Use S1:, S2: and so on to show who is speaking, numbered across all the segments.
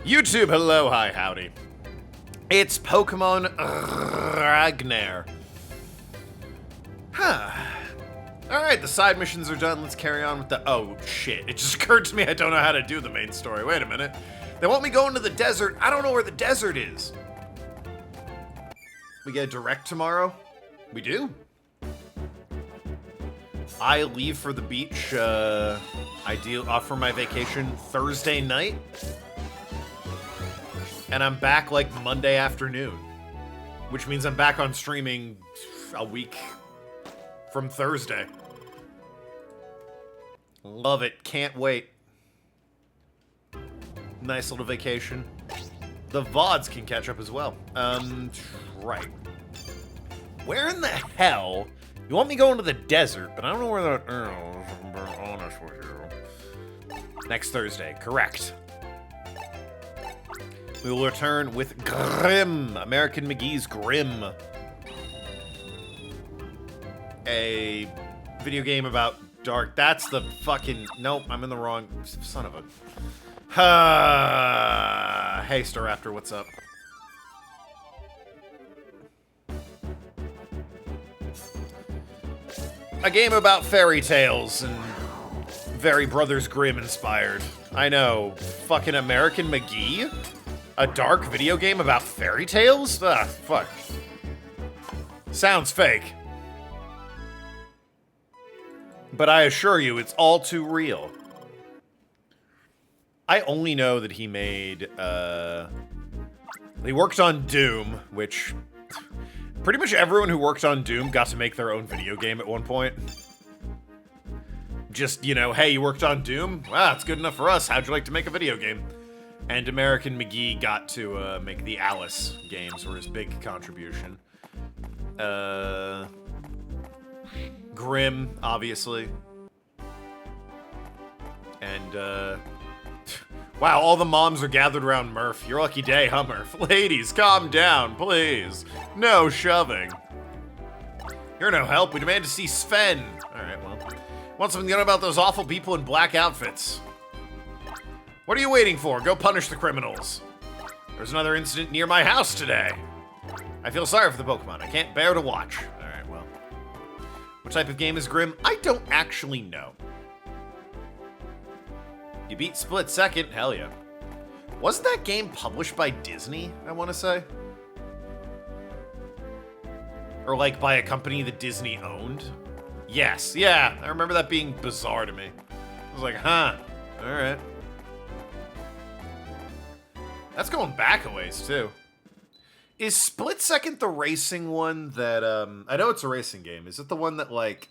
S1: YouTube, hello, hi, howdy. It's Pokemon Ragnar. Huh. Alright, the side missions are done. Let's carry on with the... Oh, shit. It just occurred to me I don't know how to do the main story. Wait a minute. They want me going to the desert. I don't know where the desert is. We get a direct tomorrow? We do? I leave for the beach, off for my vacation Thursday night. And I'm back, like, Monday afternoon. Which means I'm back on streaming a week from Thursday. Love it. Can't wait. Nice little vacation. The VODs can catch up as well. Right. Where in the hell... You want me going to the desert, but I don't know where that is, if I'm being honest with you. Next Thursday. Correct. We will return with Grimm, American McGee's Grimm. A video game about dark... That's the fucking... Nope, I'm in the wrong... Son of a... Hey, Staraptor, what's up? A game about fairy tales and very Brothers Grimm inspired. I know. Fucking American McGee? A dark video game about fairy tales? Ah, fuck. Sounds fake. But I assure you, it's all too real. I only know that he made, he worked on Doom, which... Pretty much everyone who worked on Doom got to make their own video game at one point. Just, you know, hey, you worked on Doom? Wow, it's good enough for us. How'd you like to make a video game? And American McGee got to make the Alice games, were his big contribution. Grimm, obviously. And, wow, all the moms are gathered around Murph. Your lucky day, huh, Murph? Ladies, calm down, please. No shoving. You're no help. We demand to see Sven. Alright, well. Want something to know about those awful people in black outfits? What are you waiting for? Go punish the criminals. There's another incident near my house today. I feel sorry for the Pokemon. I can't bear to watch. Alright, well. What type of game is Grimm? I don't actually know. You beat Split Second? Hell yeah. Wasn't that game published by Disney, I want to say? Or, like, by a company that Disney owned? Yes, yeah. I remember that being bizarre to me. I was like, huh. Alright. That's going back a ways, too. Is Split Second the racing one that, I know it's a racing game. Is it the one that, like...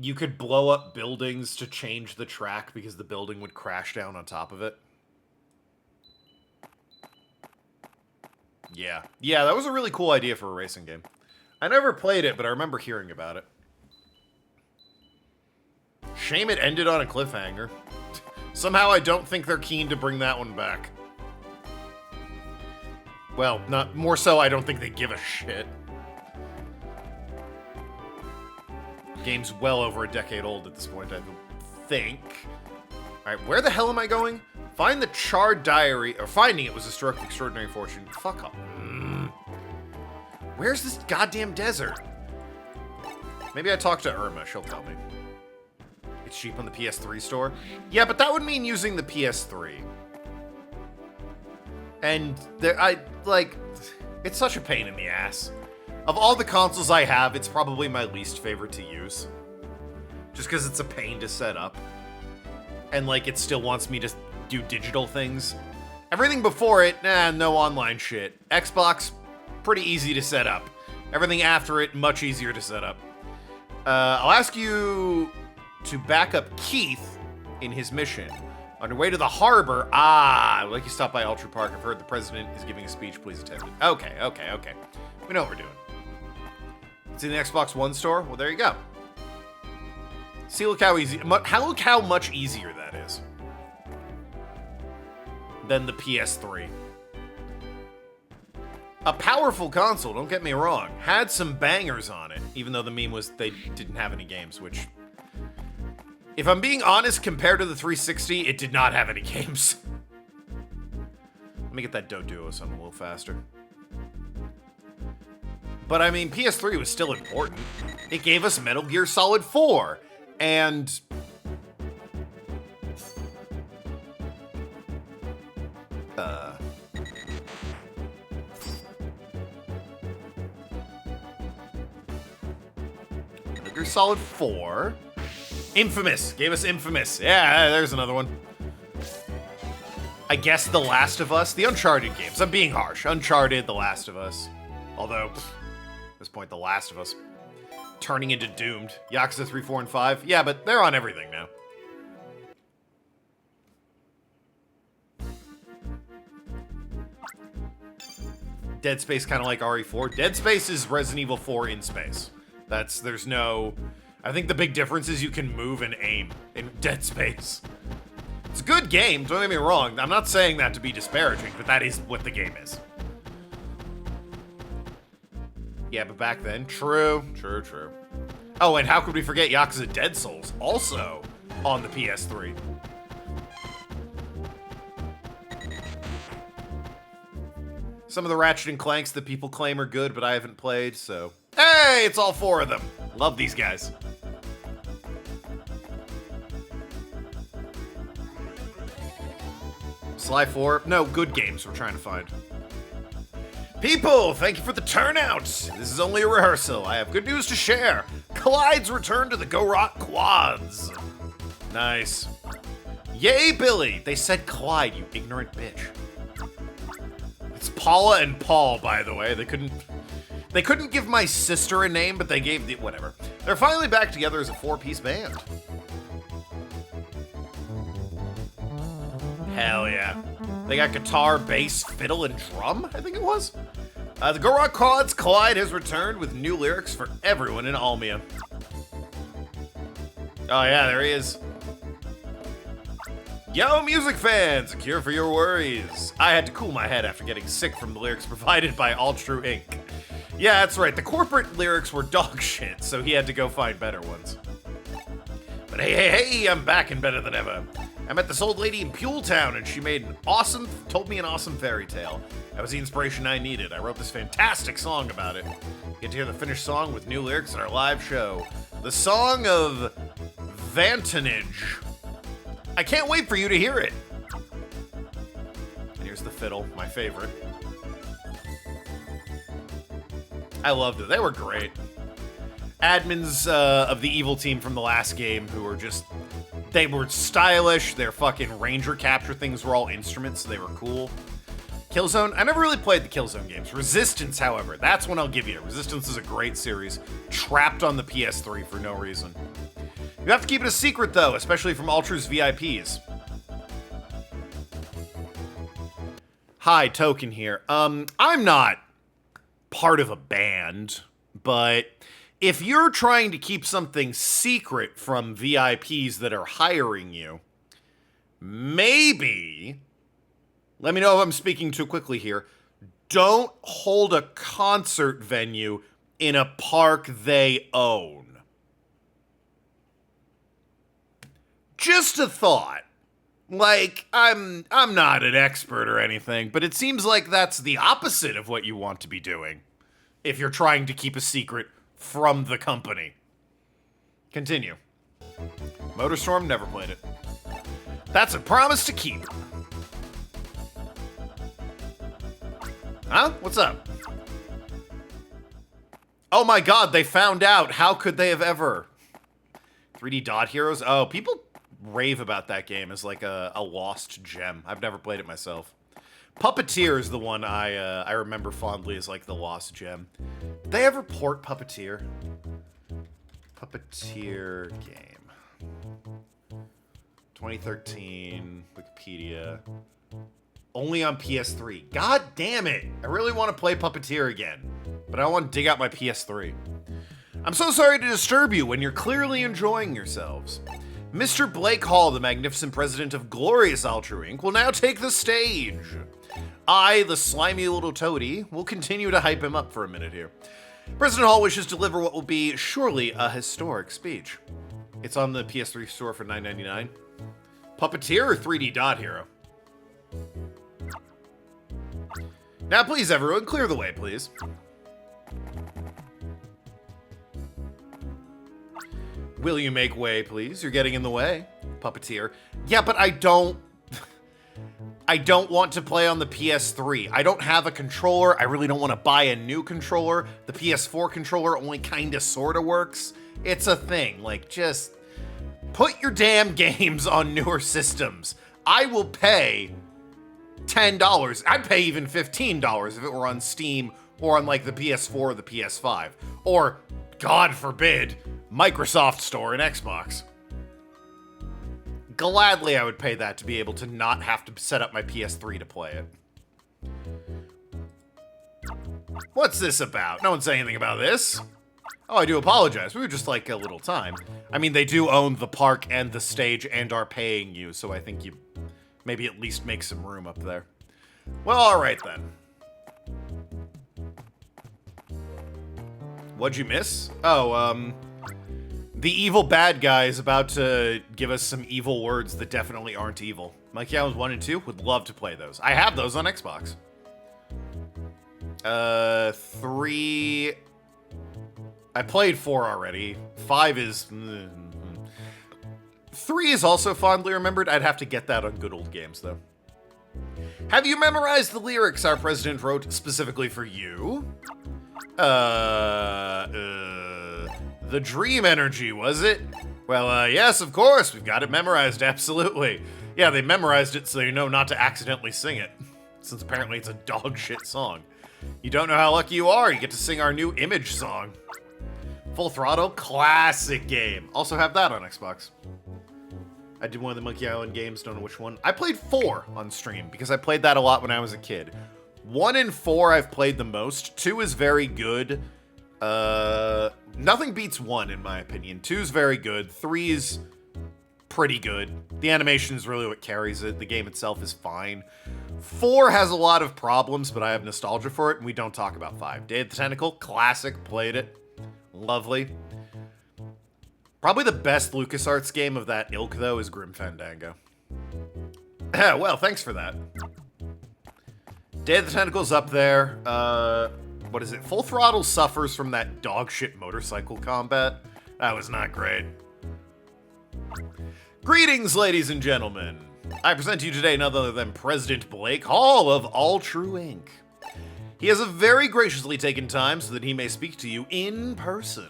S1: You could blow up buildings to change the track because the building would crash down on top of it? Yeah. Yeah, that was a really cool idea for a racing game. I never played it, but I remember hearing about it. Shame it ended on a cliffhanger. Somehow I don't think they're keen to bring that one back. Well, not more so I don't think they give a shit. Game's well over a decade old at this point, I think. Alright, where the hell am I going? Find the charred diary, or finding it was a stroke of extraordinary fortune. Fuck off. Where's this goddamn desert? Maybe I talk to Irma, she'll tell me. It's cheap on the PS3 store? Yeah, but that would mean using the PS3. And, it's such a pain in the ass. Of all the consoles I have, it's probably my least favorite to use. Just because it's a pain to set up. And, like, it still wants me to do digital things. Everything before it, no online shit. Xbox, pretty easy to set up. Everything after it, much easier to set up. I'll ask you to back up Keith in his mission. On your way to the harbor, I'd like you stop by Ultra Park. I've heard the president is giving a speech. Please attend it. Okay. We know what we're doing. It's in the Xbox One store? Well, there you go. See, look how easy... Look how much easier that is. Than the PS3. A powerful console, don't get me wrong. Had some bangers on it, even though the meme was they didn't have any games, which... If I'm being honest, compared to the 360, it did not have any games. me get that Doduo something a little faster. But I mean, PS3 was still important. It gave us Metal Gear Solid 4. And... Metal Gear Solid 4. Infamous. Gave us Infamous. Yeah, there's another one. I guess The Last of Us. The Uncharted games. I'm being harsh. Uncharted, The Last of Us. Although, at this point, The Last of Us turning into Doomed. Yakuza 3, 4, and 5. Yeah, but they're on everything now. Dead Space kind of like RE4. Dead Space is Resident Evil 4 in space. There's no... I think the big difference is you can move and aim in Dead Space. It's a good game, don't get me wrong. I'm not saying that to be disparaging, but that is what the game is. Yeah, but back then, true. Oh, and how could we forget Yakuza Dead Souls, also on the PS3. Some of the Ratchet and Clanks that people claim are good, but I haven't played, so... Hey, it's all 4 of them. Love these guys. Sly 4? No, good games we're trying to find. People, thank you for the turnout. This is only a rehearsal. I have good news to share. Collide's returned to the Go Rock Quads. Nice. Yay, Billy. They said Clyde, you ignorant bitch. It's Paula and Paul, by the way. They couldn't give my sister a name, but they gave the... Whatever. They're finally back together as a 4-piece band. Hell yeah. They got guitar, bass, fiddle, and drum, I think it was. The Go Rock Quads Collide has returned with new lyrics for everyone in Almia. Oh yeah, there he is. Yo, music fans, a cure for your worries. I had to cool my head after getting sick from the lyrics provided by All True Inc. Yeah, that's right, the corporate lyrics were dog shit, so he had to go find better ones. But hey, I'm back and better than ever. I met this old lady in Peweltown, and she told me an awesome fairy tale. That was the inspiration I needed. I wrote this fantastic song about it. Get to hear the finished song with new lyrics at our live show. The Song of Vantage. I can't wait for you to hear it. And here's the fiddle, my favorite. I loved it. They were great. Admins of the evil team from the last game who were just... They were stylish. Their fucking ranger capture things were all instruments, so they were cool. Killzone, I never really played the Killzone games. Resistance, however, that's one I'll give you. Resistance is a great series, trapped on the PS3 for no reason. You have to keep it a secret, though, especially from Ultra's VIPs. Hi, Token here. I'm not part of a band, but... If you're trying to keep something secret from VIPs that are hiring you, maybe, let me know if I'm speaking too quickly here, don't hold a concert venue in a park they own. Just a thought. Like, I'm not an expert or anything, but it seems like that's the opposite of what you want to be doing if you're trying to keep a secret from the company. Continue. Motorstorm, never played it. That's a promise to keep. Huh? What's up? Oh my god, they found out. How could they have ever? 3D Dot Heroes? Oh, people rave about that game as like a lost gem. I've never played it myself. Puppeteer is the one I remember fondly as like the lost gem. Did they ever port Puppeteer? Puppeteer game. 2013, Wikipedia. Only on PS3. God damn it! I really want to play Puppeteer again, but I want to dig out my PS3. I'm so sorry to disturb you when you're clearly enjoying yourselves. Mr. Blake Hall, the magnificent president of Glorious Ultra Inc., will now take the stage. I, the slimy little toady, will continue to hype him up for a minute here. President Hall wishes to deliver what will be surely a historic speech. It's on the PS3 store for $9.99. Puppeteer or 3D Dot Hero? Now please, everyone, clear the way, please. Will you make way, please? You're getting in the way, puppeteer. Yeah, but I don't want to play on the PS3. I don't have a controller. I really don't want to buy a new controller. The PS4 controller only kinda sorta works. It's a thing. Like, just put your damn games on newer systems. I will pay $10. I'd pay even $15 if it were on Steam or on like the PS4 or the PS5. Or, God forbid, Microsoft Store and Xbox. Gladly I would pay that to be able to not have to set up my PS3 to play it. What's this about? No one said anything about this. Oh, I do apologize. We were just like a little time. I mean, they do own the park and the stage and are paying you, so I think you maybe at least make some room up there. Well, alright then. What'd you miss? Oh, the evil bad guy is about to give us some evil words that definitely aren't evil. Monkey Island 1 and 2, would love to play those. I have those on Xbox. 3... I played 4 already. 5 is... 3 is also fondly remembered. I'd have to get that on Good Old Games, though. Have you memorized the lyrics our president wrote specifically for you? The dream energy, was it? Well, yes, of course. We've got it memorized, absolutely. Yeah, they memorized it so you know not to accidentally sing it. Since apparently it's a dog shit song. You don't know how lucky you are. You get to sing our new Image song. Full Throttle, classic game. Also have that on Xbox. I did one of the Monkey Island games, don't know which one. I played 4 on stream because I played that a lot when I was a kid. 1 and 4 I've played the most. 2 is very good. Nothing beats 1 in my opinion. 2 is very good. 3 is pretty good. The animation is really what carries it. The game itself is fine. 4 has a lot of problems, but I have nostalgia for it, and we don't talk about 5. Day of the Tentacle, classic, played it. Lovely. Probably the best LucasArts game of that ilk, though, is Grim Fandango. Well, thanks for that. Day of the Tentacle's up there. What is it? Full Throttle suffers from that dog shit motorcycle combat. That was not great. Greetings, ladies and gentlemen. I present to you today none other than President Blake Hall of All True Inc. He has very graciously taken time so that he may speak to you in person.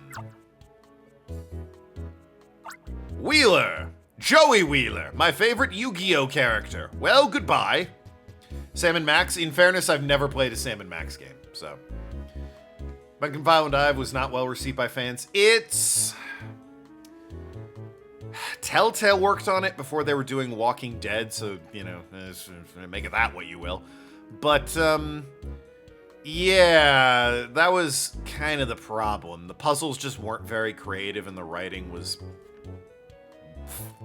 S1: Wheeler. Joey Wheeler, my favorite Yu-Gi-Oh character. Well, goodbye. Sam & Max. In fairness, I've never played a Sam & Max game, so. Rank and File and Dive was not well received by fans. It's... Telltale worked on it before they were doing Walking Dead, so, you know, make of that what you will. But, yeah, that was kind of the problem. The puzzles just weren't very creative and the writing was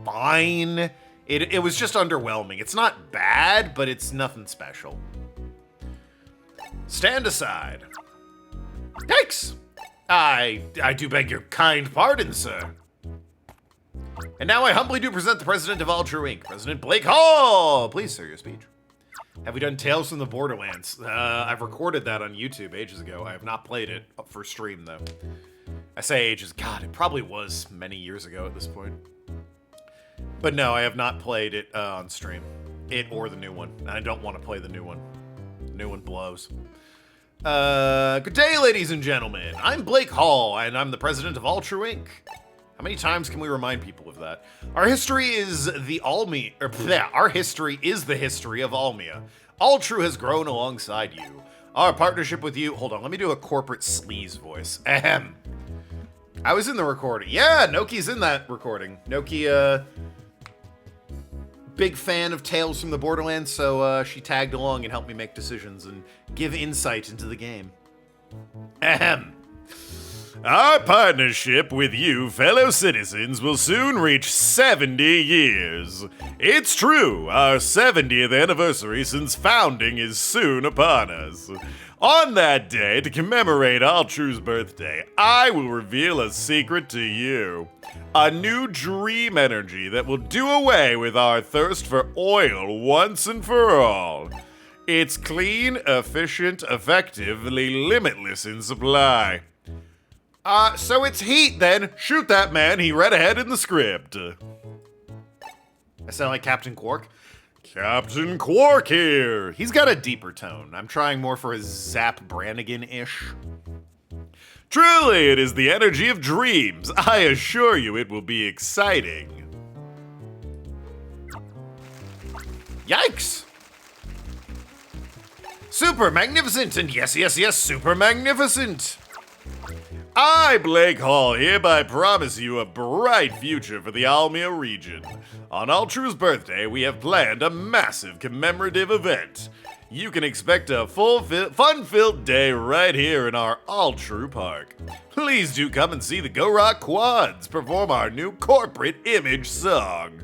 S1: fine. It was just underwhelming. It's not bad, but it's nothing special. Stand aside. Yikes! I do beg your kind pardon, sir. And now I humbly do present the President of All True Inc., President Blake Hall! Please, sir, your speech. Have we done Tales from the Borderlands? I've recorded that on YouTube ages ago. I have not played it for stream, though. I say ages. God, it probably was many years ago at this point. But no, I have not played it on stream. It or the new one. I don't want to play the new one. The new one blows. Good day, ladies and gentlemen. I'm Blake Hall, and I'm the President of All True Inc. How many times can we remind people of that? Our history is the Almia. Our history is the history of Almia. All True has grown alongside you. Our partnership with you. Hold on, let me do a corporate sleaze voice. Ahem. I was in the recording. Yeah, Noki's in that recording. Noki, big fan of Tales from the Borderlands, so she tagged along and helped me make decisions and give insight into the game. Ahem. Our partnership with you, fellow citizens, will soon reach 70 years. It's true, our 70th anniversary since founding is soon upon us. On that day, to commemorate All True's birthday, I will reveal a secret to you. A new dream energy that will do away with our thirst for oil once and for all. It's clean, efficient, effectively limitless in supply. So it's heat then. Shoot that man, he read ahead in the script. I sound like Captain Quark? Captain Quark here! He's got a deeper tone. I'm trying more for his Zap Brannigan-ish. Truly, it is the energy of dreams. I assure you it will be exciting. Yikes! Super magnificent, and yes, super magnificent! I, Blake Hall, hereby promise you a bright future for the Almia region. On Ultru's birthday, we have planned a massive commemorative event. You can expect a fun-filled day right here in our Ultru Park. Please do come and see the Go Rock Quads perform our new corporate image song.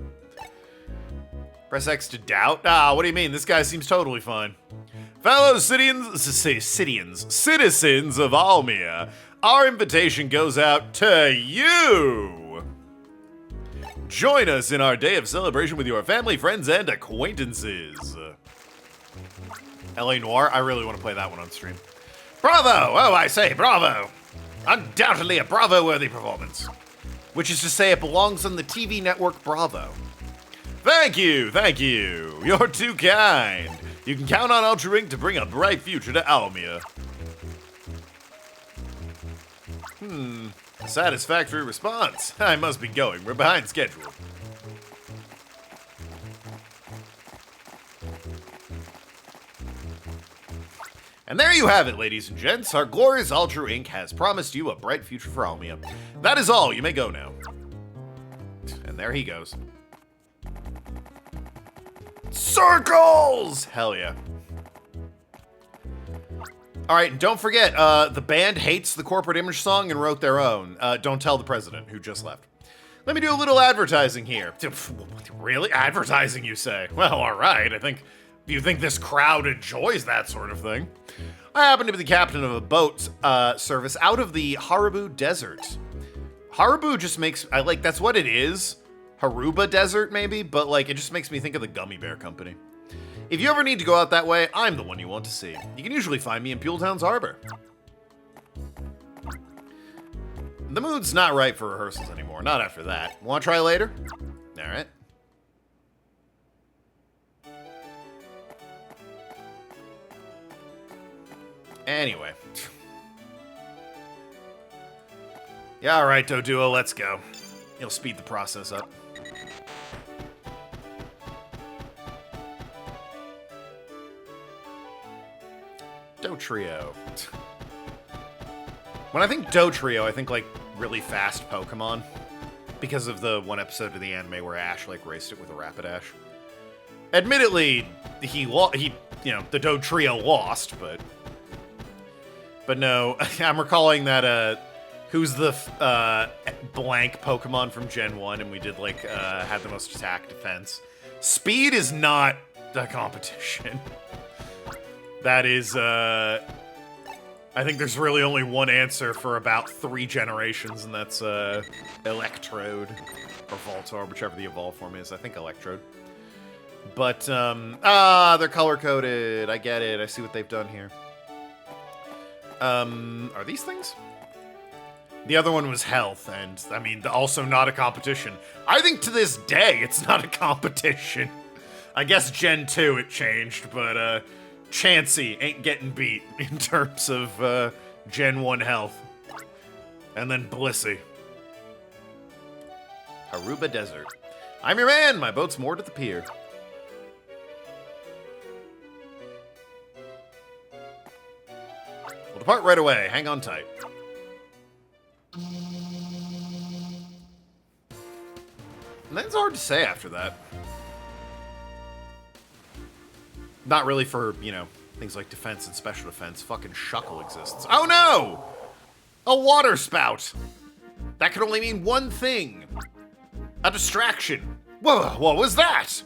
S1: Press X to doubt? What do you mean? This guy seems totally fine. Fellow citizens of Almia, our invitation goes out to you! Join us in our day of celebration with your family, friends, and acquaintances. L.A. Noire? I really want to play that one on stream. Bravo! Oh, I say, bravo! Undoubtedly a Bravo-worthy performance. Which is to say it belongs on the TV network Bravo. Thank you! You're too kind. You can count on Ultra Inc. to bring a bright future to Almia. Satisfactory response. I must be going. We're behind schedule. And there you have it, ladies and gents. Our glorious Ultra Inc. has promised you a bright future for Almia. That is all. You may go now. And there he goes. Circles! Hell yeah. Alright, and don't forget, the band hates the corporate image song and wrote their own. Don't tell the president, who just left. Let me do a little advertising here. Really? Advertising, you say? Well, alright, you think this crowd enjoys that sort of thing. I happen to be the captain of a boat service out of the Haribu Desert. Haribu just makes, that's what it is. Haruba Desert, maybe? But, it just makes me think of the Gummy Bear Company. If you ever need to go out that way, I'm the one you want to see. You can usually find me in Peweltown's Harbor. The mood's not right for rehearsals anymore, not after that. Want to try later? Alright. Anyway. Yeah, alright, Doduo, let's go. It'll speed the process up. Do Trio. When I think Do Trio, I think, really fast Pokemon. Because of the one episode of the anime where Ash, raced it with a Rapidash. Admittedly, the Do Trio lost, but no, I'm recalling that, who's the, blank Pokemon from Gen 1, and we did, had the most attack defense. Speed is not the competition. That is, I think there's really only one answer for about 3 generations, and that's, Electrode. Or Voltorb, whichever the evolved form is. I think Electrode. But, they're color-coded. I get it. I see what they've done here. Are these things? The other one was health, and, also not a competition. I think to this day, it's not a competition. I guess Gen 2 it changed, but, Chansey ain't getting beat in terms of, Gen 1 health. And then Blissey. Haruba Desert. I'm your man! My boat's moored at the pier. We'll depart right away. Hang on tight. And that's hard to say after that. Not really for, things like defense and special defense. Fucking Shuckle exists. Oh no! A water spout! That could only mean one thing. A distraction. Whoa, what was that?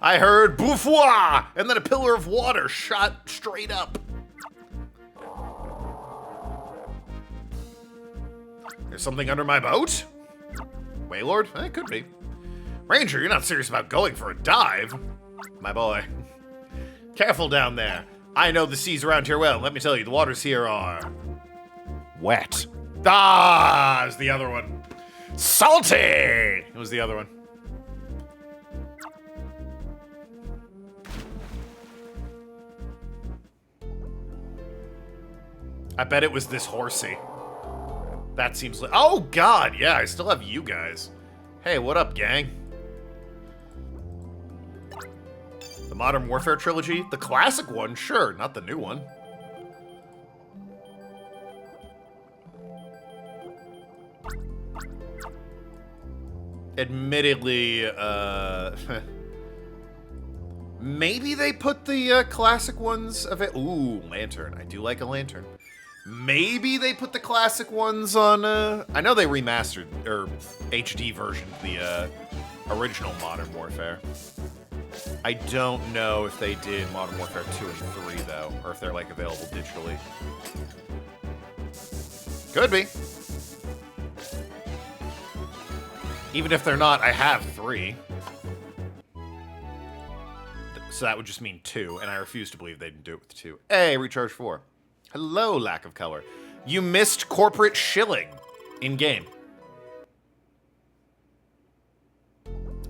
S1: I heard bouffoir, and then a pillar of water shot straight up. There's something under my boat? Waylord? It could be. Ranger, you're not serious about going for a dive. My boy. Careful down there. I know the seas around here well. Let me tell you, the waters here are... wet. Ah, it was the other one. Salty! It was the other one. I bet it was this horsey. That seems like... oh, God, yeah, I still have you guys. Hey, what up, gang? The Modern Warfare trilogy? The classic one, sure, not the new one. Admittedly, maybe they put the classic ones of it. Ooh, lantern. I do like a lantern. Maybe they put the classic ones on, I know they remastered, or HD version the original Modern Warfare. I don't know if they did Modern Warfare 2 and 3, though, or if they're, like, available digitally. Could be. Even if they're not, I have 3. So that would just mean 2, and I refuse to believe they didn't do it with 2. Hey, Recharge 4. Hello, lack of color. You missed corporate shilling in-game.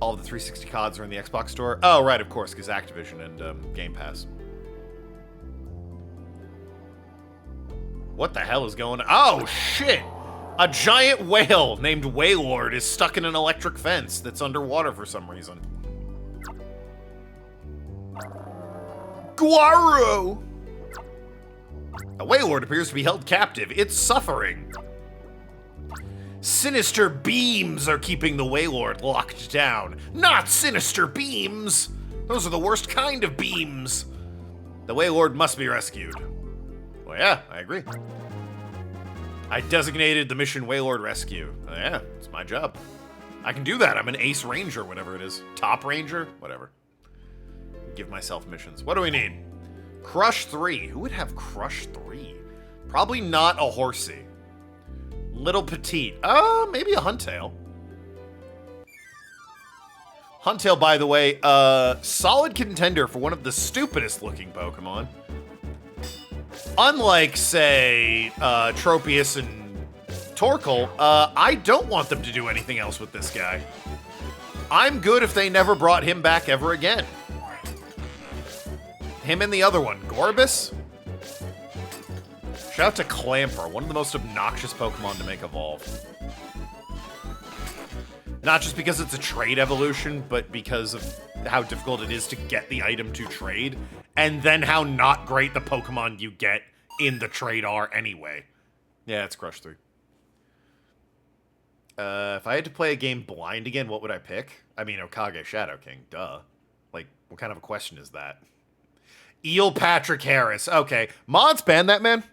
S1: All of the 360 CODs are in the Xbox store? Oh, right, of course, because Activision and Game Pass. What the hell is going on? Oh, shit! A giant whale named Waylord is stuck in an electric fence that's underwater for some reason. Guaro! A Waylord appears to be held captive. It's suffering. Sinister beams are keeping the Waylord locked down. Not sinister beams! Those are the worst kind of beams. The Waylord must be rescued. Well, yeah, I agree. I designated the mission Waylord Rescue. Yeah, it's my job. I can do that. I'm an ace ranger, whatever it is. Top ranger? Whatever. Give myself missions. What do we need? Crush 3. Who would have Crush 3? Probably not a horsey. Little petite. Maybe a Huntail. Huntail, by the way, solid contender for one of the stupidest looking Pokemon. Unlike, say, Tropius and Torkoal, I don't want them to do anything else with this guy. I'm good if they never brought him back ever again. Him and the other one, Gorbis? Shout out to Clamper, one of the most obnoxious Pokemon to make evolve. Not just because it's a trade evolution, but because of how difficult it is to get the item to trade, and then how not great the Pokemon you get in the trade are anyway. Yeah, it's Crush 3. If I had to play a game blind again, what would I pick? I mean, Okage Shadow King, duh. Like, what kind of a question is that? Eel Patrick Harris. Okay. Mods, ban that man.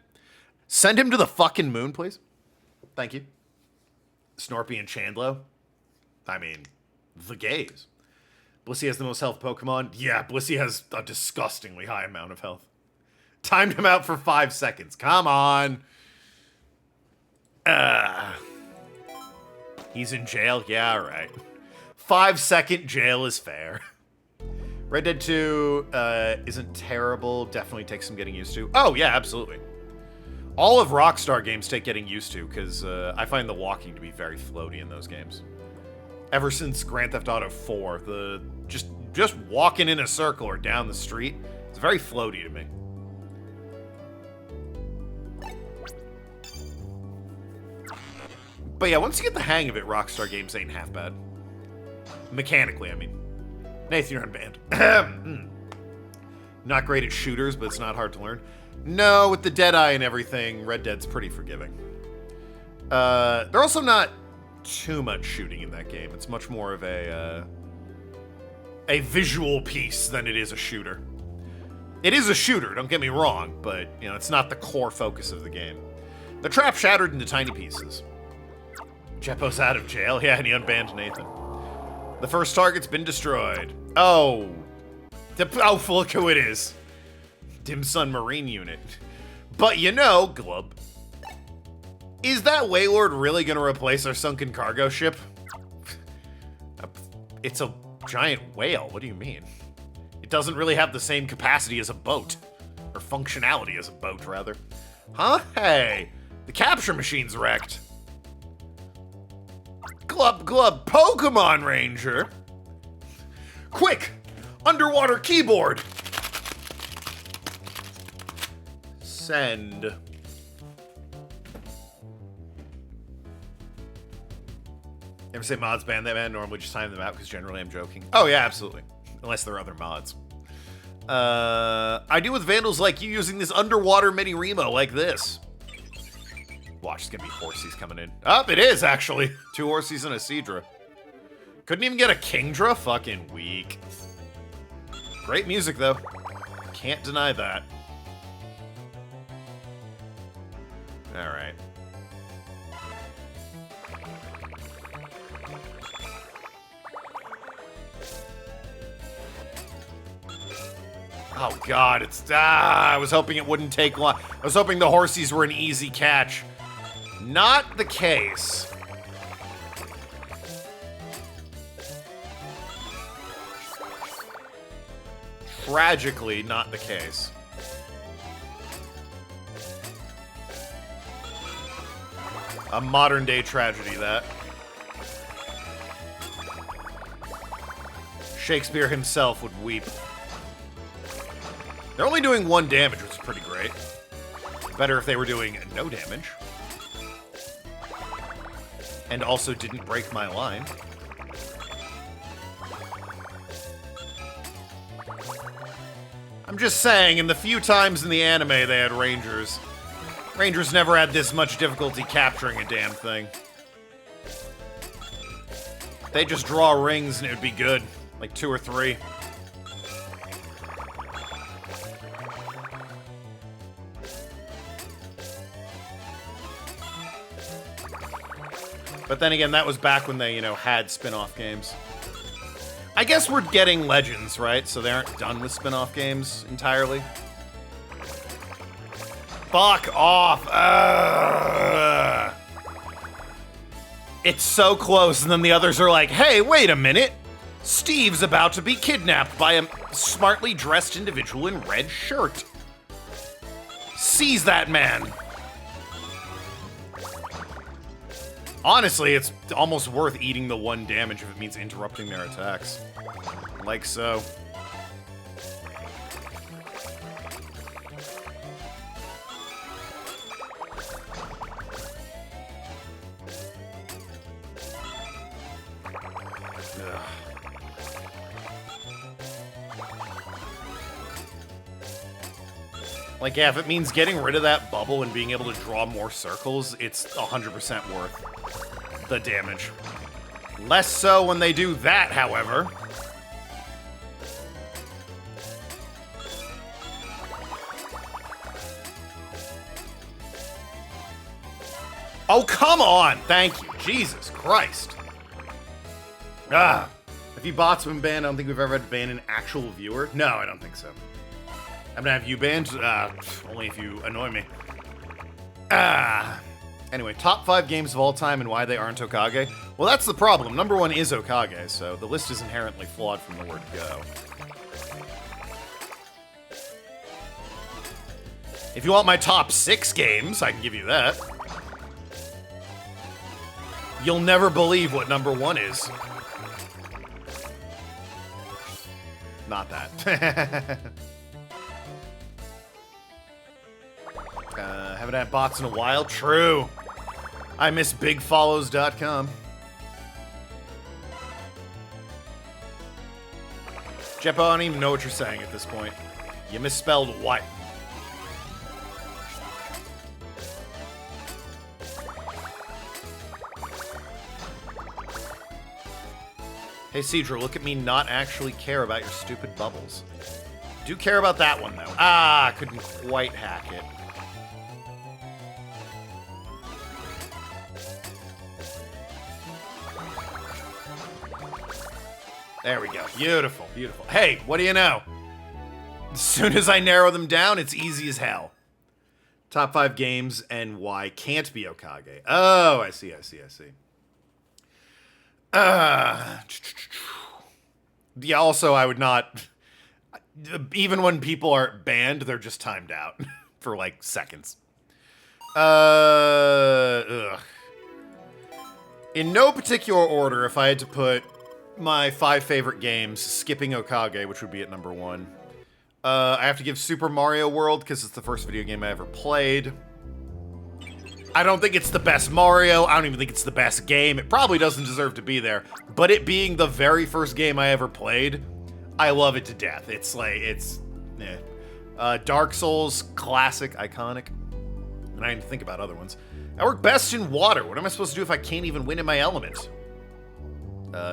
S1: Send him to the fucking moon, please. Thank you. Snorpy and Chandlo. I mean, the gays. Blissey has the most health Pokemon. Yeah, Blissey has a disgustingly high amount of health. Timed him out for 5 seconds. Come on. He's in jail? Yeah, right. 5-second jail is fair. Red Dead 2 isn't terrible. Definitely takes some getting used to. Oh, yeah, absolutely. All of Rockstar games take getting used to, because I find the walking to be very floaty in those games. Ever since Grand Theft Auto 4, the just walking in a circle or down the street, it's very floaty to me. But yeah, once you get the hang of it, Rockstar games ain't half bad. Mechanically, I mean. Nathan, you're unbanned. Not great at shooters, but it's not hard to learn. No, with the Deadeye and everything, Red Dead's pretty forgiving. They're also not too much shooting in that game. It's much more of a visual piece than it is a shooter. It is a shooter, don't get me wrong, but you know, it's not the core focus of the game. The trap shattered into tiny pieces. Jeppo's out of jail. Yeah, and he unbanned Nathan. The first target's been destroyed. Oh. Oh, look who it is. Dim Sun Marine Unit. But you know, Glub, is that Waylord really going to replace our sunken cargo ship? It's a giant whale. What do you mean? doesn't really have the same capacity as a boat. Or functionality as a boat, rather. Huh? Hey, the capture machine's wrecked. Glub glub Pokemon Ranger. Quick! Underwater keyboard! Send. Ever say mods ban that man? Normally just time them out because generally I'm joking. Oh yeah, absolutely. Unless there are other mods. I do with vandals like you using this underwater mini Remo like this. Watch, it's gonna be Horsies coming in. Oh, it is actually. 2 Horsies and a Seadra. Couldn't even get a Kingdra? Fucking weak. Great music though. Can't deny that. Alright. Oh god, it's I was hoping it wouldn't take long. I was hoping the Horsies were an easy catch. Not the case. Tragically, not the case. A modern day tragedy, that. Shakespeare himself would weep. They're only doing 1 damage, which is pretty great. Better if they were doing no damage. And also didn't break my line. I'm just saying, in the few times in the anime they had Rangers, Rangers never had this much difficulty capturing a damn thing. They just draw rings and it would be good. Like 2 or 3. But then again, that was back when they, had spin-off games. I guess we're getting Legends, right? So they aren't done with spin-off games entirely. Fuck off! Ugh. It's so close, and then the others are like, hey, wait a minute! Steve's about to be kidnapped by a smartly dressed individual in red shirt. Seize that man! Honestly, it's almost worth eating the 1 damage if it means interrupting their attacks. Like so. Ugh. Like, yeah, if it means getting rid of that bubble and being able to draw more circles, it's 100% worth the damage. Less so when they do that, however. Oh, come on! Thank you. Jesus Christ. Ah. Have you bots been banned? I don't think we've ever had to ban an actual viewer. No, I don't think so. I'm gonna have you banned? Only if you annoy me. Anyway, top 5 games of all time and why they aren't Okage. Well, that's the problem. Number 1 is Okage, so the list is inherently flawed from the word go. If you want my top 6 games, I can give you that. You'll never believe what number 1 is. Not that. Haven't had bots in a while. True. I miss bigfollows.com. Jeppo, I don't even know what you're saying at this point. You misspelled what? Hey, Seadra, look at me not actually care about your stupid bubbles. Do care about that one, though. Ah, couldn't quite hack it. There we go. Beautiful, beautiful. Hey, what do you know? As soon as I narrow them down, it's easy as hell. Top 5 games and why can't be Okage. Oh, I see. Yeah, also, I would not... Even when people aren't banned, they're just timed out for like seconds. Ugh. In no particular order, if I had to put my 5 favorite games, skipping Okage, which would be at number 1. I have to give Super Mario World because it's the first video game I ever played. I don't think it's the best Mario. I don't even think it's the best game. It probably doesn't deserve to be there. But it being the very first game I ever played, I love it to death. It's like, Dark Souls, classic, iconic. And I didn't think about other ones. I work best in water. What am I supposed to do if I can't even win in my element?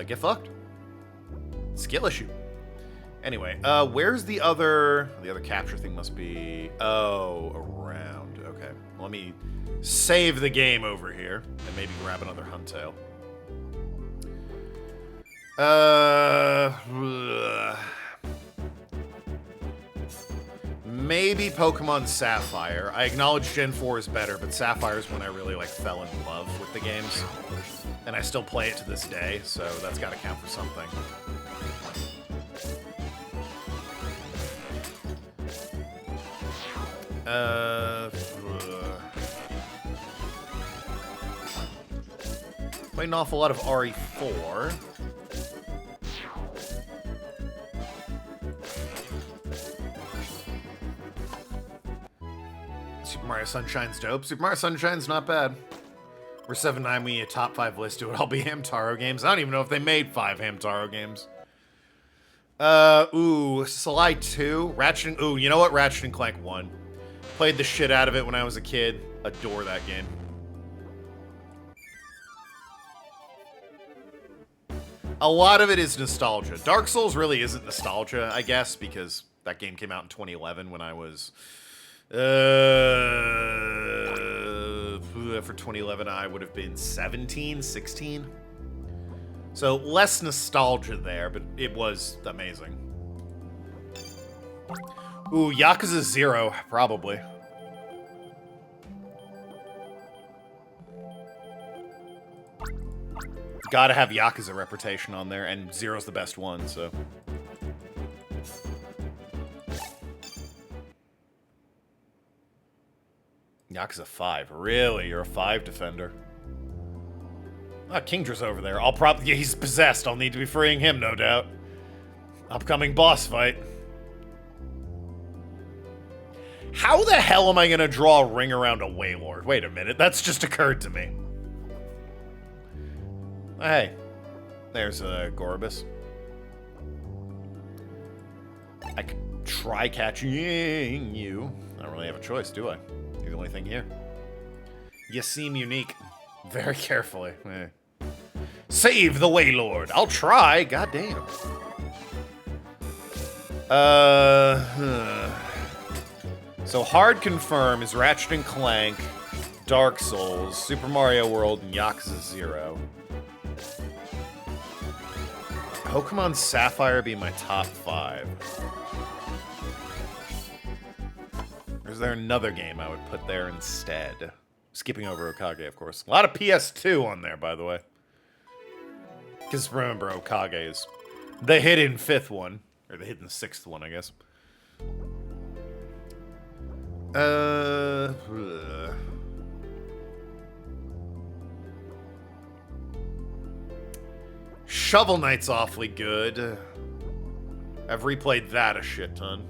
S1: Get fucked. Skill issue. Anyway, where's the other... The other capture thing must be... Oh, around. Okay. Let me save the game over here and maybe grab another Huntail. Maybe Pokemon Sapphire. I acknowledge Gen 4 is better, but Sapphire is when I really, like, fell in love with the games. And I still play it to this day, so that's gotta count for something. Played an awful lot of RE4. Super Mario Sunshine's dope. Super Mario Sunshine's not bad. We're 7-9, we need a top 5 list. It would all be Hamtaro games. I don't even know if they made 5 Hamtaro games. Sly 2. Ratchet. Ooh, you know what? Ratchet and Clank 1. Played the shit out of it when I was a kid. Adore that game. A lot of it is nostalgia. Dark Souls really isn't nostalgia, I guess, because that game came out in 2011 when I was... for 2011, I would have been 17, 16. So less nostalgia there, but it was amazing. Ooh, Yakuza 0, probably. Gotta have Yakuza reputation on there, and Zero's the best one, so... Yakuza 5. Really? You're a 5 defender? Ah, Kingdra's over there. I'll probably... Yeah, he's possessed. I'll need to be freeing him, no doubt. Upcoming boss fight. How the hell am I gonna draw a ring around a Wailord? Wait a minute. That's just occurred to me. Hey. There's a Gorbis. I could try catching you. I don't really have a choice, do I? You're the only thing here. You seem unique. Very carefully. Save the Wailord. I'll try. Goddamn. So hard confirm is Ratchet and Clank, Dark Souls, Super Mario World, and Yakuza 0. Pokemon Sapphire be my top 5. Or is there another game I would put there instead? Skipping over Okage, of course. A lot of PS2 on there, by the way. Because remember, Okage is the hidden 5th one. Or the hidden 6th one, I guess. Shovel Knight's awfully good. I've replayed that a shit ton.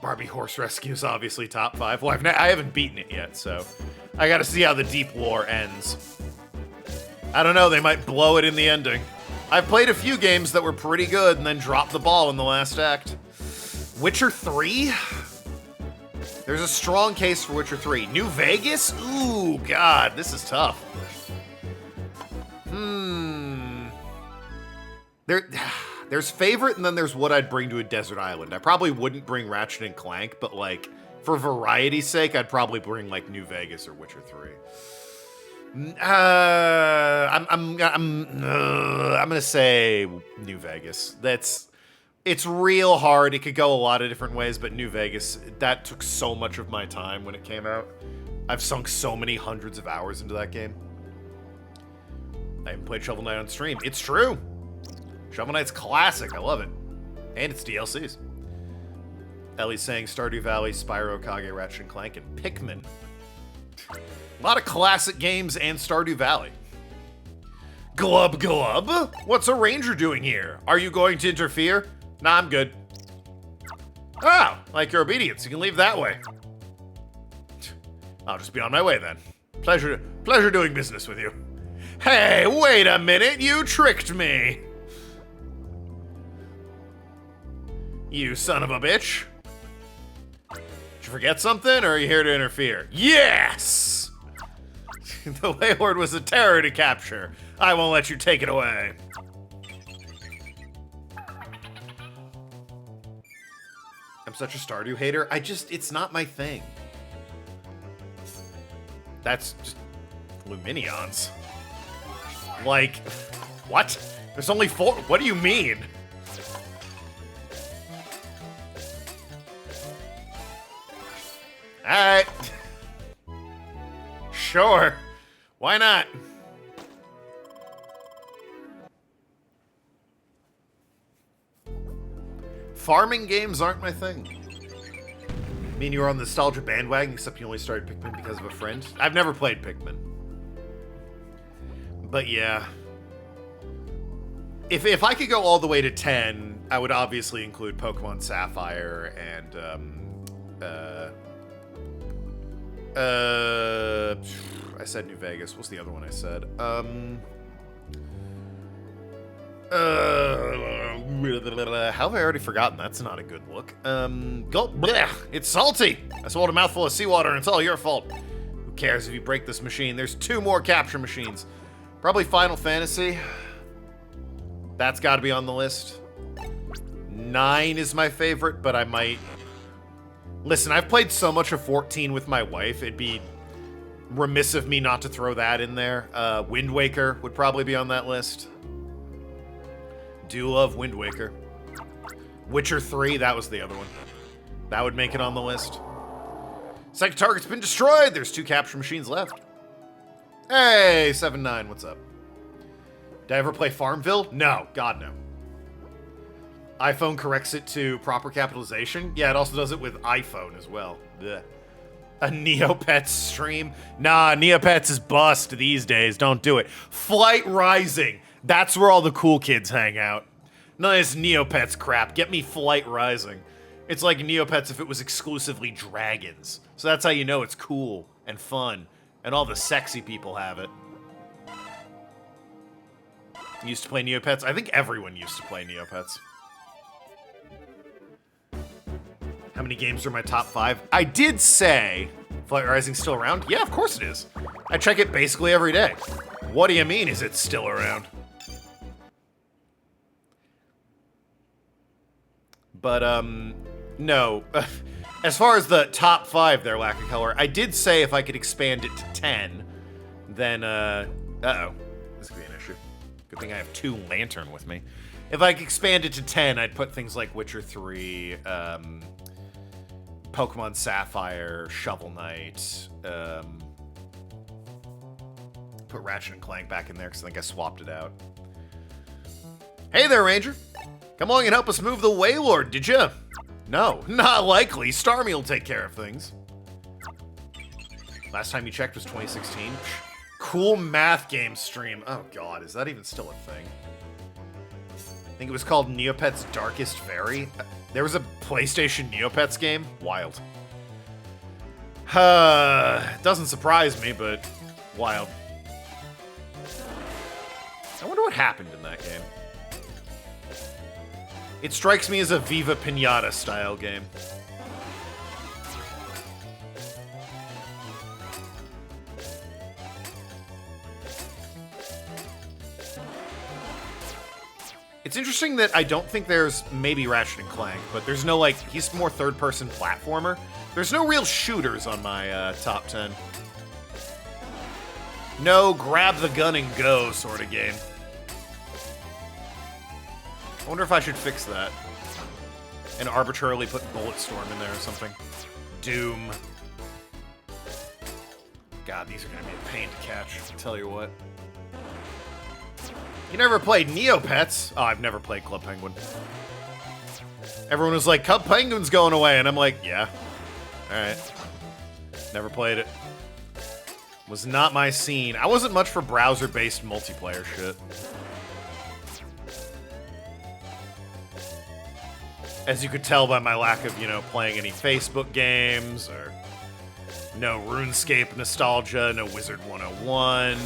S1: Barbie Horse Rescue is obviously top 5. Well, I haven't beaten it yet, so I gotta see how the Deep War ends. I don't know, they might blow it in the ending. I've played a few games that were pretty good and then dropped the ball in the last act. Witcher 3? There's a strong case for Witcher 3. New Vegas? Ooh, God, this is tough. There's favorite, and then there's what I'd bring to a desert island. I probably wouldn't bring Ratchet and Clank, but like, for variety's sake, I'd probably bring like New Vegas or Witcher 3. I'm gonna say New Vegas. That's It's real hard. It could go a lot of different ways, but New Vegas, that took so much of my time when it came out. I've sunk so many hundreds of hours into that game. I haven't played Shovel Knight on stream. It's true. Shovel Knight's classic. I love it. And it's DLCs. Ellie's saying Stardew Valley, Spyro, Kage, Ratchet & Clank, and Pikmin. A lot of classic games and Stardew Valley. Glub Glub? What's a ranger doing here? Are you going to interfere? Nah, I'm good. Oh, like your obedience. You can leave that way. I'll just be on my way then. Pleasure doing business with you. Hey, wait a minute. You tricked me. You son of a bitch. Did you forget something, or are you here to interfere? Yes! The Waylord was a terror to capture. I won't let you take it away. I'm such a Stardew hater. It's not my thing. That's just Luminions. Like, what? There's only 4. What do you mean? Alright. Sure. Why not? Farming games aren't my thing. I mean, you were on the nostalgia bandwagon, except you only started Pikmin because of a friend. I've never played Pikmin. But yeah. If I could go all the way to 10, I would obviously include Pokemon Sapphire and, I said New Vegas. What's the other one I said? How have I already forgotten? That's not a good look. It's salty. I swallowed a mouthful of seawater and it's all your fault. Who cares if you break this machine? There's 2 more capture machines. Probably Final Fantasy. That's got to be on the list. 9 is my favorite, but I might... Listen, I've played so much of 14 with my wife, it'd be remiss of me not to throw that in there. Wind Waker would probably be on that list. Do love Wind Waker. Witcher 3, that was the other one. That would make it on the list. Second target's been destroyed! There's 2 capture machines left. Hey, 7-9, what's up? Did I ever play Farmville? No, God no. iPhone corrects it to proper capitalization. Yeah, it also does it with iPhone as well. Blech. A Neopets stream? Nah, Neopets is bust these days. Don't do it. Flight Rising. That's where all the cool kids hang out. None of this Neopets crap. Get me Flight Rising. It's like Neopets if it was exclusively dragons. So that's how you know it's cool and fun. And all the sexy people have it. Used to play Neopets? I think everyone used to play Neopets. How many games are my top 5? I did say Flight Rising's still around. Yeah, of course it is. I check it basically every day. What do you mean is it still around? But, no. As far as the top 5 there, Lack of Color, I did say if I could expand it to 10, then, uh-oh. This could be an issue. Good thing I have 2 Lantern with me. If I could expand it to 10, I'd put things like Witcher 3, Pokemon Sapphire, Shovel Knight, put Ratchet and Clank back in there because I think I swapped it out. Hey there, Ranger. Come along and help us move the Waylord, did ya? No, not likely. Starmie will take care of things. Last time you checked was 2016. Cool math game stream. Oh god, is that even still a thing? I think it was called Neopets Darkest Fairy. There was a PlayStation Neopets game? Wild. Doesn't surprise me, but wild. I wonder what happened in that game. It strikes me as a Viva Pinata style game. It's interesting that I don't think there's maybe Ratchet and Clank, but there's no, like, he's more third-person platformer. There's no real shooters on my top 10. No grab the gun and go sort of game. I wonder if I should fix that. and arbitrarily put Bulletstorm in there or something. Doom. God, these are gonna be a pain to catch, I'll tell you what. You never played Neopets? Oh, I've never played Club Penguin. Everyone was like, Club Penguin's going away, and I'm like, yeah. Alright. Never played it. Was not my scene. I wasn't much for browser-based multiplayer shit. As you could tell by my lack of, you know, playing any Facebook games, or no RuneScape nostalgia, no Wizard 101,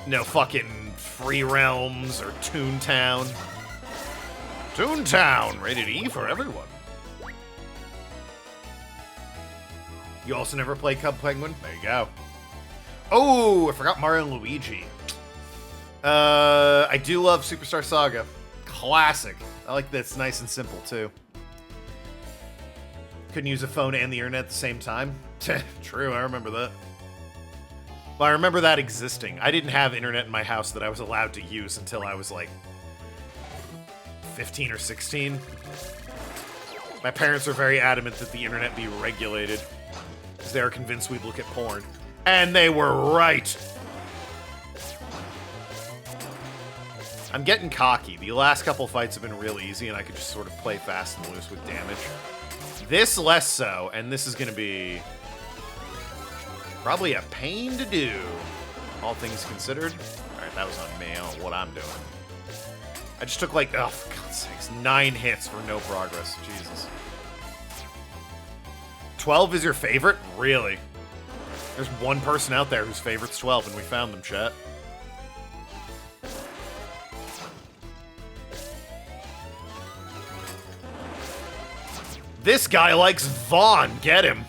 S1: no fucking Free Realms or Toontown. Toontown, rated E for everyone. You also never played Club Penguin? There you go. Oh, I forgot Mario and Luigi. I do love Superstar Saga. Classic. I like that it's nice and simple, too. Couldn't use a phone and the internet at the same time? True, I remember that. Well, I remember that existing. I didn't have internet in my house that I was allowed to use until I was, like, 15 or 16. My parents were very adamant that the internet be regulated, because they were convinced we'd look at porn. And they were right! I'm getting cocky. The last couple fights have been real easy, and I could just sort of play fast and loose with damage. This less so, and this is going to be probably a pain to do, all things considered. Alright, that was on me. I don't know what I'm doing. I just took like, oh, for God's sakes, 9 hits for no progress. Jesus. 12 is your favorite? Really? There's one person out there whose favorite's 12, and we found them, chat. This guy likes Vaughn. Get him.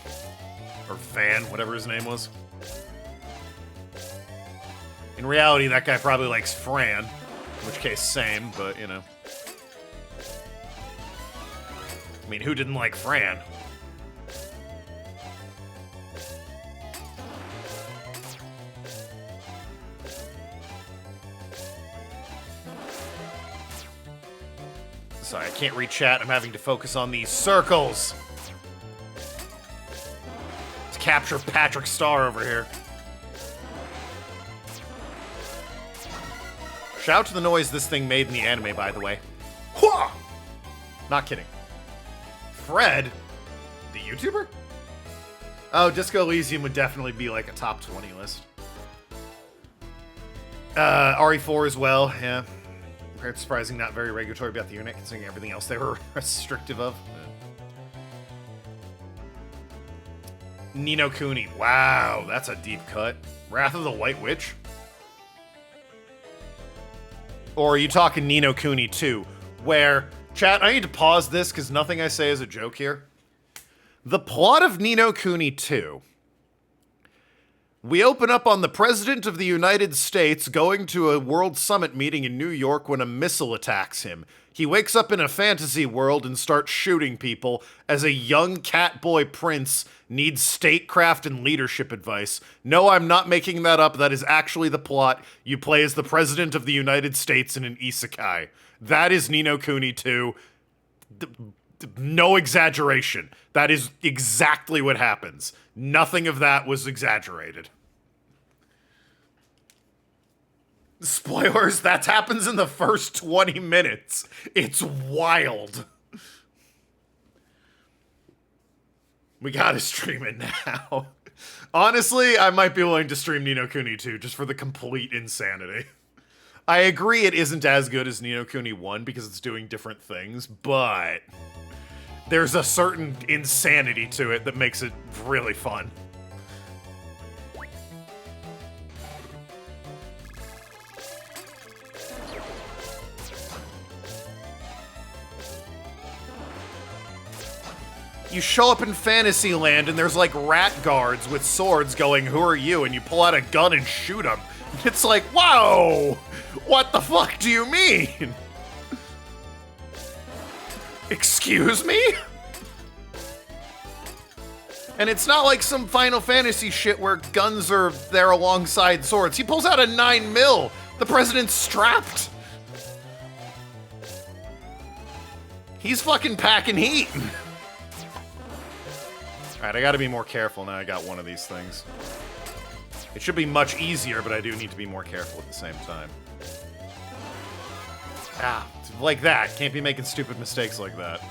S1: Or Van, whatever his name was. In reality, that guy probably likes Fran. In which case, same, but, you know. I mean, who didn't like Fran? Sorry, I can't read chat. I'm having to focus on these circles. Let's capture Patrick Star over here. Shout out to the noise this thing made in the anime, by the way. Hwah! Not kidding. Fred? The YouTuber? Oh, Disco Elysium would definitely be like a top 20 list. RE4 as well, yeah. It's surprising, not very regulatory about the internet, considering everything else they were restrictive of. Ni no Kuni. Wow, that's a deep cut. Wrath of the White Witch? Or are you talking Ni no Kuni 2? Where, chat, I need to pause this because nothing I say is a joke here. The plot of Ni no Kuni 2. We open up on the President of the United States going to a World Summit meeting in New York when a missile attacks him. He wakes up in a fantasy world and starts shooting people as a young catboy prince needs statecraft and leadership advice. No, I'm not making that up. That is actually the plot. You play as the President of the United States in an isekai. That is Ni no Kuni 2. No exaggeration. That is exactly what happens. Nothing of that was exaggerated. Spoilers, that happens in the first 20 minutes. It's wild. We gotta stream it now. Honestly, I might be willing to stream Ni no Kuni 2 just for the complete insanity. I agree it isn't as good as Ni no Kuni 1 because it's doing different things, but there's a certain insanity to it that makes it really fun. You show up in Fantasyland and there's like rat guards with swords going, "Who are you?" And you pull out a gun and shoot them. It's like, whoa! What the fuck do you mean? Excuse me? And it's not like some Final Fantasy shit where guns are there alongside swords. He pulls out a 9mm. The president's strapped. He's fucking packing heat. Alright, I gotta be more careful now I got one of these things. It should be much easier, but I do need to be more careful at the same time. Ah, like that. Can't be making stupid mistakes like that.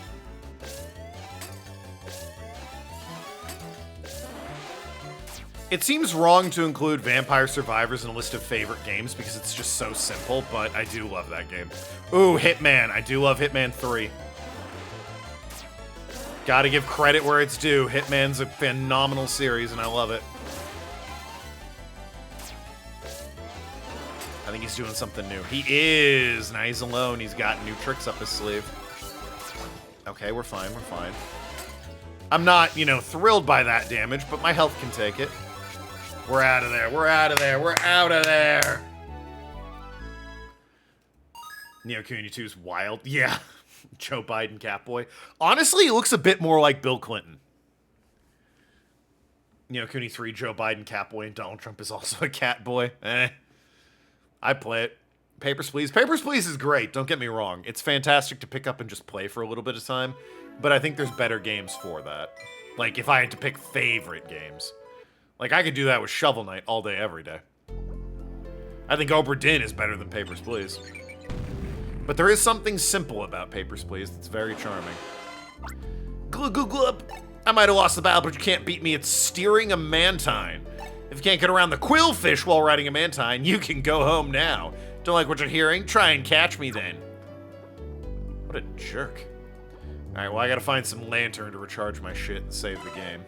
S1: It seems wrong to include Vampire Survivors in a list of favorite games because it's just so simple, but I do love that game. Ooh, Hitman. I do love Hitman 3. Gotta give credit where it's due. Hitman's a phenomenal series, and I love it. I think he's doing something new. He is! Now he's alone. He's got new tricks up his sleeve. Okay, we're fine. We're fine. I'm not, you know, thrilled by that damage, but my health can take it. We're out of there. We're out of there. We're out of there. Neo Kuni 2's wild. Yeah. Joe Biden Catboy. Honestly, it looks a bit more like Bill Clinton. Neo Kuni 3, Joe Biden Catboy, and Donald Trump is also a Catboy. I play it. Papers, Please. Papers, Please is great. Don't get me wrong. It's fantastic to pick up and just play for a little bit of time. But I think there's better games for that. Like, if I had to pick favorite games. Like, I could do that with Shovel Knight all day, every day. I think Obra Dinn is better than Papers, Please. But there is something simple about Papers, Please that's very charming. Glub, glub, glub. I might have lost the battle, but you can't beat me at steering a mantine. If you can't get around the quillfish while riding a mantine, you can go home now. Don't like what you're hearing? Try and catch me then. What a jerk. Alright, well, I gotta find some lantern to recharge my shit and save the game.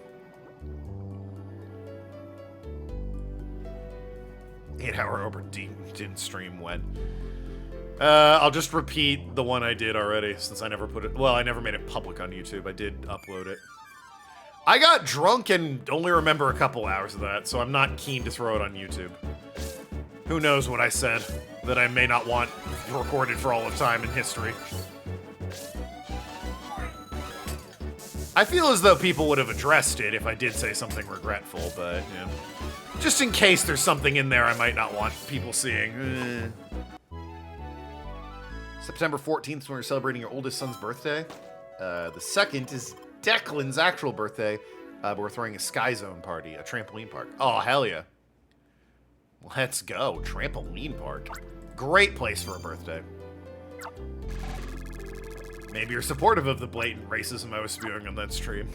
S1: 8-hour Obra Dinn stream when? I'll just repeat the one I did already, since I never put it... Well, I never made it public on YouTube. I did upload it. I got drunk and only remember a couple hours of that, so I'm not keen to throw it on YouTube. Who knows what I said that I may not want recorded for all of time in history. I feel as though people would have addressed it if I did say something regretful, but, you know, just in case there's something in there I might not want people seeing. September 14th is when we're celebrating your oldest son's birthday. The 2nd is Declan's actual birthday, but we're throwing a Sky Zone party, a trampoline park. Oh, hell yeah. Let's go. Trampoline park. Great place for a birthday. Maybe you're supportive of the blatant racism I was spewing on that stream.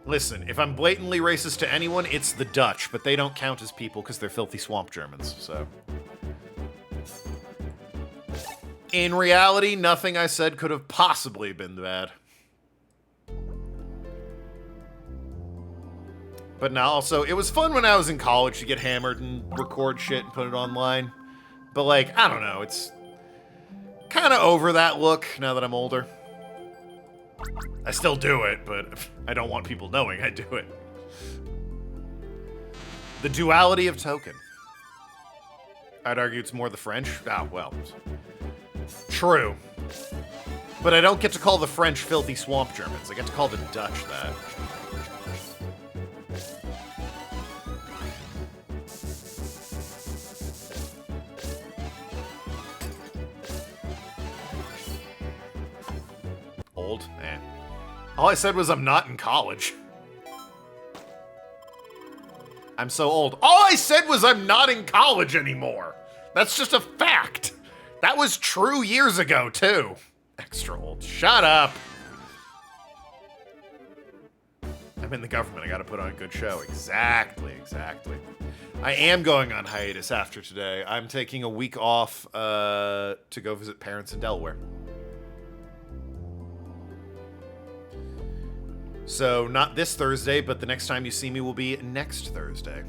S1: Listen, if I'm blatantly racist to anyone, it's the Dutch, but they don't count as people because they're filthy swamp Germans, so... In reality, nothing I said could have possibly been bad. But now also, it was fun when I was in college to get hammered and record shit and put it online. But like, I don't know, it's kind of over that look now that I'm older. I still do it, but I don't want people knowing I do it. The duality of Token. I'd argue it's more the French. Ah, well. True. But I don't get to call the French filthy swamp Germans. I get to call the Dutch that. Old? Eh. All I said was I'm not in college. I'm so old. All I said was I'm not in college anymore. That's just a fact. That was true years ago, too. Extra old. Shut up. I'm in the government. I gotta put on a good show. Exactly, exactly. I am going on hiatus after today. I'm taking a week off to go visit parents in Delaware. So, not this Thursday, but the next time you see me will be next Thursday.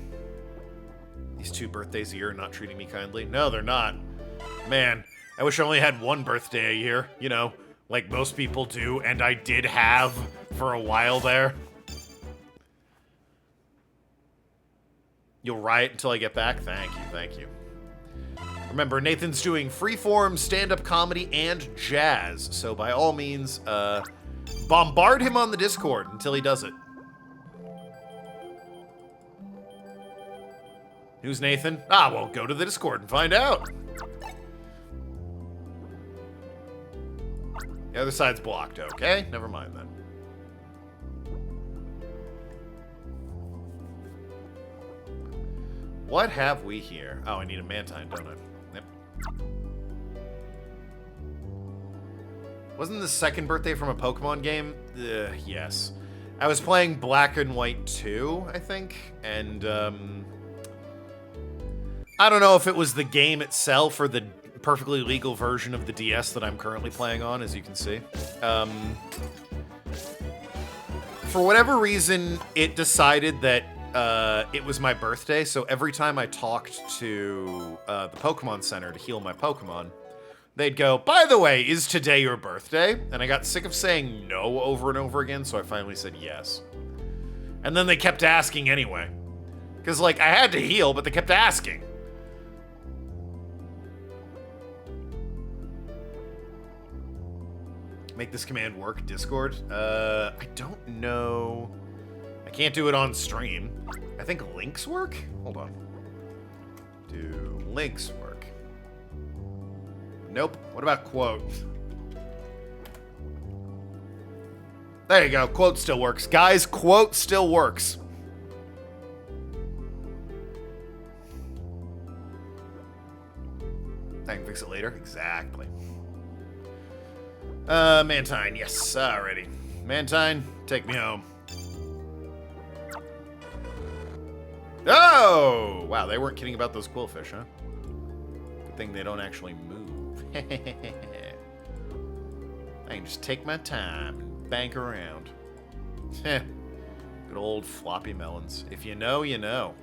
S1: These 2 birthdays a year are not treating me kindly. No, they're not. Man, I wish I only had 1 birthday a year, you know, like most people do, and I did have for a while there. You'll riot until I get back? Thank you, thank you. Remember, Nathan's doing freeform, stand-up comedy, and jazz, so by all means, bombard him on the Discord until he does it. Who's Nathan? Ah, well, go to the Discord and find out. The other side's blocked, okay? Never mind then. What have we here? Oh, I need a Mantine, don't I? Yep. Wasn't the second birthday from a Pokemon game? Yes. I was playing Black and White 2, I think, and, I don't know if it was the game itself or the perfectly legal version of the DS that I'm currently playing on, as you can see. For whatever reason, it decided that it was my birthday, so every time I talked to the Pokemon Center to heal my Pokemon, they'd go, by the way, is today your birthday? And I got sick of saying no over and over again, so I finally said yes. And then they kept asking anyway. Because, like, I had to heal, but they kept asking. Make this command work, Discord? I don't know. I can't do it on stream. I think links work? Hold on. Do links work? Nope. What about quote? There you go. Quote still works. Guys, quote still works. I can fix it later. Exactly. Mantine. Yes. Alrighty. Mantine, take me home. Oh! Wow, they weren't kidding about those quillfish, huh? Good thing they don't actually move. I can just take my time and bank around. Good old floppy melons. If you know, you know.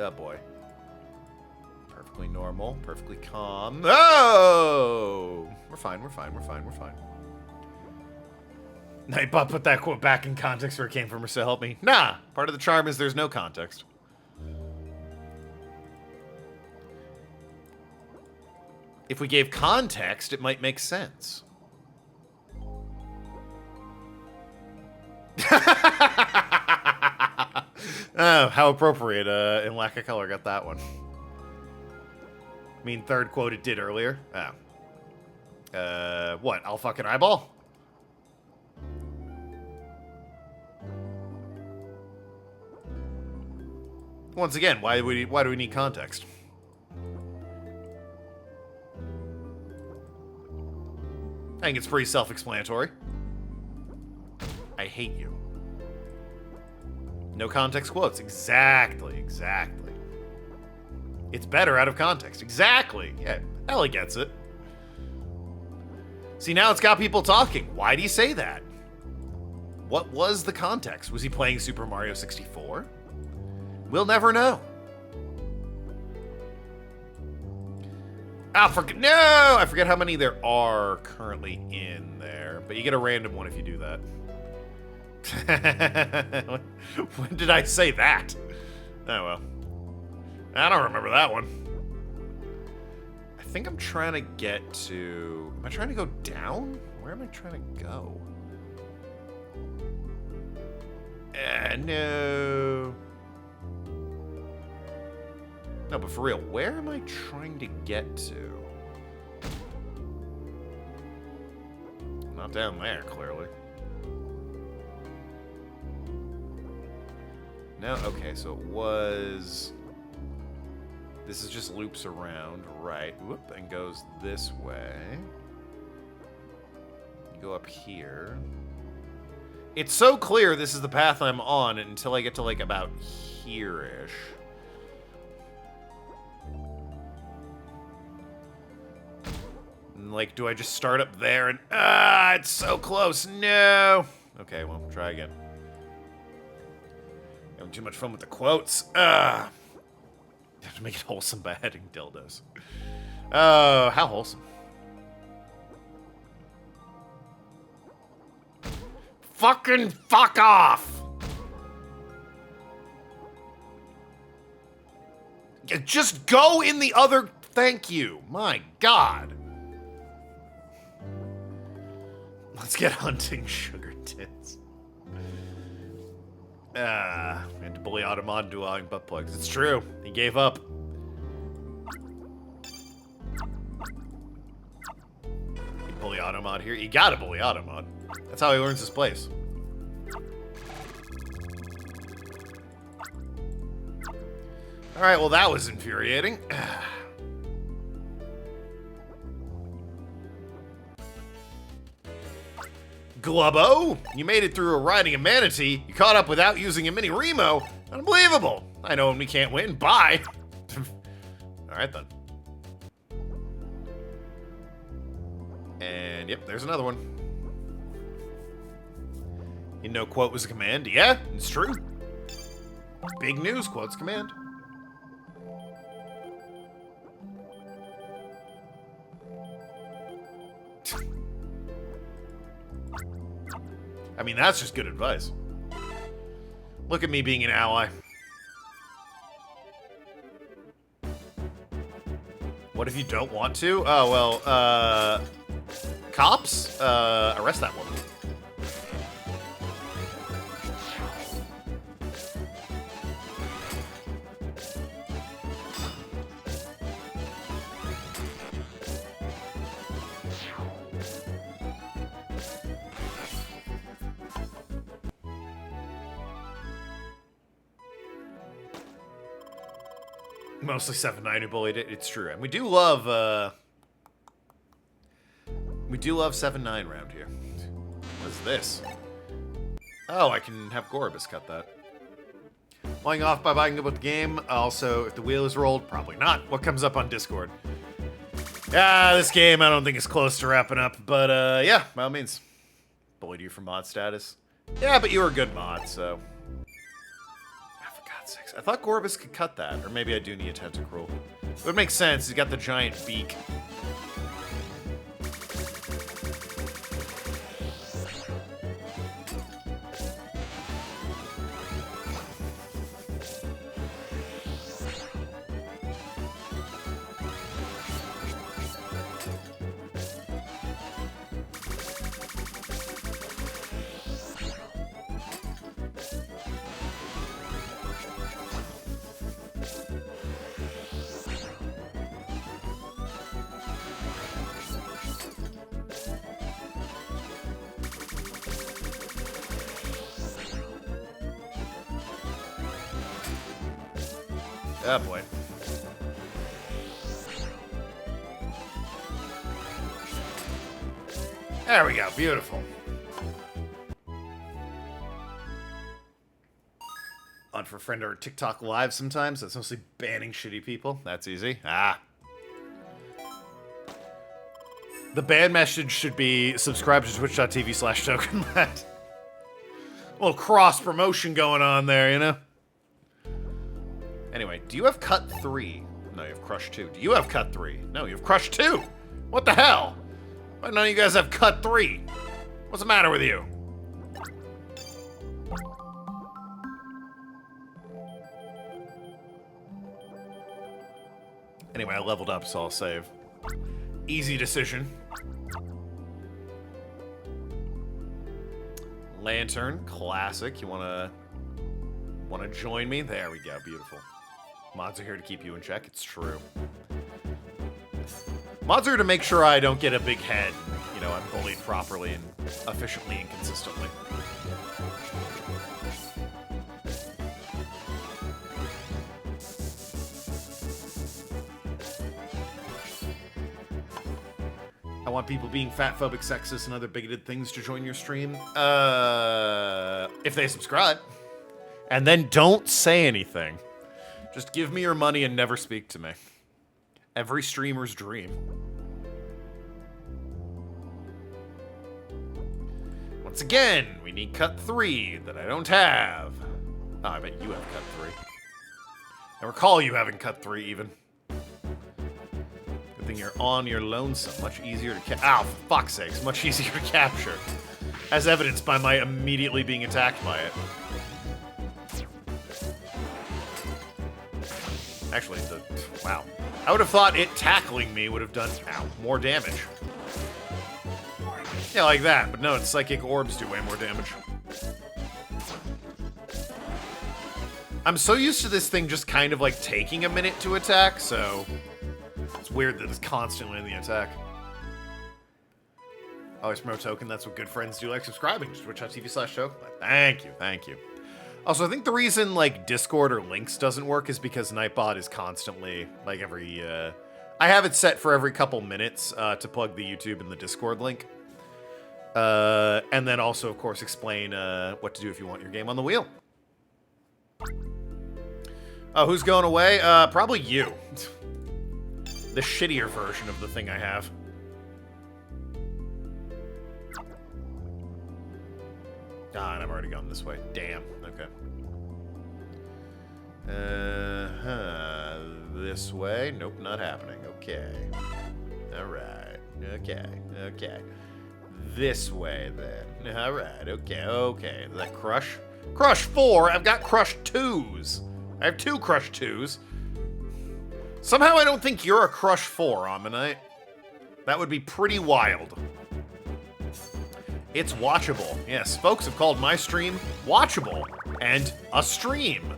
S1: Oh boy. Perfectly normal, perfectly calm. Oh! We're fine, we're fine, we're fine, we're fine. Nightbot put that quote back in context where it came from, or so help me. Nah! Part of the charm is there's no context. If we gave context, it might make sense. Oh, how appropriate. In lack of color, got that one. I mean, third quote it did earlier. Oh. What? I'll fucking eyeball? Once again, why do we need context? I think it's pretty self-explanatory. I hate you. No context quotes. Exactly, exactly. It's better out of context. Exactly. Yeah, Ellie gets it. See, now it's got people talking. Why do you say that? What was the context? Was he playing Super Mario 64? We'll never know. I forget how many there are currently in there, but you get a random one if you do that. When did I say that? Oh well. I don't remember that one. I think I'm trying to get to... Am I trying to go down? Where am I trying to go? No. No, but for real, where am I trying to get to? Not down there, clearly. No? Okay, so it was... This is just loops around, right? Whoop, and goes this way. You go up here. It's so clear this is the path I'm on until I get to, like, about here-ish. And, like, do I just start up there and... Ah, it's so close. No! Okay, well, try again. Having too much fun with the quotes. Ah! You have to make it wholesome by adding dildos. Oh, how wholesome. Fucking fuck off! Just go in the other... Thank you. My God. Let's get hunting sugar tits. And to bully Automod into allowing butt plugs. It's true. He gave up. You bully Automod here. You gotta bully Automod. That's how he learns his place. Alright, well that was infuriating. Glubbo, you made it through a riding a manatee. You caught up without using a mini Remo. Unbelievable. I know when we can't win. Bye. Alright then. And yep, there's another one. You know quote was a command? Yeah, it's true. Big news, quote's command. I mean, that's just good advice. Look at me being an ally. What if you don't want to? Oh, well, cops? Arrest that woman. Mostly 7-9 who bullied it. It's true. And we do love 7-9 around here. What is this? Oh, I can have Gorobus cut that. Flying off by buying about the game. Also, if the wheel is rolled, probably not. What comes up on Discord? This game I don't think is close to wrapping up. But, yeah, by all means. Bullied you for mod status. Yeah, but you were a good mod, so... I thought Gorobus could cut that, or maybe I do need a Tentacruel. It would make sense, he's got the giant beak. Oh boy. There we go, beautiful. On for friend or TikTok live sometimes. That's mostly banning shitty people. That's easy. The ban message should be subscribe to twitch.tv/Tokenlad. A little cross promotion going on there, you know? Anyway, do you have cut 3? No, you have crush 2. Do you have cut 3? No, you have crush 2. What the hell? Why none of you guys have cut 3? What's the matter with you? Anyway, I leveled up, so I'll save. Easy decision. Lantern, classic. You wanna join me? There we go, beautiful. Mods are here to keep you in check, it's true. Mods are here to make sure I don't get a big head. You know, I'm bullied properly and efficiently and consistently. I want people being fatphobic, sexist, and other bigoted things to join your stream. If they subscribe. And then don't say anything. Just give me your money and never speak to me. Every streamer's dream. Once again, we need cut 3 that I don't have. Oh, I bet you have cut 3. I recall you having cut 3 even. Good thing you're on your lonesome. Much easier to for fuck's sakes. Much easier to capture. As evidenced by my immediately being attacked by it. Actually, wow. I would have thought it tackling me would have done, more damage. Yeah, like that, but no, its psychic orbs do way more damage. I'm so used to this thing just kind of like taking a minute to attack, so it's weird that it's constantly in the attack. Always promote Token, that's what good friends do, like subscribing to twitch.tv/Tokenlad. Thank you, thank you. Also, I think the reason, like, Discord or links doesn't work is because Nightbot is constantly, like, every, I have it set for every couple minutes, to plug the YouTube and the Discord link. And then also, of course, explain, what to do if you want your game on the wheel. Oh, who's going away? Probably you. The shittier version of the thing I have. Ah, and I've already gone this way. Damn. Okay. This way? Nope, not happening. Okay. Alright. Okay. Okay. This way, then. Alright. Okay. Okay. Is that Crush? Crush 4? I've got Crush 2s. I have 2 Crush 2s. Somehow I don't think you're a Crush 4, Ammonite. That would be pretty wild. It's watchable. Yes, folks have called my stream watchable and a stream.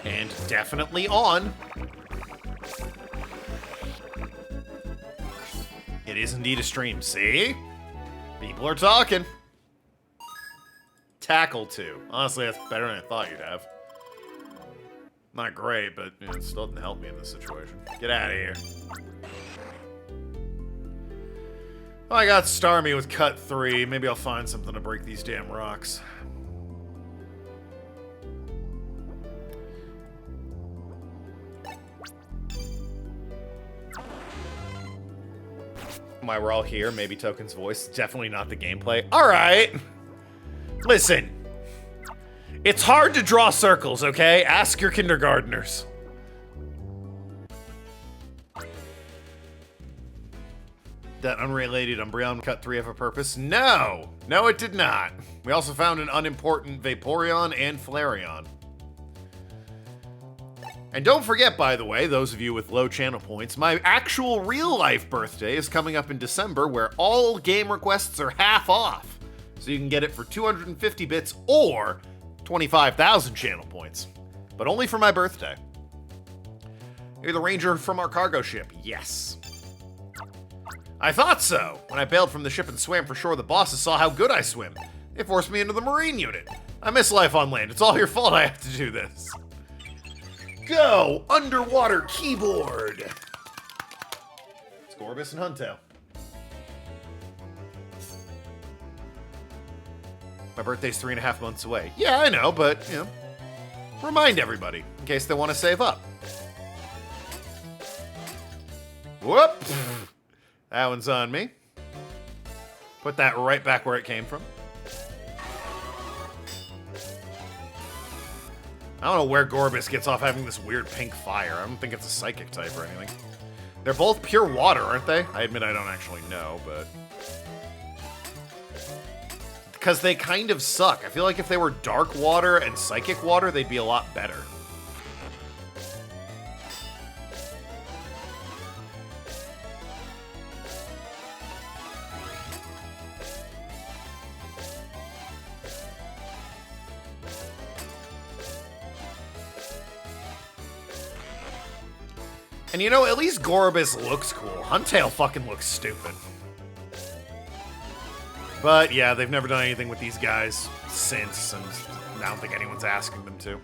S1: And definitely on. It is indeed a stream. See? People are talking. Tackle 2. Honestly, that's better than I thought you'd have. Not great, but you know, it still didn't help me in this situation. Get out of here. Oh, I got Starmie with cut 3. Maybe I'll find something to break these damn rocks. Why we're all here, maybe Token's voice. Definitely not the gameplay. Alright. Listen. It's hard to draw circles, okay? Ask your kindergartners. That unrelated Umbreon cut 3 have a purpose? No! No, it did not. We also found an unimportant Vaporeon and Flareon. And don't forget, by the way, those of you with low channel points, my actual real-life birthday is coming up in December, where all game requests are half off. So you can get it for 250 bits or 25,000 channel points. But only for my birthday. You're the ranger from our cargo ship. Yes. I thought so. When I bailed from the ship and swam for shore, the bosses saw how good I swim. They forced me into the Marine unit. I miss life on land. It's all your fault I have to do this. Go! Underwater keyboard! It's Gorbis and Huntail. My birthday's 3.5 months away. Yeah, I know, but, you know, remind everybody, in case they want to save up. Whoop! That one's on me. Put that right back where it came from. I don't know where Gorbis gets off having this weird pink fire. I don't think it's a psychic type or anything. They're both pure water, aren't they? I admit I don't actually know, but... because they kind of suck. I feel like if they were dark water and psychic water, they'd be a lot better. And you know, at least Gorbis looks cool. Huntail fucking looks stupid. But yeah, they've never done anything with these guys since, and I don't think anyone's asking them to.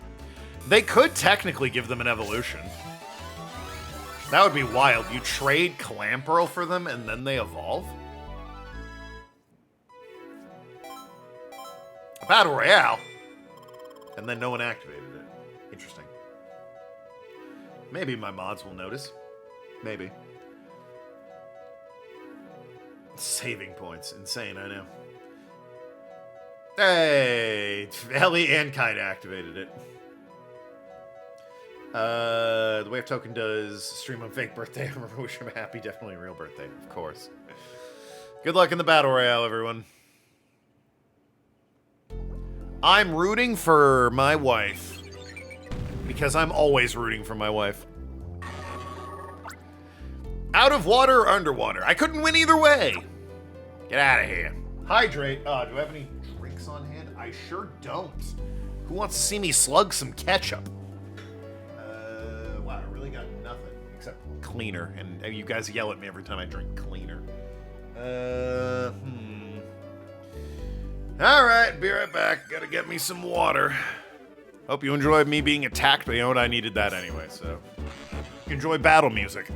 S1: They could technically give them an evolution. That would be wild. You trade Clamperl for them and then they evolve? A battle royale? And then no one activated it. Interesting. Maybe my mods will notice. Maybe. Saving points. Insane, I know. Hey! Ellie and Kite activated it. The Wave Token does stream on fake birthday. Remember, wish him a happy, definitely real birthday. Of course. Good luck in the Battle Royale, everyone. I'm rooting for my wife. Because I'm always rooting for my wife. Out of water or underwater? I couldn't win either way. Get out of here. Hydrate. Do I have any drinks on hand? I sure don't. Who wants to see me slug some ketchup? Wow, I really got nothing except cleaner. And you guys yell at me every time I drink cleaner. Alright, be right back. Gotta get me some water. Hope you enjoyed me being attacked, but you know what? I needed that anyway, so. Enjoy battle music.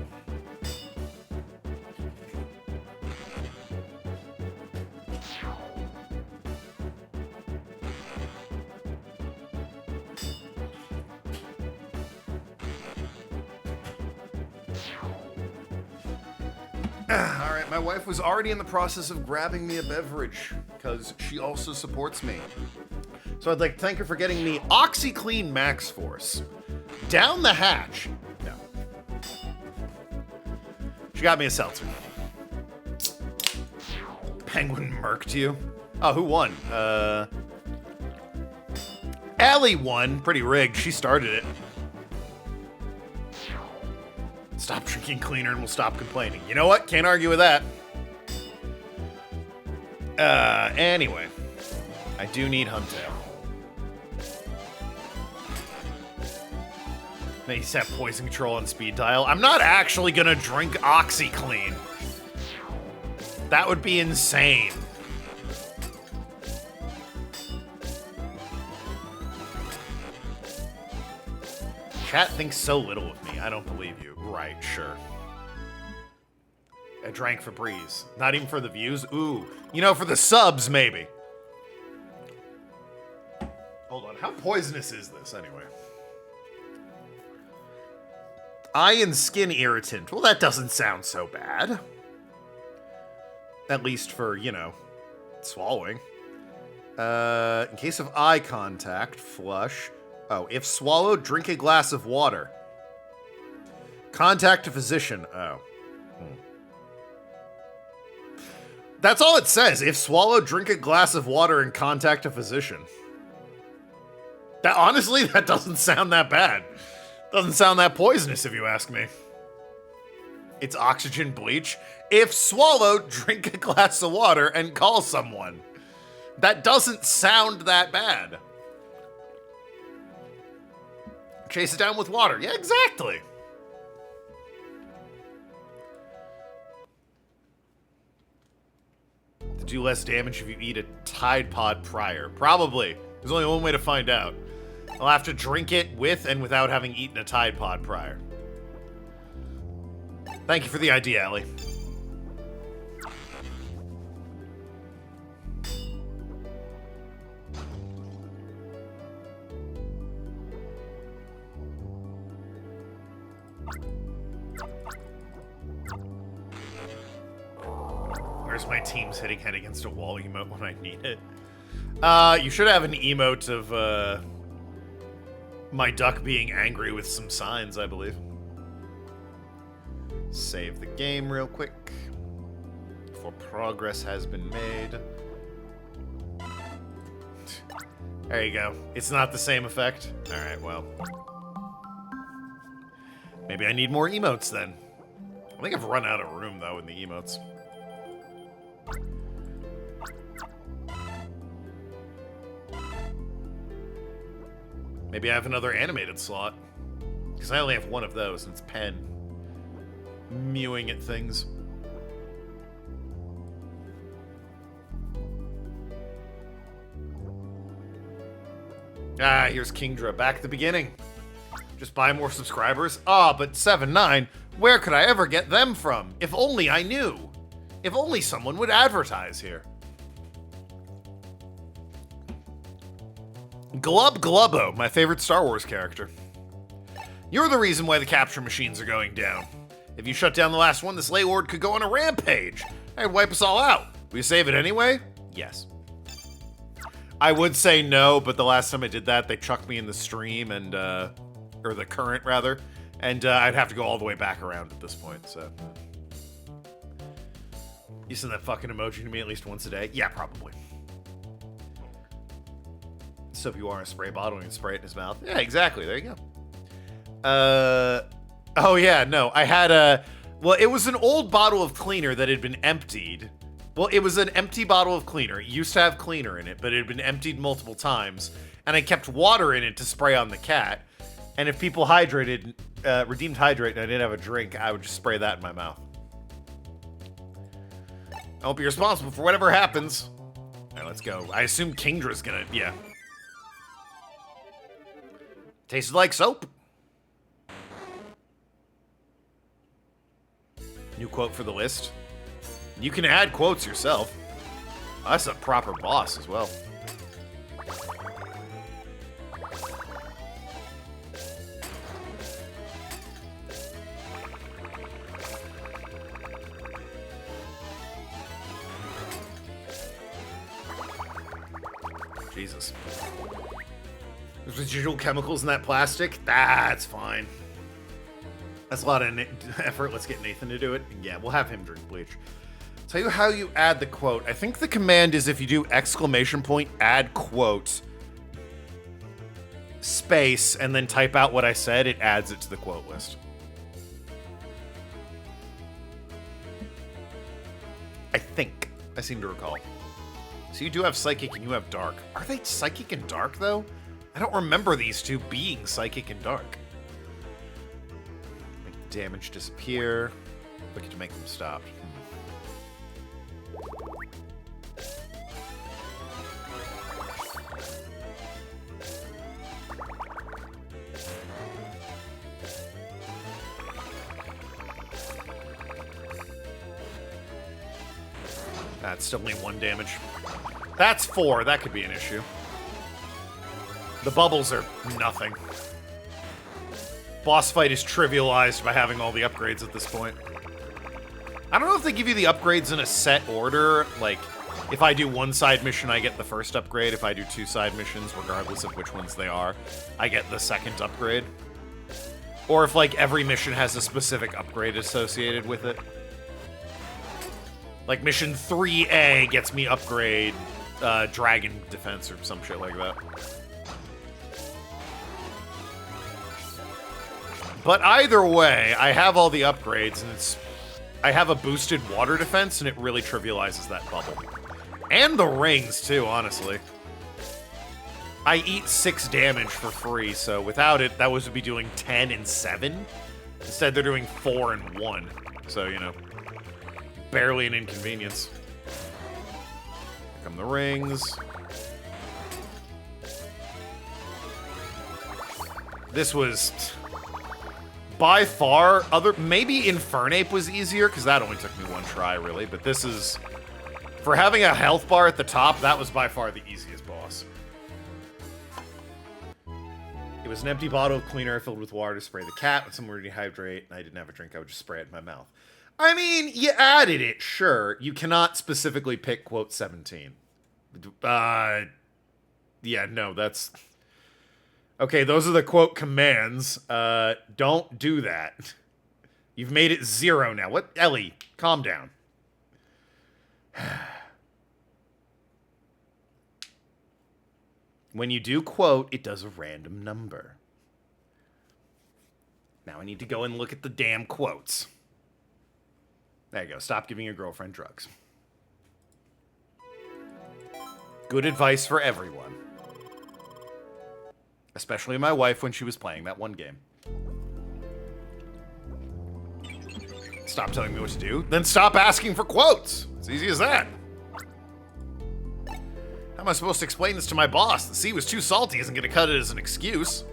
S1: Alright, my wife was already in the process of grabbing me a beverage, because she also supports me. So I'd like to thank her for getting me OxyClean Max Force. Down the hatch. No. She got me a seltzer. Penguin murked you. Oh, who won? Allie won. Pretty rigged. She started it. Stop drinking cleaner and we'll stop complaining. You know what? Can't argue with that. Anyway. I do need Huntail. They set poison control on speed dial. I'm not actually gonna drink OxyClean. That would be insane. Chat thinks so little of me. I don't believe you. Right, sure. I drank Febreze. Not even for the views? Ooh. You know, for the subs, maybe. Hold on. How poisonous is this, anyway? Eye and skin irritant. Well, that doesn't sound so bad. At least for, you know, swallowing. In case of eye contact, flush. Oh, if swallowed, drink a glass of water. Contact a physician. Oh. That's all it says. If swallowed, drink a glass of water and contact a physician. That honestly, that doesn't sound that bad. Doesn't sound that poisonous if you ask me. It's oxygen bleach. If swallowed, drink a glass of water and call someone. That doesn't sound that bad. Chase it down with water. Yeah, exactly. To do less damage if you eat a Tide Pod prior. Probably. There's only one way to find out. I'll have to drink it with and without having eaten a Tide Pod prior. Thank you for the idea, Ellie. Where's my team's hitting head against a wall emote when I need it? You should have an emote of, my duck being angry with some signs, I believe. Save the game real quick. For progress has been made. There you go. It's not the same effect? Alright, well. Maybe I need more emotes then. I think I've run out of room, though, in the emotes. Maybe I have another animated slot. Because I only have one of those, and it's Pen. Mewing at things. Ah, here's Kingdra, back at the beginning. Just buy more subscribers? Ah, but 7-9, where could I ever get them from? If only I knew. If only someone would advertise here. Glub Glubbo, my favorite Star Wars character. You're the reason why the capture machines are going down. If you shut down the last one, the Slay Lord could go on a rampage. I'd wipe us all out. Will you save it anyway? Yes. I would say no, but the last time I did that, they chucked me in the stream and, or the current, rather, and I'd have to go all the way back around at this point, so. You send that fucking emoji to me at least once a day? Yeah, probably. So if you are in a spray bottle and you spray it in his mouth. Yeah, exactly. There you go. Oh yeah, no. I had Well, it was an old bottle of cleaner that had been emptied. Well, it was an empty bottle of cleaner. It used to have cleaner in it, but it had been emptied multiple times. And I kept water in it to spray on the cat. And if people redeemed hydrate and I didn't have a drink, I would just spray that in my mouth. I won't be responsible for whatever happens. All right, let's go. I assume Kingdra's gonna, yeah. Tasted like soap. New quote for the list. You can add quotes yourself. That's a proper boss as well. Jesus. There's residual chemicals in that plastic? That's fine. That's a lot of effort. Let's get Nathan to do it. Yeah, we'll have him drink bleach. Tell you how you add the quote. I think the command is if you do exclamation point, add quote, space, and then type out what I said, it adds it to the quote list. I think. I seem to recall. So you do have Psychic and you have Dark. Are they Psychic and Dark, though? I don't remember these two being Psychic and Dark. Make the damage disappear. Look to make them stop. That's still only 1 damage. That's 4. That could be an issue. The bubbles are nothing. Boss fight is trivialized by having all the upgrades at this point. I don't know if they give you the upgrades in a set order. Like, if I do 1 side mission, I get the first upgrade. If I do 2 side missions, regardless of which ones they are, I get the second upgrade. Or if, like, every mission has a specific upgrade associated with it. Like, mission 3A gets me upgrade Dragon Defense or some shit like that. But either way, I have all the upgrades, and I have a boosted water defense, and it really trivializes that bubble. And the rings, too, honestly. I eat 6 damage for free, so without it, that would be doing 10 and 7. Instead, they're doing 4 and 1. So, you know, barely an inconvenience. Here come the rings. This was, by far, maybe Infernape was easier, because that only took me 1 try, really. But this is, for having a health bar at the top, that was by far the easiest boss. It was an empty bottle of cleaner filled with water to spray the cat. When someone were to dehydrate and I didn't have a drink, I would just spray it in my mouth. I mean, you added it, sure. You cannot specifically pick quote 17. Yeah, no, that's... Okay, those are the quote commands. Don't do that. You've made it 0 now. What? Ellie, calm down. When you do quote, it does a random number. Now I need to go and look at the damn quotes. There you go. Stop giving your girlfriend drugs. Good advice for everyone. Especially my wife when she was playing that one game. Stop telling me what to do, then stop asking for quotes. It's easy as that. How am I supposed to explain this to my boss? The sea was too salty isn't going to cut it as an excuse.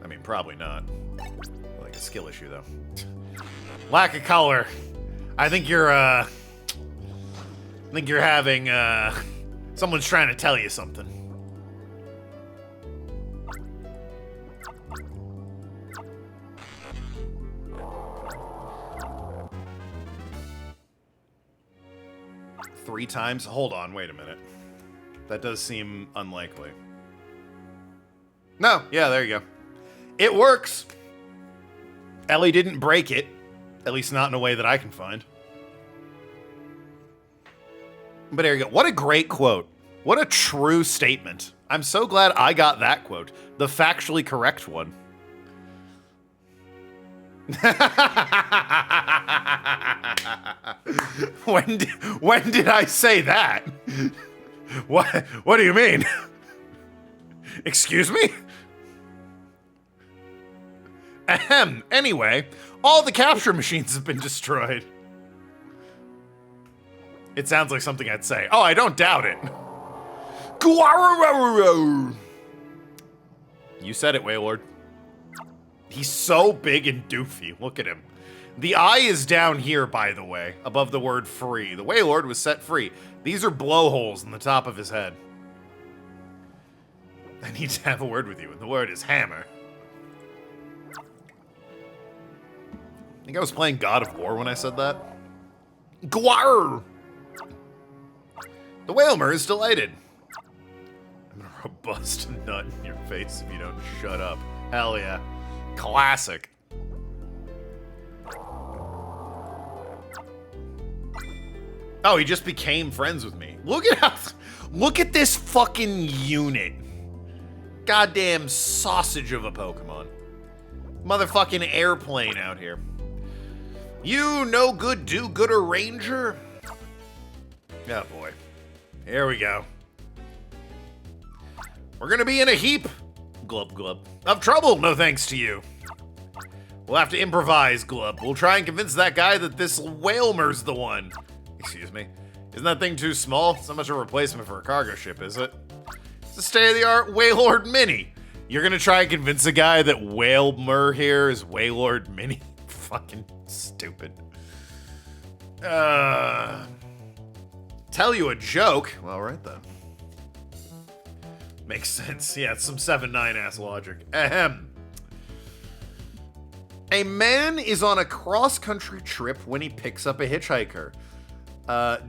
S1: I mean, probably not. Like a skill issue, though. Lack of color. I think you're having, someone's trying to tell you something. Three times? Hold on, wait a minute. That does seem unlikely. No, yeah, there you go. It works. Ellie didn't break it. At least not in a way that I can find. But there you go. What a great quote. What a true statement. I'm so glad I got that quote. The factually correct one. When did I say that? What do you mean? Excuse me? Ahem. Anyway, all the capture machines have been destroyed. It sounds like something I'd say. Oh, I don't doubt it. You said it, Waylord. He's so big and doofy. Look at him. The eye is down here, by the way, above the word free. The Waylord was set free. These are blowholes in the top of his head. I need to have a word with you, and the word is hammer. I think I was playing God of War when I said that. Gwar! The Whalmer is delighted. I'm gonna bust a nut in your face if you don't shut up. Hell yeah. Classic. Oh, he just became friends with me. Look at this fucking unit. Goddamn sausage of a Pokemon. Motherfucking airplane out here. You no good do-gooder ranger? Oh boy. Here we go. We're gonna be in a heap, glub glub, of trouble, no thanks to you. We'll have to improvise, glub. We'll try and convince that guy that this Whalmer's the one. Excuse me. Isn't that thing too small? It's not much of a replacement for a cargo ship, is it? It's a state-of-the-art Waylord Mini. You're gonna try and convince a guy that Whalmer here is Waylord Mini? Fucking stupid. Tell you a joke? Well, right then. Makes sense. Yeah, it's some 7-9 ass logic. Ahem. A man is on a cross-country trip when he picks up a hitchhiker.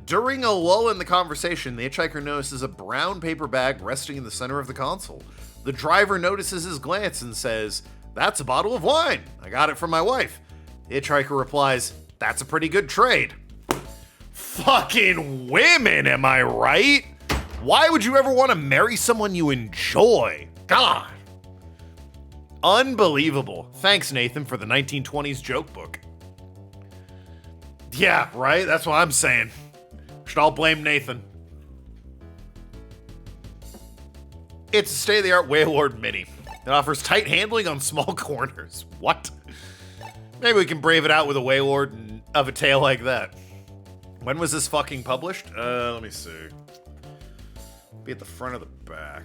S1: During a lull in the conversation, the hitchhiker notices a brown paper bag resting in the center of the console. The driver notices his glance and says, "That's a bottle of wine. I got it from my wife." The hitchhiker replies, "That's a pretty good trade." Fucking women, am I right? Why would you ever want to marry someone you enjoy? God. Unbelievable. Thanks, Nathan, for the 1920s joke book. Yeah, right? That's what I'm saying. Should all blame Nathan. It's a state-of-the-art Waylord Mini. It offers tight handling on small corners. What? Maybe we can brave it out with a Waylord of a tail like that. When was this fucking published? Let me see. Be at the front of the back.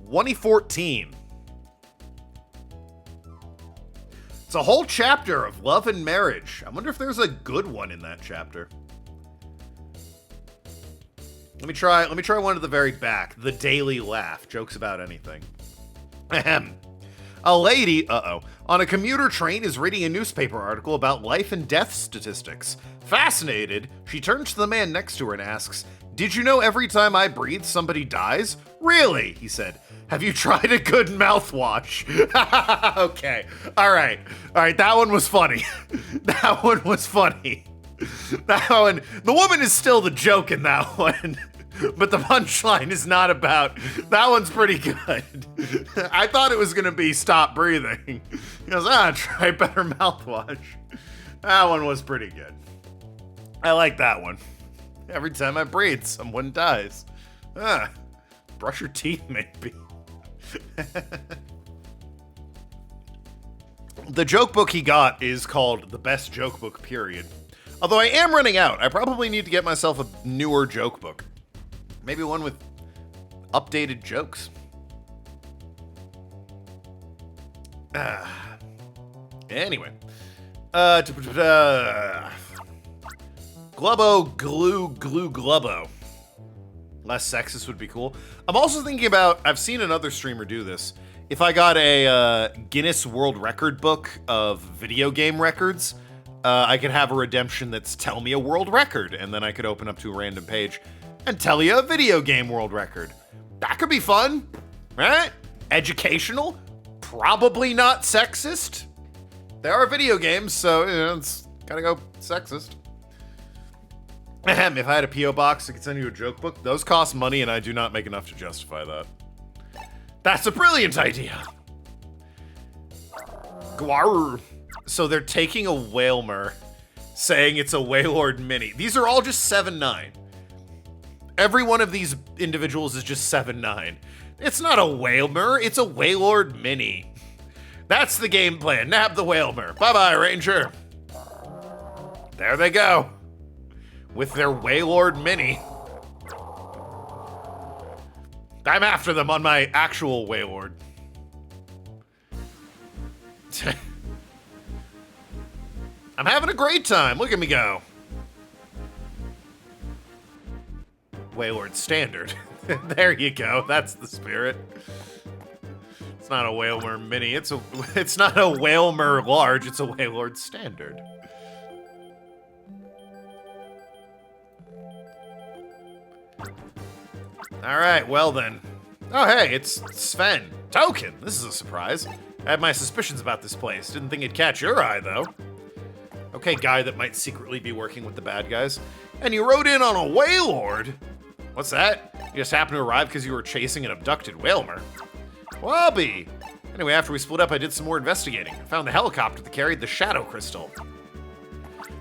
S1: 2014. It's a whole chapter of love and marriage. I wonder if there's a good one in that chapter. Let me try one at the very back. The Daily Laugh. Jokes about anything. Ahem. A lady, on a commuter train is reading a newspaper article about life and death statistics. Fascinated, she turns to the man next to her and asks, "Did you know every time I breathe, somebody dies?" "Really?" he said. "Have you tried a good mouthwash?" Okay. All right. That one was funny. That one was funny. That one, the woman is still the joke in that one. But the punchline is not about. That one's pretty good. I thought it was going to be stop breathing. He goes, try better mouthwash. That one was pretty good. I like that one. Every time I breathe, someone dies. Brush your teeth, maybe. The joke book he got is called The Best Joke Book, period. Although I am running out. I probably need to get myself a newer joke book. Maybe one with updated jokes. Anyway. Glubbo, glue, glubbo. Less sexist would be cool. I'm also thinking about, I've seen another streamer do this. If I got a Guinness World Record book of video game records, I could have a redemption that's tell me a world record, and then I could open up to a random page and tell you a video game world record. That could be fun, right? Educational, probably not sexist. There are video games, so it's gotta go sexist. Ahem, if I had a P.O. box, I could send you a joke book. Those cost money, and I do not make enough to justify that. That's a brilliant idea! Gwarr. So they're taking a Whalmer, saying it's a Wailord Mini. These are all just 7-9. Every one of these individuals is just 7-9. It's not a Whalmer, it's a Wailord Mini. That's the game plan. Nab the Whalmer. Bye-bye, Ranger. There they go. With their Wailord Mini. I'm after them on my actual Wailord. I'm having a great time. Look at me go. Wailord Standard. There you go. That's the spirit. It's not a Whalmer Mini. It's not a Whalmer Large. It's a Wailord Standard. All right. Well then. Oh hey, it's Sven. Token. This is a surprise. I had my suspicions about this place. Didn't think it'd catch your eye though. Okay, guy that might secretly be working with the bad guys. And you rode in on a Wailord? What's that? You just happened to arrive because you were chasing an abducted Whalmer? Wobby! Anyway, after we split up, I did some more investigating. I found the helicopter that carried the Shadow Crystal.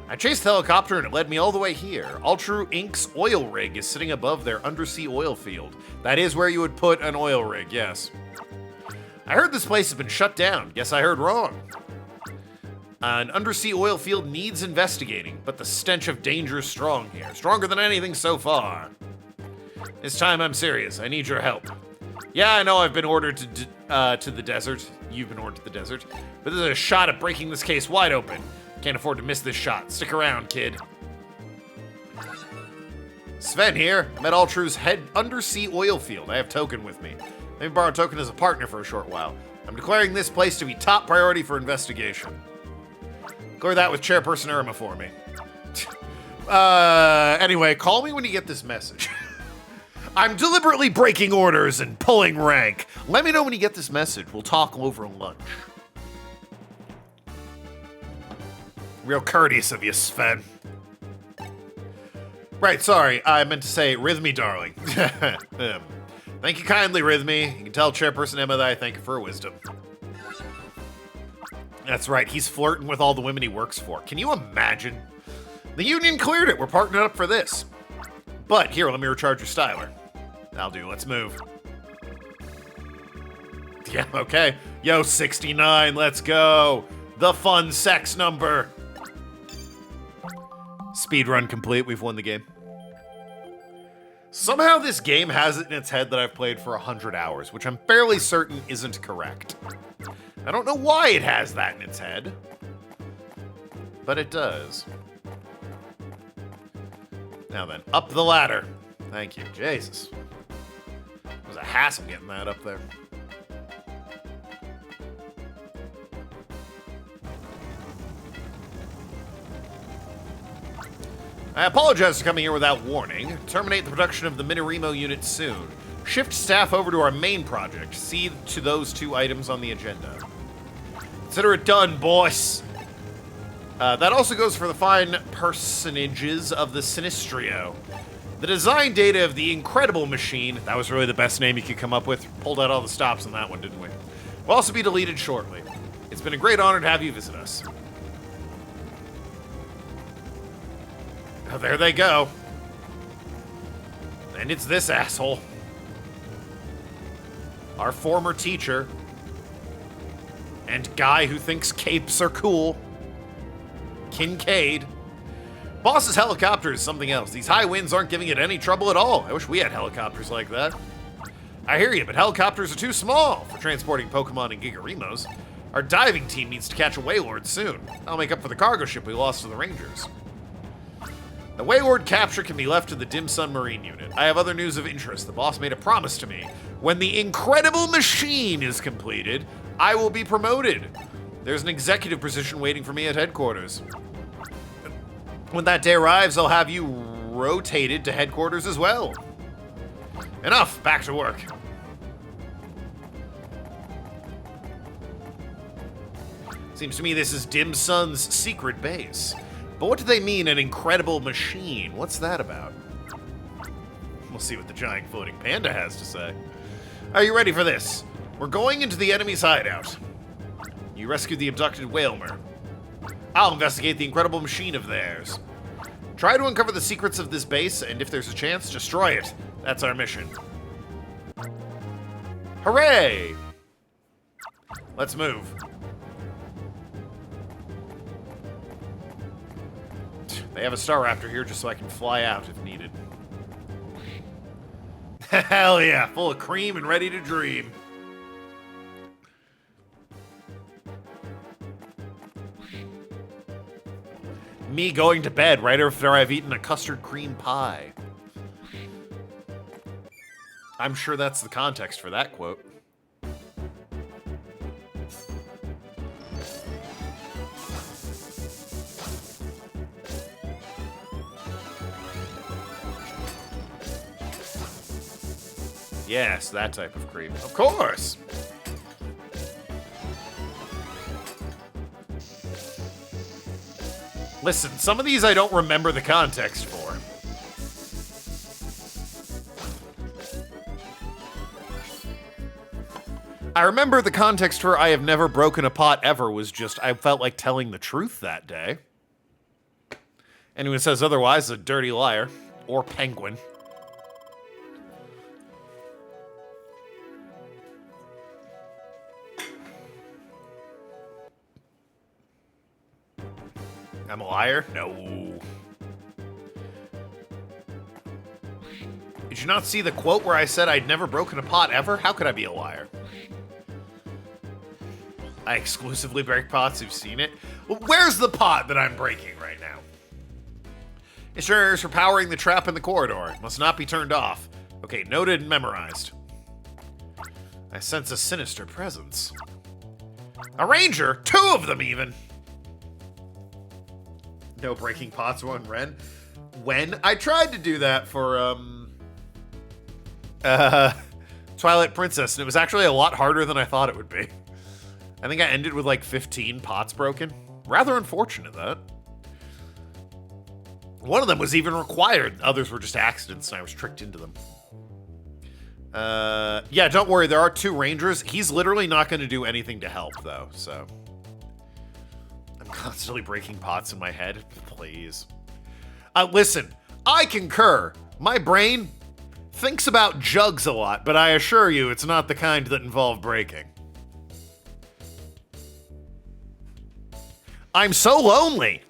S1: I chased the helicopter and it led me all the way here. Ultra Inc.'s oil rig is sitting above their undersea oil field. That is where you would put an oil rig, yes. I heard this place has been shut down. Guess I heard wrong. An undersea oil field needs investigating, but the stench of danger is strong here. Stronger than anything so far. This time I'm serious. I need your help. Yeah, I know I've been ordered to the desert. You've been ordered to the desert. But there's a shot at breaking this case wide open. Can't afford to miss this shot. Stick around, kid. Sven here. I'm at Altru's head undersea oil field. I have Token with me. Let me borrow Token as a partner for a short while. I'm declaring this place to be top priority for investigation. Clear that with Chairperson Irma for me. Anyway, call me when you get this message. I'm deliberately breaking orders and pulling rank. Let me know when you get this message. We'll talk over lunch. Real courteous of you, Sven. Right, sorry. I meant to say Rhythmy, darling. Thank you kindly, Rhythmy. You can tell Chairperson Emma that I thank her for her wisdom. That's right, he's flirting with all the women he works for. Can you imagine? The union cleared it. We're partnering up for this. But here, let me recharge your styler. That'll do. Let's move. Yeah, okay. Yo, 69, let's go. The fun sex number. Speedrun complete. We've won the game. Somehow this game has it in its head that I've played for 100 hours, which I'm fairly certain isn't correct. I don't know why it has that in its head, but it does. Now then, up the ladder. Thank you. Jesus. It was a hassle getting that up there. I apologize for coming here without warning. Terminate the production of the Minarimo unit soon. Shift staff over to our main project. See to those 2 items on the agenda. Consider it done, boys. That also goes for the fine personages of the Sinistrio. The design data of the incredible machine, that was really the best name you could come up with. Pulled out all the stops on that one, didn't we? Will also be deleted shortly. It's been a great honor to have you visit us. Oh, there they go. And it's this asshole. Our former teacher. And guy who thinks capes are cool. Kincaid. Boss's helicopter is something else. These high winds aren't giving it any trouble at all. I wish we had helicopters like that. I hear you, but helicopters are too small for transporting Pokemon and Gigarimos. Our diving team needs to catch a Wailord soon. That'll make up for the cargo ship we lost to the Rangers. The Wailord capture can be left to the Dim Sun Marine unit. I have other news of interest. The boss made a promise to me. When the incredible machine is completed, I will be promoted. There's an executive position waiting for me at headquarters. When that day arrives, I'll have you rotated to headquarters as well. Enough, back to work. Seems to me this is Dim Sun's secret base. But what do they mean, an incredible machine? What's that about? We'll see what the giant floating panda has to say. Are you ready for this? We're going into the enemy's hideout. You rescued the abducted whalemer. I'll investigate the incredible machine of theirs. Try to uncover the secrets of this base, and if there's a chance, destroy it. That's our mission. Hooray! Let's move. They have a Star Raptor here just so I can fly out if needed. Hell yeah, full of cream and ready to dream. Me going to bed right after I've eaten a custard cream pie. I'm sure that's the context for that quote. Yes, that type of cream. Of course! Listen, some of these I don't remember the context for. I remember the context for I have never broken a pot ever was just I felt like telling the truth that day. Anyone says otherwise is a dirty liar. Or penguin. I'm a liar? No. Did you not see the quote where I said I'd never broken a pot ever? How could I be a liar? I exclusively break pots. You've seen it. Well, where's the pot that I'm breaking right now? Instructions for powering the trap in the corridor. It must not be turned off. Okay, noted and memorized. I sense a sinister presence. A ranger? 2 of them even. No breaking pots, one Ren. When? I tried to do that for, Twilight Princess, and it was actually a lot harder than I thought it would be. I think I ended with like 15 pots broken. Rather unfortunate, that. One of them was even required. Others were just accidents, and I was tricked into them. Yeah, don't worry. There are 2 rangers. He's literally not going to do anything to help, though, so... I'm constantly breaking pots in my head. Please. Listen, I concur. My brain thinks about jugs a lot, but I assure you it's not the kind that involve breaking. I'm so lonely.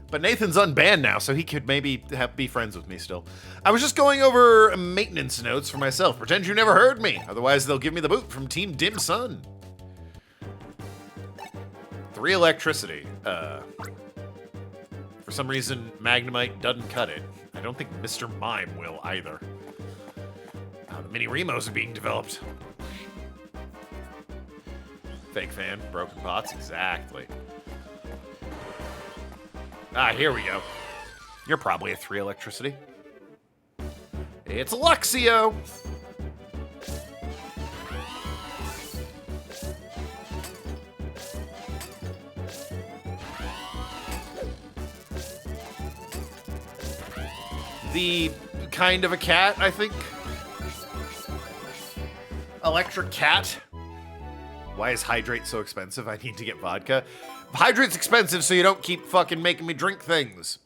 S1: But Nathan's unbanned now, so he could maybe be friends with me still. I was just going over maintenance notes for myself. Pretend you never heard me. Otherwise, they'll give me the boot from Team Dim Sun. 3 electricity. For some reason, Magnemite doesn't cut it. I don't think Mr. Mime will either. The mini Remos are being developed. Fake fan, broken pots, exactly. Ah, here we go. You're probably a 3 electricity. It's Luxio! The kind of a cat, I think. Electric cat. Why is hydrate so expensive? I need to get vodka. Hydrate's expensive, so you don't keep fucking making me drink things.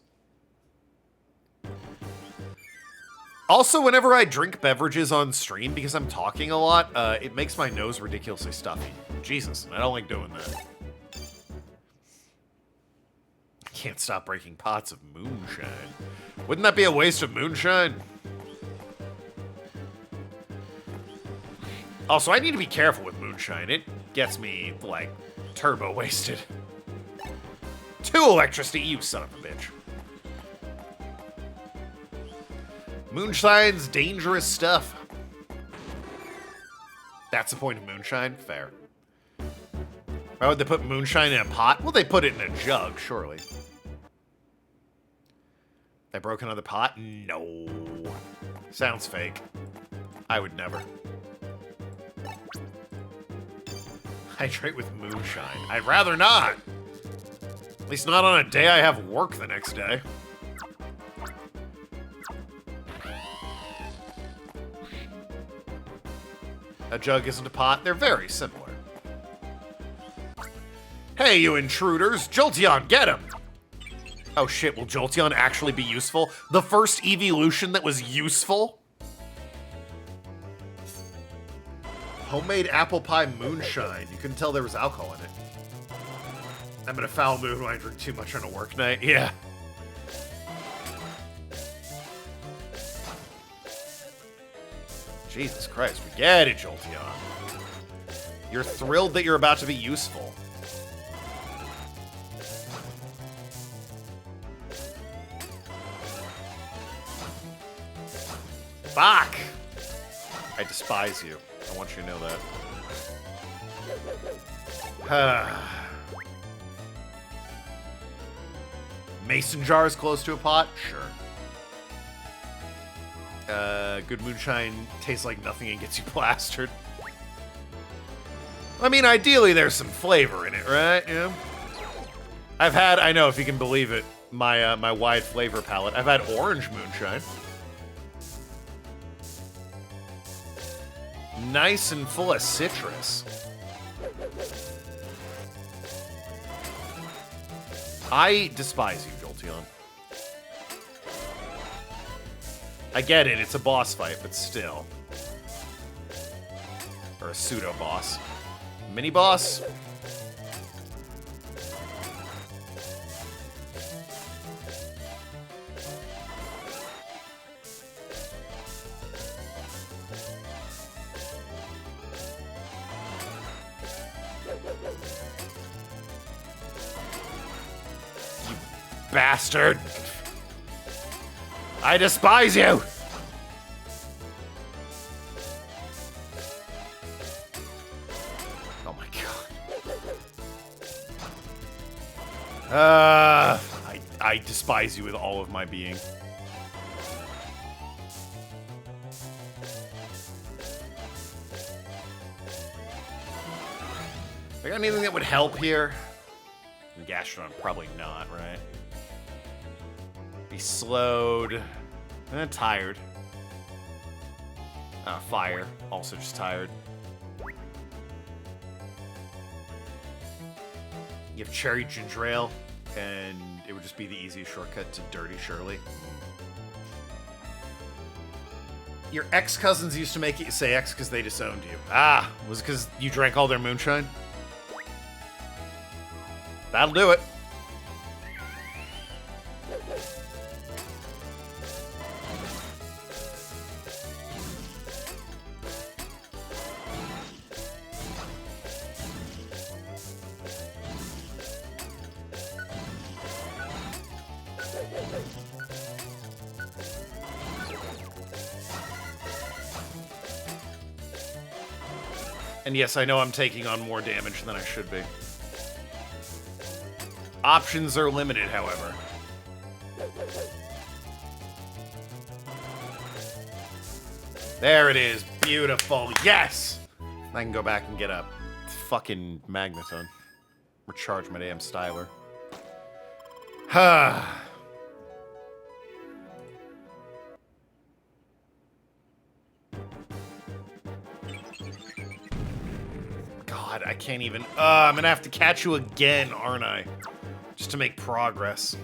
S1: Also, whenever I drink beverages on stream, because I'm talking a lot, it makes my nose ridiculously stuffy. Jesus, I don't like doing that. Can't stop breaking pots of moonshine. Wouldn't that be a waste of moonshine? Also, I need to be careful with moonshine. It gets me, like, turbo wasted. 2 electricity, you son of a bitch. Moonshine's dangerous stuff. That's the point of moonshine? Fair. Why would they put moonshine in a pot? Well, they put it in a jug, surely. They broke another pot? No. Sounds fake. I would never. Hydrate with moonshine. I'd rather not. least not on a day I have work the next day. A jug isn't a pot. They're very similar. Hey, you intruders! Jolteon, get him! Oh shit, will Jolteon actually be useful? The first evolution that was useful? Homemade apple pie moonshine. You couldn't tell there was alcohol in it. I'm in a foul mood when I drink too much on a work night. Yeah. Jesus Christ, we get it, Jolteon. You're thrilled that you're about to be useful. Fuck! I despise you. I want you to know that. Mason jar is close to a pot? Sure. Good moonshine tastes like nothing and gets you plastered. I mean, ideally there's some flavor in it, right? Yeah. I've had, I know if you can believe it, my wide flavor palette. I've had orange moonshine. Nice and full of citrus. I despise you, Jolteon. I get it, it's a boss fight, but still. Or a pseudo-boss. Mini-boss? You bastard! I despise you! Oh my god. I despise you with all of my being. I got anything that would help here? Gastrodon, probably not, right? Be slowed. Tired. Fire. Also just tired. You have cherry ginger ale, and it would just be the easiest shortcut to Dirty Shirley. Your ex-cousins used to make you say ex because they disowned you. Ah, was it because you drank all their moonshine? That'll do it. And yes, I know I'm taking on more damage than I should be. Options are limited, however. There it is. Beautiful. Yes! I can go back and get a fucking magneton. Recharge my damn styler. Ha. God, I can't even... I'm gonna have to catch you again, aren't I? Just to make progress.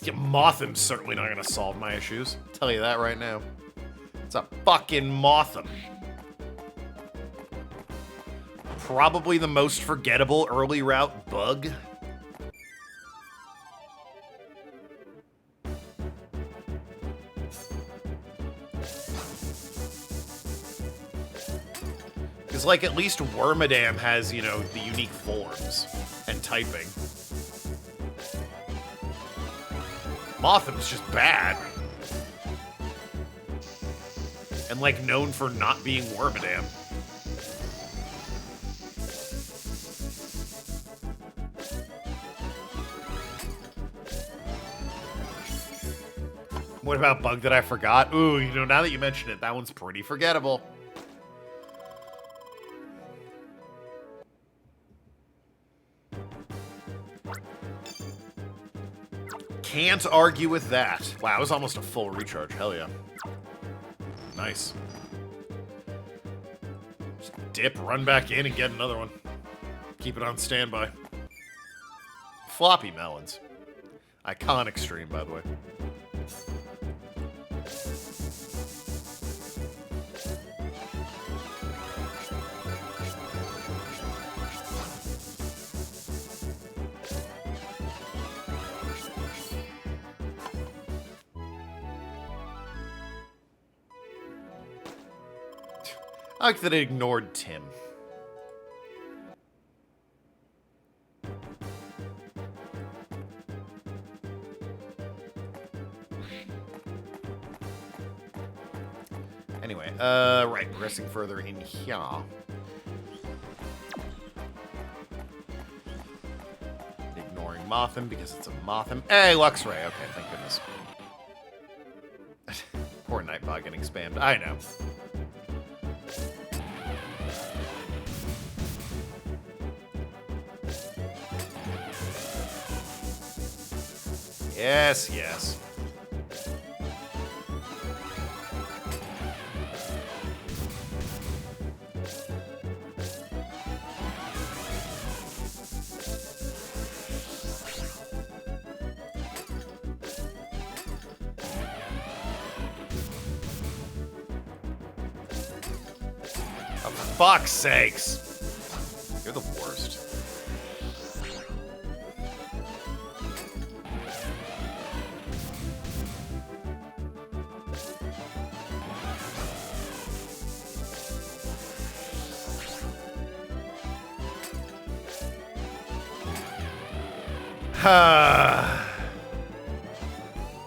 S1: Yeah, Mothim's certainly not gonna solve my issues. I'll tell you that right now. It's a fucking Mothim. Probably the most forgettable early route bug. Because, like, at least Wormadam has, you know, the unique forms and typing. Mothim's just bad. And, like, known for not being Wormadam. What about bug that I forgot? Ooh, you know, now that you mention it, that one's pretty forgettable. Can't argue with that. Wow, it was almost a full recharge. Hell yeah. Nice. Just dip, run back in, and get another one. Keep it on standby. Floppy melons. Iconic stream, by the way. I like that it ignored Tim. Anyway, right, progressing further in here. Ignoring Mothim because it's a Mothim. Hey, Luxray. Okay, thank goodness. Poor Nightbot getting spammed. I know. Yes, yes. Oh, for fuck's sakes. You're the worst.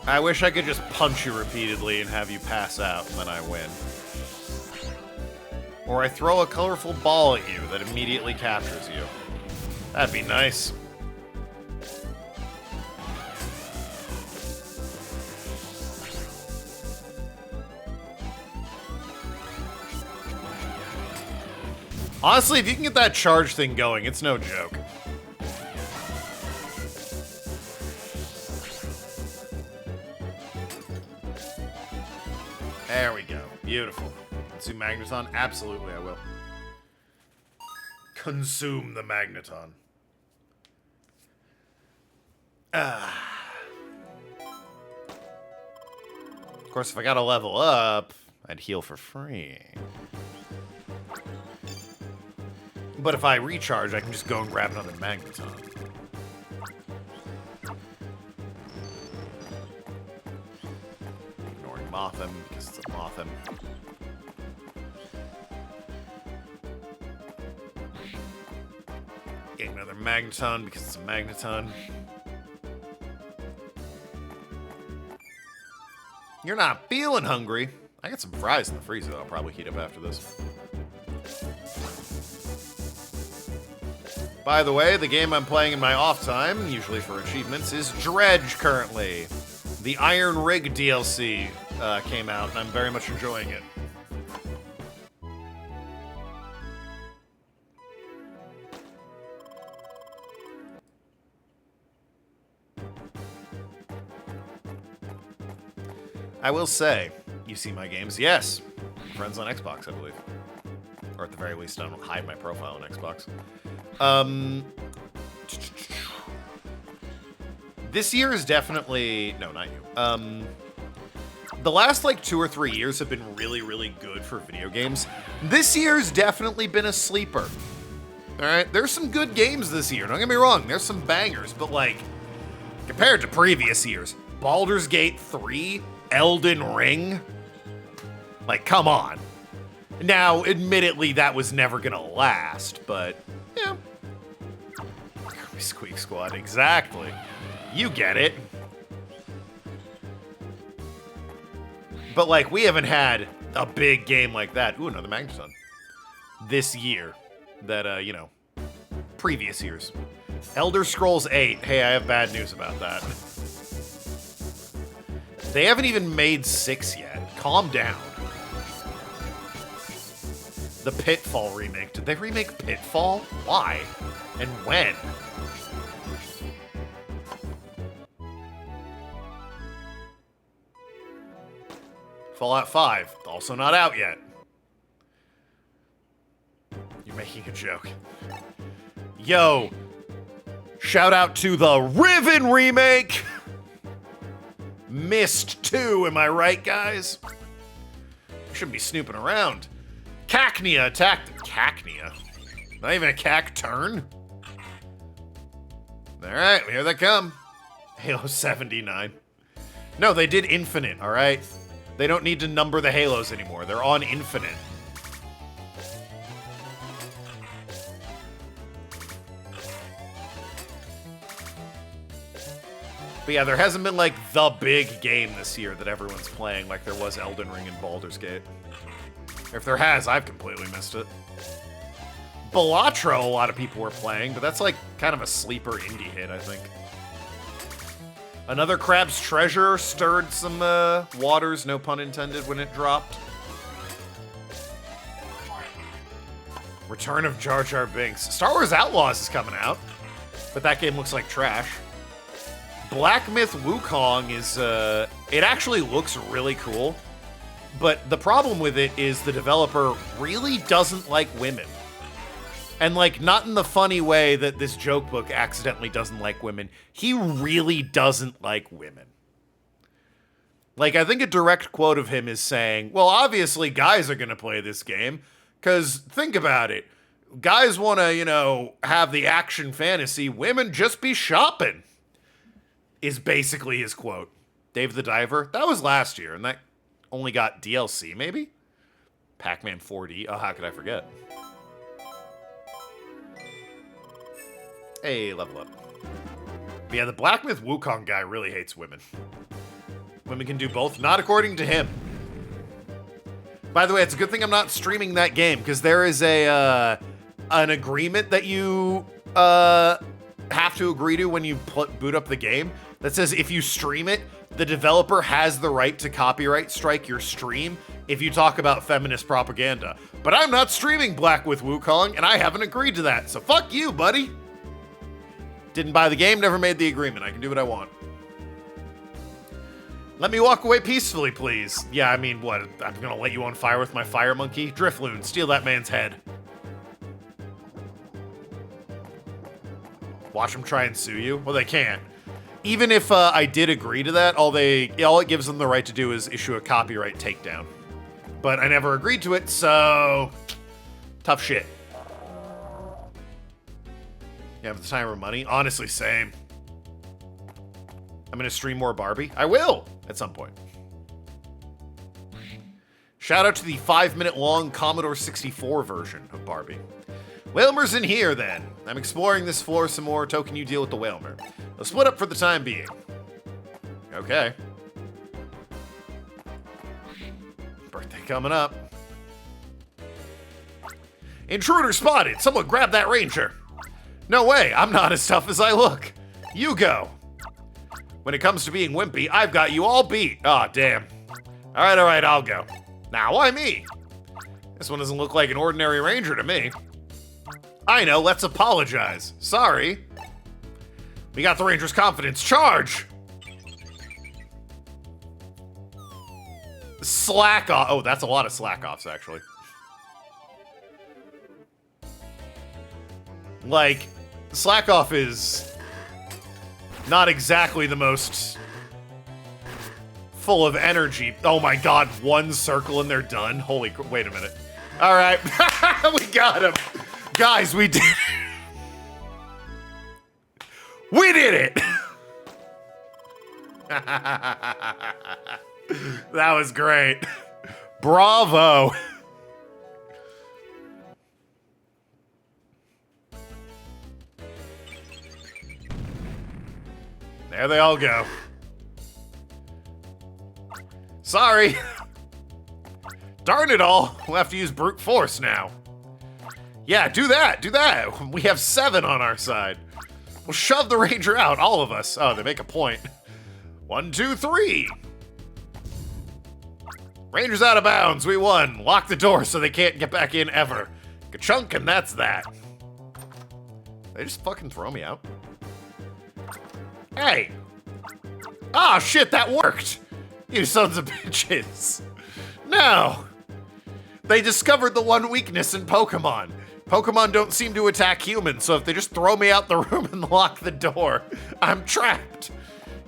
S1: I wish I could just punch you repeatedly and have you pass out, and then I win. Or I throw a colorful ball at you that immediately captures you. That'd be nice. Honestly, if you can get that charge thing going, it's no joke. There we go. Beautiful. Consume Magneton? Absolutely, I will. Consume the Magneton. Of course, if I gotta level up, I'd heal for free. But if I recharge, I can just go and grab another Magneton. Ignoring Mothim, because it's a Mothim. Getting another Magneton, because it's a Magneton. You're not feeling hungry. I got some fries in the freezer that I'll probably heat up after this. By the way, the game I'm playing in my off time, usually for achievements, is Dredge currently. The Iron Rig DLC came out, and I'm very much enjoying it. I will say, you see my games? Yes. Friends on Xbox, I believe. Or at the very least, I don't hide my profile on Xbox. This year is definitely... No, not you. The last, like, 2 or 3 years have been really, really good for video games. This year's definitely been a sleeper. Alright? There's some good games this year. Don't get me wrong. There's some bangers. But, like, compared to previous years, Baldur's Gate 3... Elden Ring? Like, come on. Now, admittedly, that was never gonna last, but, yeah. Kirby Squeak Squad, exactly. You get it. But, like, we haven't had a big game like that. Ooh, another Magneton. This year. That, you know, previous years. Elder Scrolls 8. Hey, I have bad news about that. They haven't even made 6 yet. Calm down. The Pitfall remake. Did they remake Pitfall? Why? And when? Fallout 5, also not out yet. You're making a joke. Yo, shout out to the Riven remake. Mist 2, am I right, guys? Shouldn't be snooping around. Cacnea attacked. Cacnea? Not even a cac turn? Alright, here they come. Halo 79. No, they did Infinite, alright? They don't need to number the Halos anymore. They're on Infinite. But yeah, there hasn't been, like, the big game this year that everyone's playing like there was Elden Ring and Baldur's Gate. Or if there has, I've completely missed it. Balatro, a lot of people were playing, but that's, like, kind of a sleeper indie hit, I think. Another Crab's Treasure stirred some, waters, no pun intended, when it dropped. Return of Jar Jar Binks. Star Wars Outlaws is coming out, but that game looks like trash. Black Myth Wukong is, it actually looks really cool, but the problem with it is the developer really doesn't like women. And, like, not in the funny way that this joke book accidentally doesn't like women. He really doesn't like women. Like, I think a direct quote of him is saying, well, obviously guys are gonna play this game, because think about it. Guys want to, you know, have the action fantasy. Women just be shopping. Is basically his quote. Dave the Diver. That was last year, and that only got DLC, maybe? Pac-Man 4D. Oh, how could I forget? Hey, level up. But yeah, the Black Myth Wukong guy really hates women. Women can do both, not according to him. By the way, it's a good thing I'm not streaming that game, because there is a an agreement that you have to agree to when you boot up the game that says if you stream it, the developer has the right to copyright strike your stream if you talk about feminist propaganda. But I'm not streaming Black Myth Wukong, and I haven't agreed to that, so fuck you, buddy. Didn't buy the game, never made the agreement. I can do what I want. Let me walk away peacefully, please. Yeah, I mean, what? I'm gonna let you on fire with my fire monkey? Driftloon, steal that man's head. Watch them try and sue you? Well, they can't. Even if I did agree to that, all it gives them the right to do is issue a copyright takedown. But I never agreed to it, so tough shit. You have the time or money? Honestly, same. I'm gonna stream more Barbie. I will at some point. Shout out to the 5-minute long Commodore 64 version of Barbie. Whalmer's in here, then. I'm exploring this floor some more. Token, you deal with the Whalmer. They'll split up for the time being. Okay. Birthday coming up. Intruder spotted. Someone grab that ranger. No way. I'm not as tough as I look. You go. When it comes to being wimpy, I've got you all beat. Aw, damn. All right, I'll go. Now, why me? This one doesn't look like an ordinary ranger to me. I know, let's apologize. Sorry. We got the ranger's confidence. Charge! Slack off. Oh, that's a lot of slack offs, actually. Like, slack off is not exactly the most full of energy. Oh my god, one circle and they're done. Holy, wait a minute. All right, we got him. Guys, we did it. We did it. That was great. Bravo. There they all go. Sorry. Darn it all. We'll have to use brute force now. Yeah, do that. Do that. We have 7 on our side. We'll shove the ranger out, all of us. Oh, they make a point. 1, 2, 3. Ranger's out of bounds. We won. Lock the door so they can't get back in ever. Ka-chunk, and that's that. They just fucking throw me out. Hey. Ah, shit, that worked. You sons of bitches. No! They discovered the one weakness in Pokemon. Pokemon don't seem to attack humans, so if they just throw me out the room and lock the door, I'm trapped.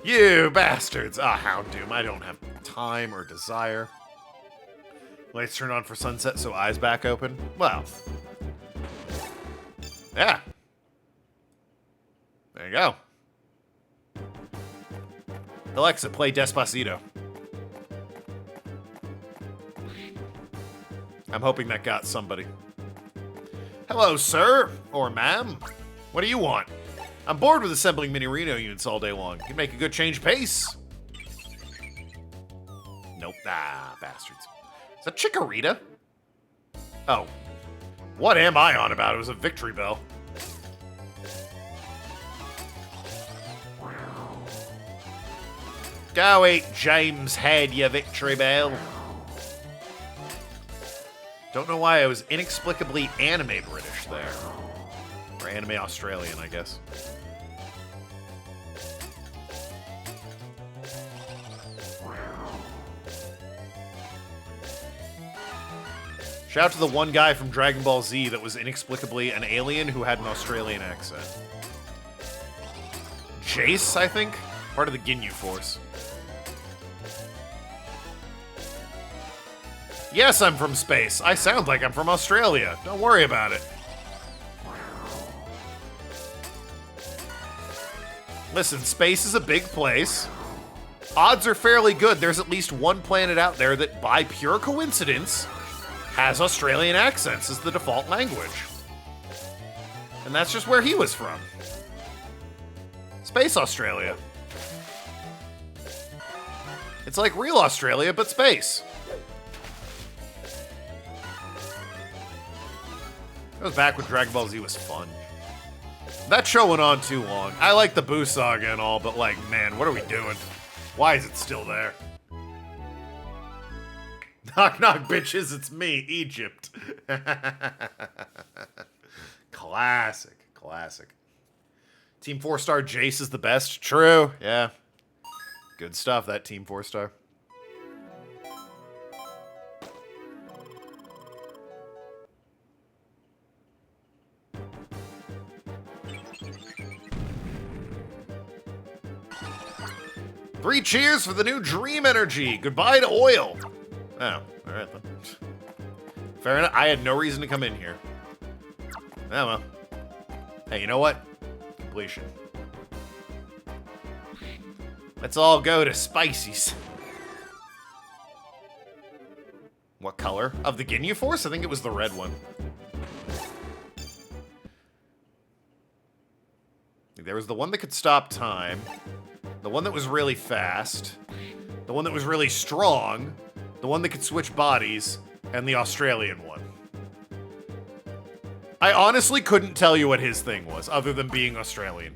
S1: You bastards. Ah, Houndoom, I don't have time or desire. Lights turned on for sunset, so eyes back open. Well. Yeah. There you go. Alexa, play Despacito. I'm hoping that got somebody. Hello, sir. Or ma'am. What do you want? I'm bored with assembling mini Reno units all day long. You make a good change of pace. Nope. Ah, bastards. Is that Chikorita? Oh. What am I on about? It was a victory bell. Go eat James' head, you victory bell. Don't know why I was inexplicably anime British there. Or anime Australian, I guess. Shout out to the one guy from Dragon Ball Z that was inexplicably an alien who had an Australian accent. Jace, I think? Part of the Ginyu Force. Yes, I'm from space. I sound like I'm from Australia. Don't worry about it. Listen, space is a big place. Odds are fairly good there's at least one planet out there that, by pure coincidence, has Australian accents as the default language. And that's just where he was from. Space Australia. It's like real Australia, but space. It was back when Dragon Ball Z was fun. That show went on too long. I like the Boo Saga and all, but like, man, what are we doing? Why is it still there? Knock, knock, bitches, it's me, Egypt. Classic, classic. Team 4-star Jace is the best. True, yeah. Good stuff, that Team 4-star. Three cheers for the new Dream Energy. Goodbye to oil. Oh, alright then. Fair enough. I had no reason to come in here. Oh well. Hey, you know what? Completion. Let's all go to Spicy's. What color? Of the Ginyu Force? I think it was the red one. There was the one that could stop time. The one that was really fast. The one that was really strong. The one that could switch bodies. And the Australian one. I honestly couldn't tell you what his thing was, other than being Australian.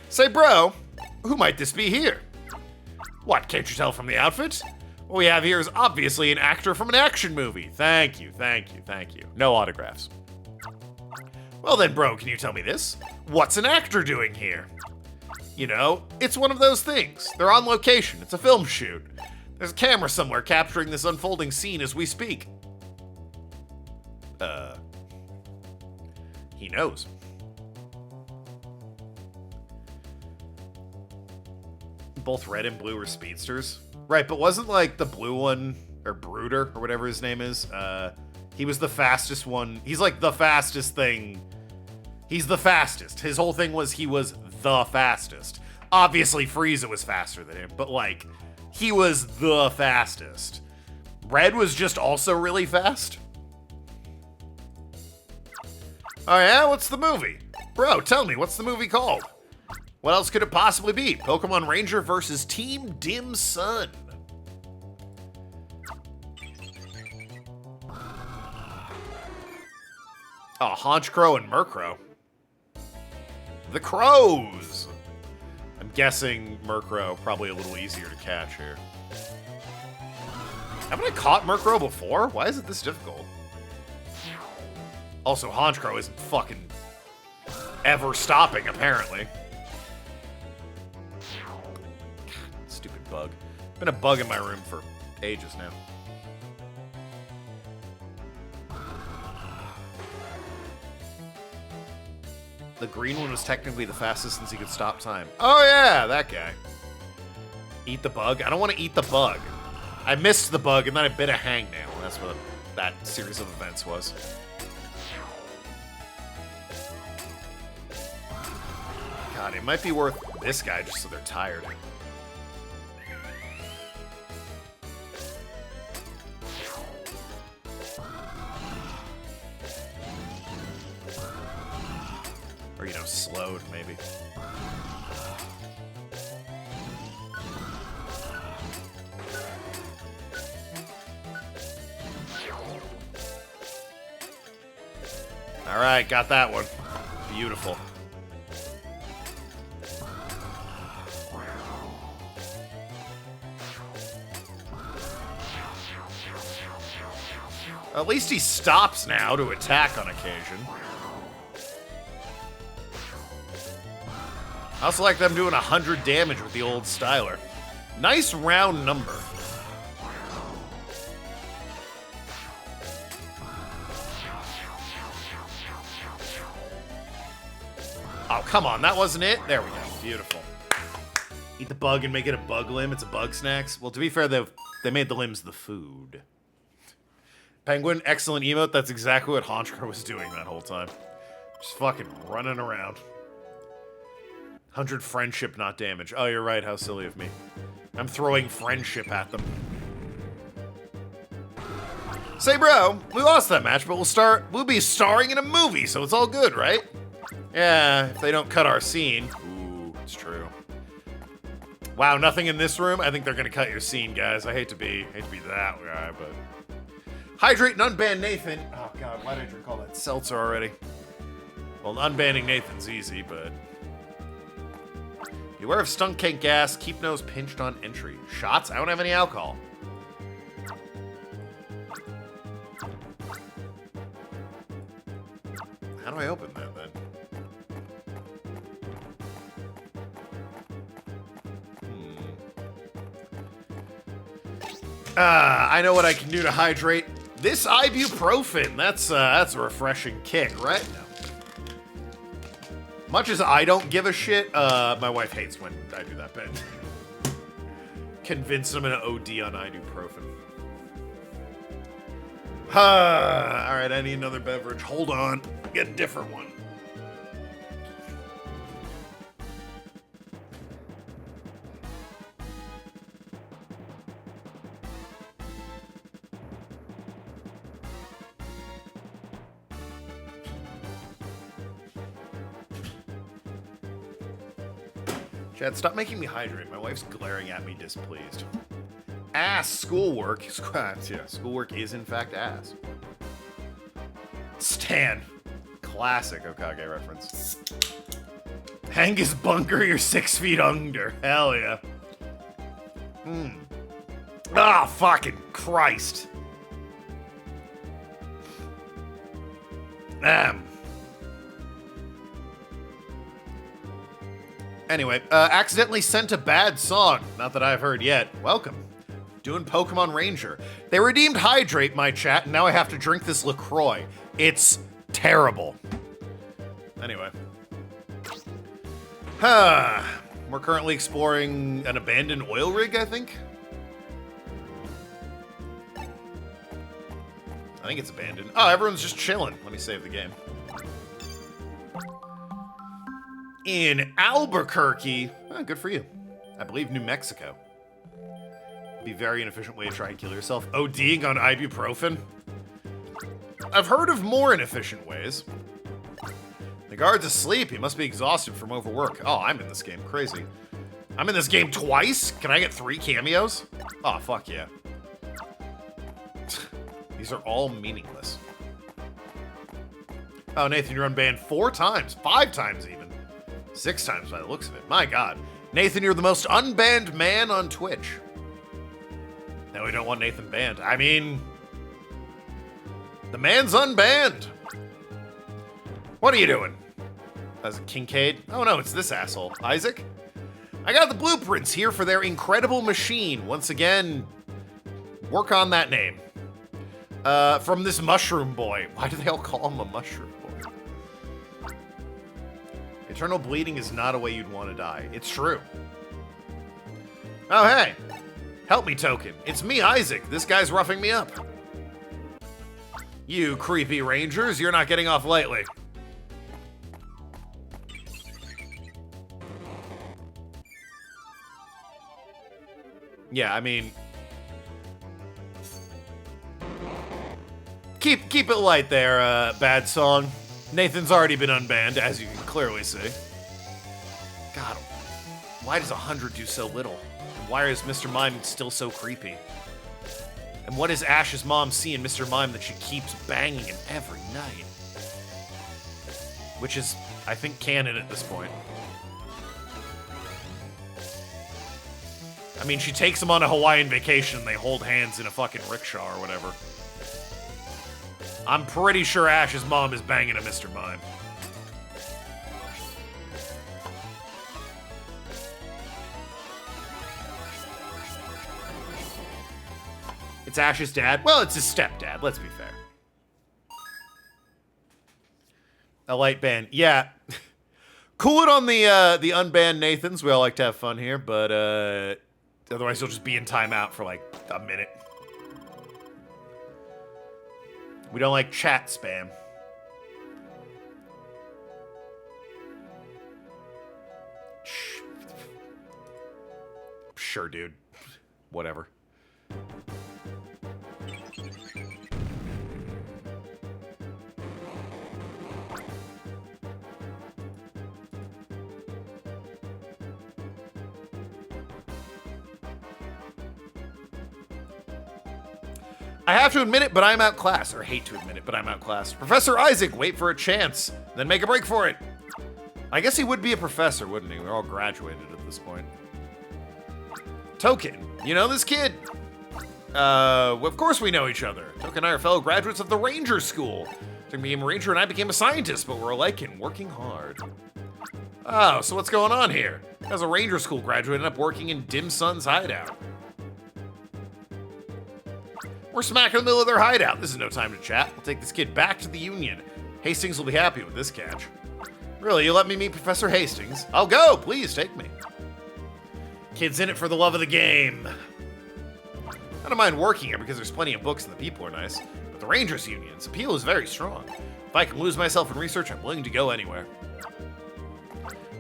S1: Say, bro, who might this be here? What, can't you tell from the outfit? What we have here is obviously an actor from an action movie. Thank you, thank you, thank you. No autographs. Well then, bro, can you tell me this? What's an actor doing here? You know, it's one of those things. They're on location. It's a film shoot. There's a camera somewhere capturing this unfolding scene as we speak. He knows. Both red and blue were speedsters. Right, but wasn't like the blue one, or Brooder, or whatever his name is, he was the fastest one. He's like the fastest thing. He's the fastest. His whole thing was he was the fastest. Obviously, Frieza was faster than him, but like, he was the fastest. Red was just also really fast. Oh yeah, what's the movie? Bro, tell me, what's the movie called? What else could it possibly be? Pokemon Ranger versus Team Dim Sun. Oh, Honchkrow and Murkrow. The Crows! I'm guessing Murkrow, probably a little easier to catch here. Haven't I caught Murkrow before? Why is it this difficult? Also, Honchkrow isn't fucking ever stopping, apparently. Stupid bug. Been a bug in my room for ages now. The green one was technically the fastest since he could stop time. Oh yeah, that guy. Eat the bug? I don't want to eat the bug. I missed the bug and then I bit a hangnail. That's what that series of events was. God, it might be worth this guy just so they're tired. Or, you know, slowed, maybe. Alright, got that one. Beautiful. At least he stops now to attack on occasion. I also like them doing 100 damage with the old styler. Nice round number. Oh, come on, that wasn't it? There we go, beautiful. Eat the bug and make it a bug limb, it's a bug snacks. Well, to be fair, they made the limbs the food. Penguin, excellent emote, that's exactly what Honchkar was doing that whole time. Just fucking running around. 100 friendship, not damage. Oh, you're right, how silly of me. I'm throwing friendship at them. Say, bro, we lost that match, but we'll be starring in a movie, so it's all good, right? Yeah, if they don't cut our scene. Ooh, it's true. Wow, nothing in this room? I think they're gonna cut your scene, guys. I hate to be that guy, but... Hydrate and unban Nathan. Oh god, why did I drink all that seltzer already? Well, unbanning Nathan's easy, but... Beware of skunk cake gas, keep nose pinched on entry. Shots? I don't have any alcohol. How do I open that then? I know what I can do to hydrate. This ibuprofen, that's a refreshing kick, right? No. Much as I don't give a shit, my wife hates when I do that bit. Convince them an OD on ibuprofen. Alright, I need another beverage. Hold on. Get a different one. Chad, stop making me hydrate. My wife's glaring at me displeased. Ass schoolwork. Yeah, schoolwork is in fact ass. Stan. Classic Okage reference. Hang his bunker, you're 6 feet under. Hell yeah. Ah, fucking Christ. Anyway, accidentally sent a bad song. Not that I've heard yet. Welcome. Doing Pokemon Ranger. They redeemed Hydrate, my chat, and now I have to drink this LaCroix. It's terrible. Anyway. We're currently exploring an abandoned oil rig, I think? I think it's abandoned. Oh, everyone's just chilling. Let me save the game. In Albuquerque. Oh, good for you. I believe New Mexico. Be a very inefficient way to try and kill yourself. ODing on ibuprofen? I've heard of more inefficient ways. The guard's asleep. He must be exhausted from overwork. Oh, I'm in this game. Crazy. I'm in this game twice? Can I get 3 cameos? Oh, fuck yeah. These are all meaningless. Oh, Nathan, you're unbanned 4 times. 5 times even. 6 times by the looks of it. My god. Nathan, you're the most unbanned man on Twitch. No, we don't want Nathan banned. I mean... the man's unbanned. What are you doing? That's a Kincaid? Oh no, it's this asshole. Isaac? I got the blueprints here for their incredible machine. Once again, work on that name. From this mushroom boy. Why do they all call him a mushroom boy? Eternal bleeding is not a way you'd want to die. It's true. Oh, hey. Help me, Token. It's me, Isaac. This guy's roughing me up. You creepy rangers, you're not getting off lightly. Yeah, I mean... Keep it light there, bad song. Nathan's already been unbanned, as you can clearly see. God, why does 100 do so little? And why is Mr. Mime still so creepy? And what does Ash's mom see in Mr. Mime that she keeps banging him every night? Which is, I think, canon at this point. I mean, she takes him on a Hawaiian vacation and they hold hands in a fucking rickshaw or whatever. I'm pretty sure Ash's mom is banging a Mr. Mime. It's Ash's dad? Well, it's his stepdad, let's be fair. A light ban. Yeah. Cool it on the unbanned Nathans. We all like to have fun here, but otherwise you'll just be in timeout for like a minute. We don't like chat spam. Sure, dude. Whatever. I have to admit it, but I'm outclassed. Or hate to admit it, but I'm outclassed. Professor Isaac, wait for a chance, then make a break for it. I guess he would be a professor, wouldn't he? We're all graduated at this point. Token, you know this kid? Of course we know each other. Token and I are fellow graduates of the Ranger School. Token became a ranger and I became a scientist, but we're alike in working hard. Oh, so what's going on here? As a Ranger School graduate, ended up working in Dim Sun's hideout. We're smack in the middle of their hideout. This is no time to chat. We'll take this kid back to the Union. Hastings will be happy with this catch. Really, you let me meet Professor Hastings? I'll go. Please, take me. Kid's in it for the love of the game. I don't mind working here because there's plenty of books and the people are nice. But the Rangers Union's appeal is very strong. If I can lose myself in research, I'm willing to go anywhere.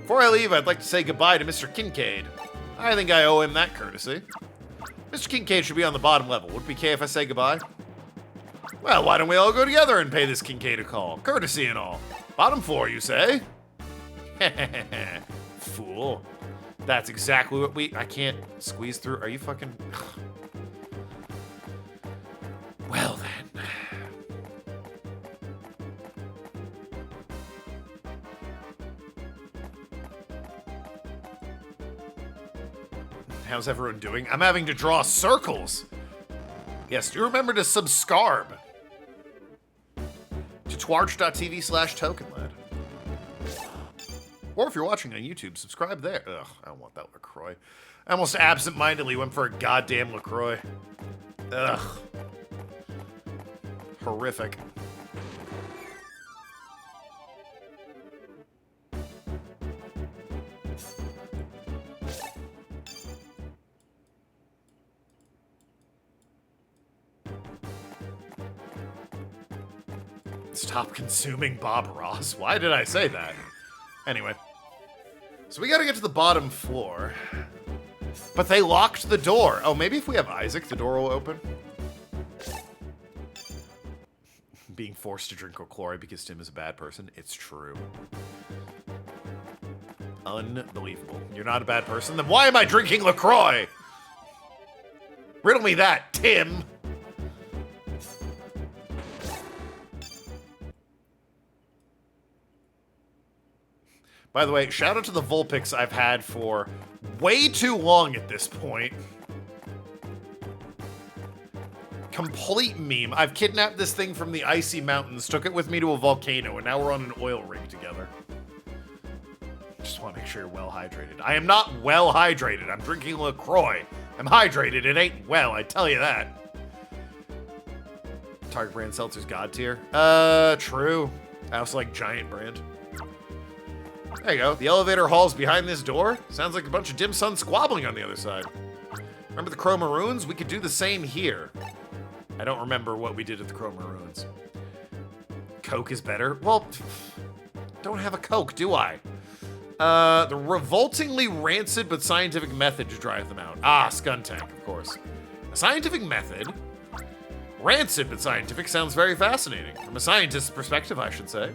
S1: Before I leave, I'd like to say goodbye to Mr. Kincaid. I think I owe him that courtesy. Mr. Kincaid should be on the bottom level. Would it be okay if I say goodbye? Well, why don't we all go together and pay this Kincaid a call? Courtesy and all. Bottom floor, you say? Fool. That's exactly what I can't squeeze through. Are you fucking... Well, then. How's everyone doing? I'm having to draw circles. Yes, do remember to subscribe to twitch.tv/Tokenlad. Or if you're watching on YouTube, subscribe there. Ugh, I don't want that LaCroix. I almost absent-mindedly went for a goddamn LaCroix. Ugh. Horrific. Stop consuming Bob Ross. Why did I say that? Anyway. So we gotta get to the bottom floor. But they locked the door. Oh, maybe if we have Isaac, the door will open. Being forced to drink LaCroix because Tim is a bad person. It's true. Unbelievable. You're not a bad person? Then why am I drinking LaCroix? Riddle me that, Tim. By the way, shout out to the Vulpix I've had for way too long at this point. Complete meme. I've kidnapped this thing from the icy mountains, took it with me to a volcano, and now we're on an oil rig together. Just want to make sure you're well hydrated. I am not well hydrated. I'm drinking LaCroix. I'm hydrated. It ain't well, I tell you that. Target brand seltzer's god tier. True. I also like Giant brand. There you go. The elevator hall's behind this door. Sounds like a bunch of dim sum squabbling on the other side. Remember the Chrome Maroons? We could do the same here. I don't remember what we did at the Chrome Maroons. Coke is better? Well, don't have a Coke, do I? The revoltingly rancid but scientific method to drive them out. Ah, Skuntank, of course. A scientific method? Rancid but scientific sounds very fascinating. From a scientist's perspective, I should say.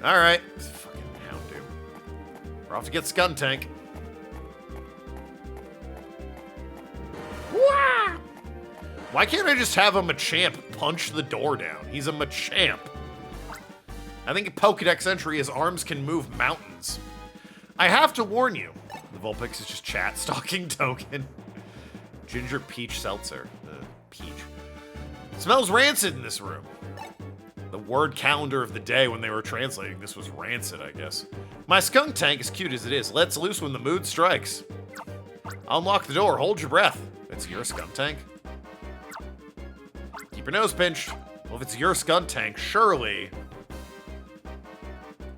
S1: Alright. Fucking Houndoom. We're off to get Skuntank. Wah! Why can't I just have a Machamp punch the door down? He's a Machamp. I think a Pokedex entry, his arms can move mountains. I have to warn you. The Vulpix is just chat stalking Token. Ginger Peach Seltzer. Peach. Smells rancid in this room. The word calendar of the day when they were translating this was rancid, I guess. My Skuntank, as cute as it is, lets loose when the mood strikes. Unlock the door, hold your breath. It's your Skuntank. Keep your nose pinched. Well, if it's your Skuntank, surely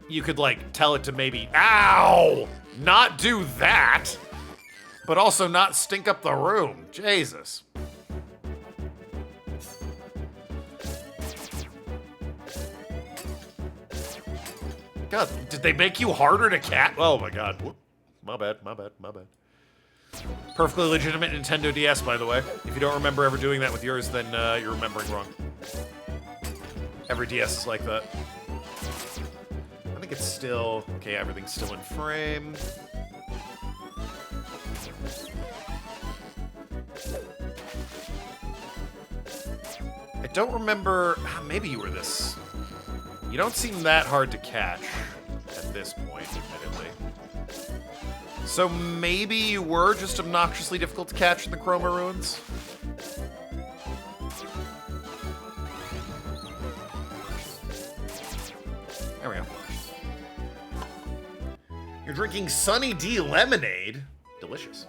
S1: you could, like, tell it to maybe, ow, not do that, but also not stink up the room. Jesus. God, did they make you harder to cat? Oh my God. Whoop. My bad. Perfectly legitimate Nintendo DS, by the way. If you don't remember ever doing that with yours, then you're remembering wrong. Every DS is like that. I think it's still... Okay, everything's still in frame. I don't remember... Maybe you were this... You don't seem that hard to catch at this point, admittedly. So maybe you were just obnoxiously difficult to catch in the Chroma Ruins? There we go. You're drinking Sunny D lemonade. Delicious.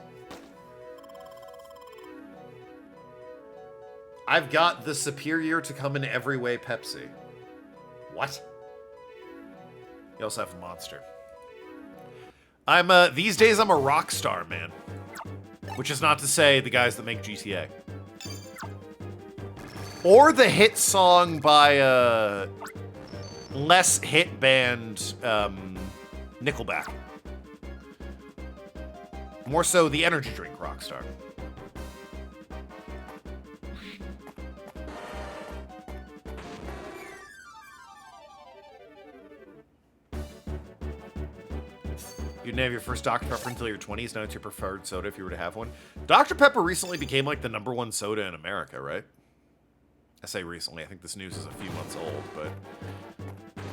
S1: I've got the superior to come in every way Pepsi. What? You also have a monster. These days I'm a rock star, man. Which is not to say the guys that make GTA. Or the hit song by, less hit band, Nickelback. More so the energy drink Rockstar. You didn't have your first Dr. Pepper until your 20s. Now it's your preferred soda if you were to have one. Dr. Pepper recently became like the #1 soda in America, right? I say recently. I think this news is a few months old, but...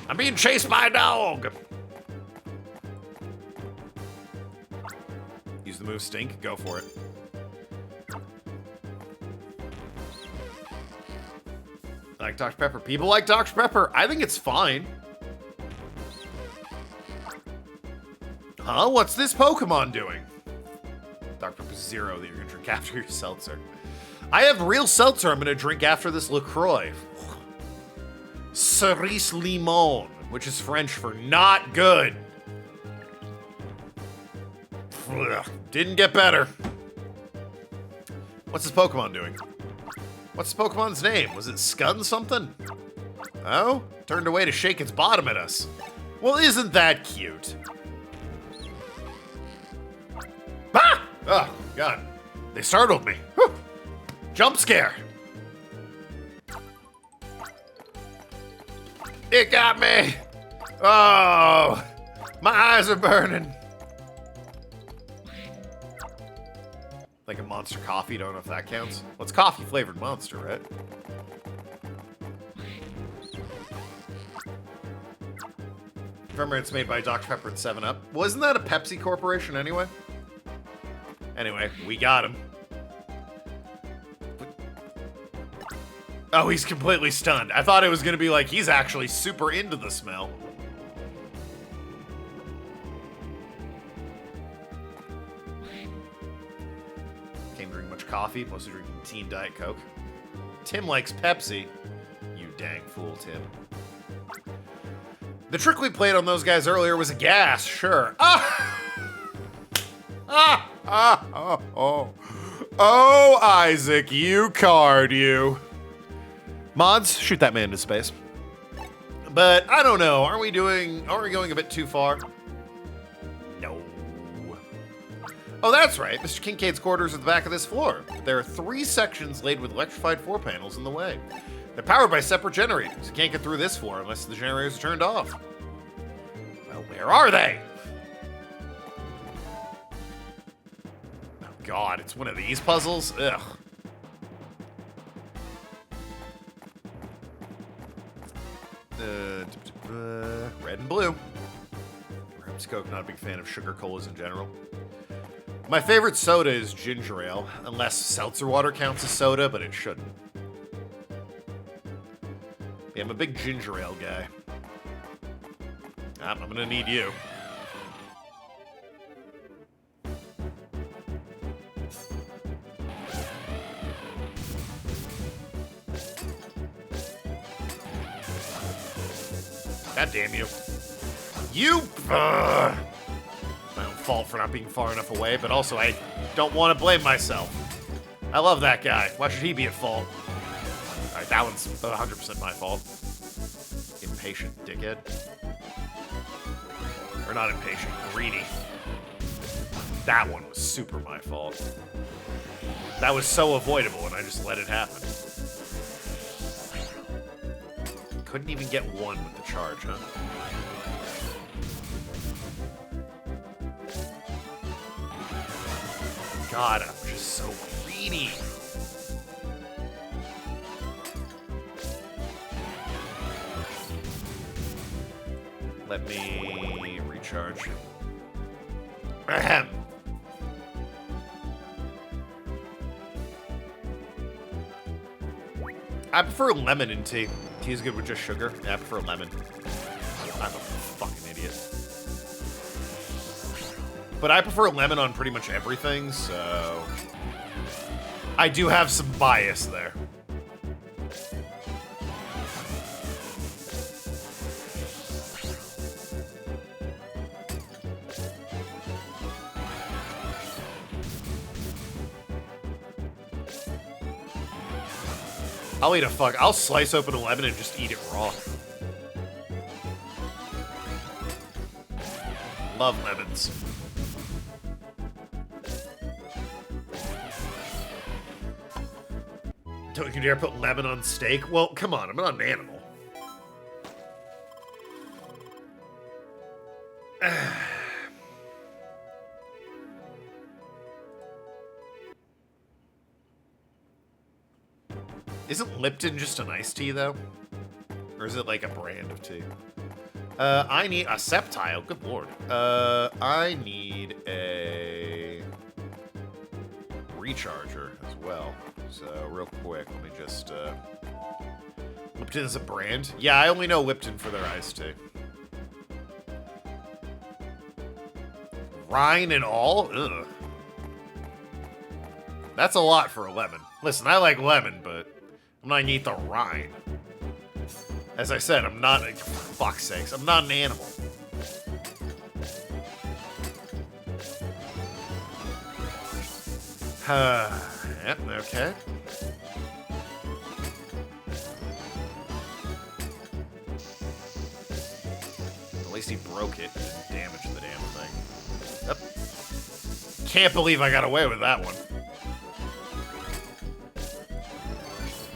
S1: I'm being chased by a dog! Use the move Stink. Go for it. I like Dr. Pepper. People like Dr. Pepper. I think it's fine. Huh? What's this Pokemon doing? Dr. Pepper Zero that you're gonna drink after your seltzer. I have real seltzer I'm gonna drink after this LaCroix. Cerise Limon, which is French for not good. Didn't get better. What's this Pokemon doing? What's this Pokemon's name? Was it Scun something? Oh? Turned away to shake its bottom at us. Well, isn't that cute? Ah! Oh, God. They startled me. Whew. Jump scare. It got me. Oh, my eyes are burning. Like a Monster Coffee, don't know if that counts. Well, it's coffee-flavored Monster, right? Remember, it's made by Dr. Pepper and 7-Up. Wasn't that a Pepsi Corporation anyway? Anyway, we got him. Oh, he's completely stunned. I thought it was going to be like, he's actually super into the smell. Can't drink much coffee, mostly drinking Team Diet Coke. Tim likes Pepsi. You dang fool, Tim. The trick we played on those guys earlier was a gas, sure. Oh, Isaac, you card, you. Mods, shoot that man into space. But I don't know. Aren't we going a bit too far? No. Oh, that's right. Mr. Kincaid's quarters are at the back of this floor. There are 3 sections laid with electrified 4 panels in the way. They're powered by separate generators. You can't get through this floor unless the generators are turned off. Well, where are they? Oh, God, it's one of these puzzles? Ugh. Red and blue. Perhaps Coke, not a big fan of sugar colas in general. My favorite soda is ginger ale, unless seltzer water counts as soda, but it shouldn't. Yeah, I'm a big ginger ale guy. I'm gonna need you. God damn you. You! My own fault for not being far enough away, but also I don't want to blame myself. I love that guy. Why should he be at fault? Alright, that one's 100% my fault. Impatient dickhead. Or not impatient, greedy. That one was super my fault. That was so avoidable and I just let it happen. Couldn't even get one with the charge, huh? God, I'm just so greedy. Let me recharge. Ahem. I prefer lemon in tea. Tea's good with just sugar. Yeah, I prefer lemon. I'm a fucking idiot. But I prefer lemon on pretty much everything, so... I do have some bias there. I'll slice open a lemon and just eat it raw. Love lemons. Don't you dare put lemon on steak? Well, come on, I'm not an animal. Isn't Lipton just an iced tea, though? Or is it like a brand of tea? I need a septile. Good lord. I need a recharger as well. So, real quick, let me just... Lipton is a brand? Yeah, I only know Lipton for their iced tea. Rhine and all? Ugh. That's a lot for a lemon. Listen, I like lemon, but... I'm not gonna eat the rind. As I said, I'm not, for fuck's sakes, I'm not an animal. Yep, okay. At least he broke it and didn't damage the damn thing. Yep. Can't believe I got away with that one.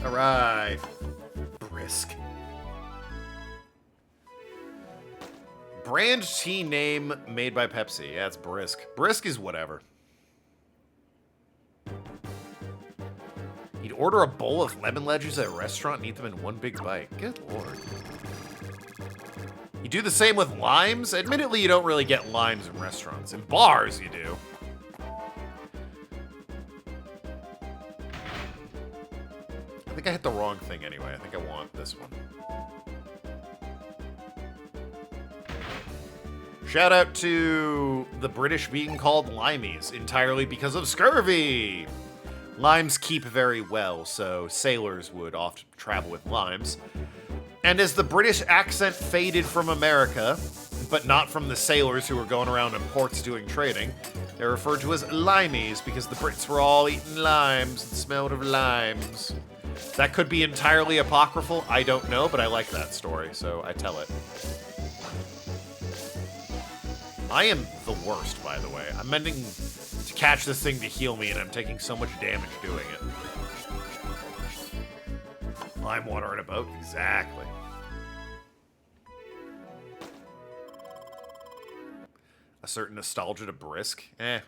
S1: Alright. Brisk. Brand tea name made by Pepsi. Yeah, it's Brisk. Brisk is whatever. You'd order a bowl of lemon ledges at a restaurant and eat them in one big bite. Good lord. You do the same with limes? Admittedly, you don't really get limes in restaurants. In bars, you do. I think I hit the wrong thing anyway. I think I want this one. Shout out to the British being called limeys entirely because of scurvy. Limes keep very well, so sailors would often travel with limes. And as the British accent faded from America, but not from the sailors who were going around in ports doing trading, they're referred to as limeys because the Brits were all eating limes and smelled of limes. That could be entirely apocryphal, I don't know, but I like that story, so I tell it. I am the worst, by the way. I'm meaning to catch this thing to heal me, and I'm taking so much damage doing it. Lime water in a boat? Exactly. A certain nostalgia to brisk? Eh.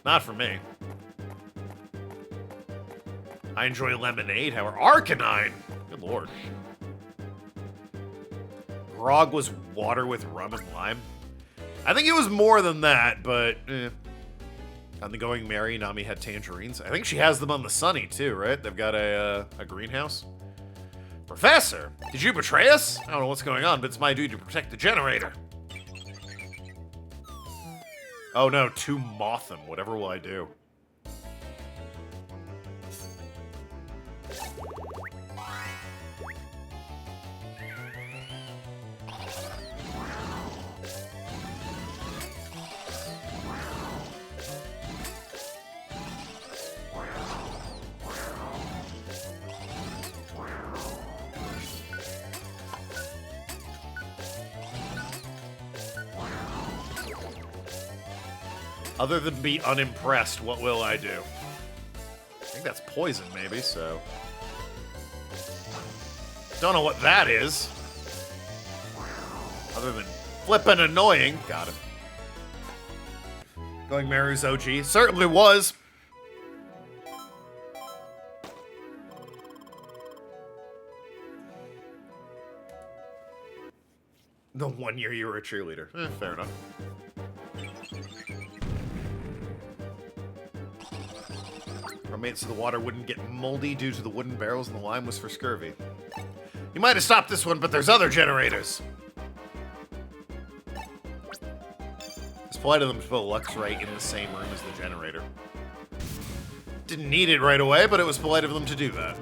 S1: Not for me. I enjoy lemonade, however. Arcanine! Good lord. Grog was water with rum and lime? I think it was more than that, but eh. On the Going Merry, Nami had tangerines. I think she has them on the Sunny, too, right? They've got a greenhouse. Professor, did you betray us? I don't know what's going on, but it's my duty to protect the generator. Oh no, to Motham. Whatever will I do? Other than be unimpressed, what will I do? I think that's poison, maybe, so... Don't know what that is. Other than flippin' annoying. Got it. Going Maru's OG. Certainly was. The 1 year you were a cheerleader. Fair enough. Our mate so the water wouldn't get moldy due to the wooden barrels and the lime was for scurvy. You might have stopped this one, but there's other generators. It's polite of them to put a Luxray in the same room as the generator. Didn't need it right away, but it was polite of them to do that.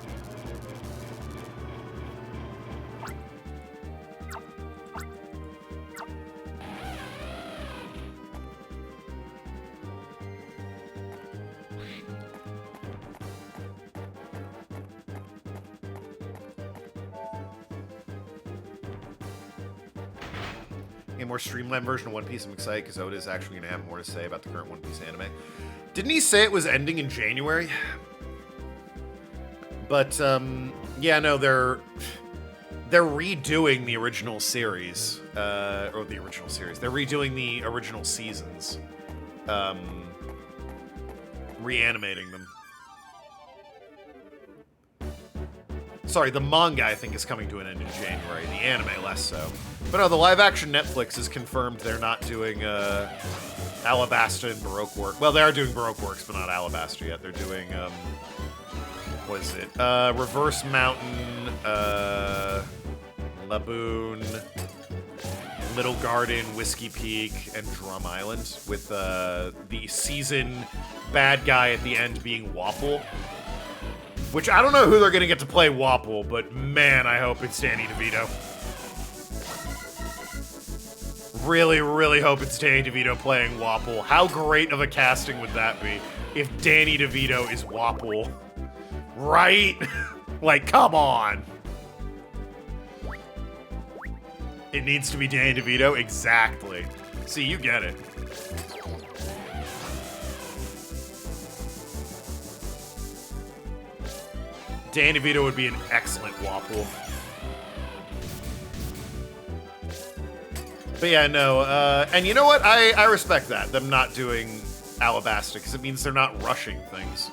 S1: A more streamlined version of One Piece. I'm excited because Oda is actually going to have more to say about the current One Piece anime. Didn't he say it was ending in January? But yeah, no, they're redoing the original series, or the original series. They're redoing the original seasons, reanimating them. Sorry, the manga, I think, is coming to an end in January. The anime, less so. But no, the live-action Netflix has confirmed they're not doing Alabasta and Baroque work. Well, they are doing Baroque works, but not Alabasta yet. They're doing, what is it? Reverse Mountain, Laboon, Little Garden, Whiskey Peak, and Drum Island, with the season bad guy at the end being Wapple. Which, I don't know who they're going to get to play Wapple, but man, I hope it's Danny DeVito. Really, really hope it's Danny DeVito playing Wapple. How great of a casting would that be if Danny DeVito is Wapple? Right? Like, come on. It needs to be Danny DeVito? Exactly. See, you get it. Danny DeVito would be an excellent Wapple. But yeah, no, and you know what? I respect that, them not doing Alabasta, because it means they're not rushing things.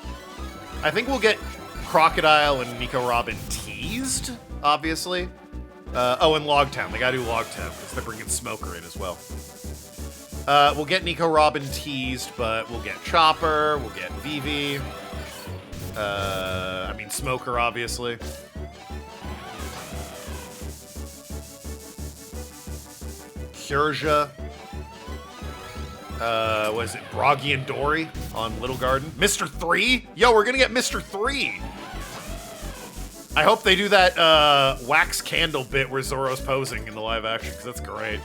S1: I think we'll get Crocodile and Nico Robin teased, obviously. Oh, and Logtown. They gotta do Logtown, because they're bringing Smoker in as well. We'll get Nico Robin teased, but we'll get Chopper, we'll get Vivi. I mean, Smoker, obviously. Kyrja. Was it Broggy and Dory on Little Garden? Mr. 3? Yo, we're gonna get Mr. 3! I hope they do that wax candle bit where Zoro's posing in the live action, because that's great.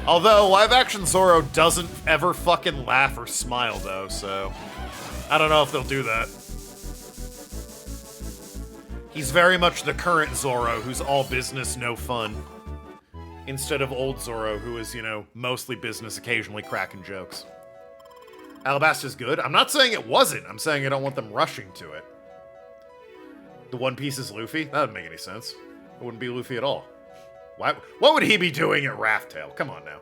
S1: Although, live action Zoro doesn't ever fucking laugh or smile, though, so I don't know if they'll do that. He's very much the current Zoro, who's all business, no fun. Instead of old Zoro, who is, you know, mostly business, occasionally cracking jokes. Alabaster's good. I'm not saying it wasn't. I'm saying I don't want them rushing to it. The One Piece is Luffy? That doesn't make any sense. It wouldn't be Luffy at all. Why? What would he be doing at Raftail? Come on now.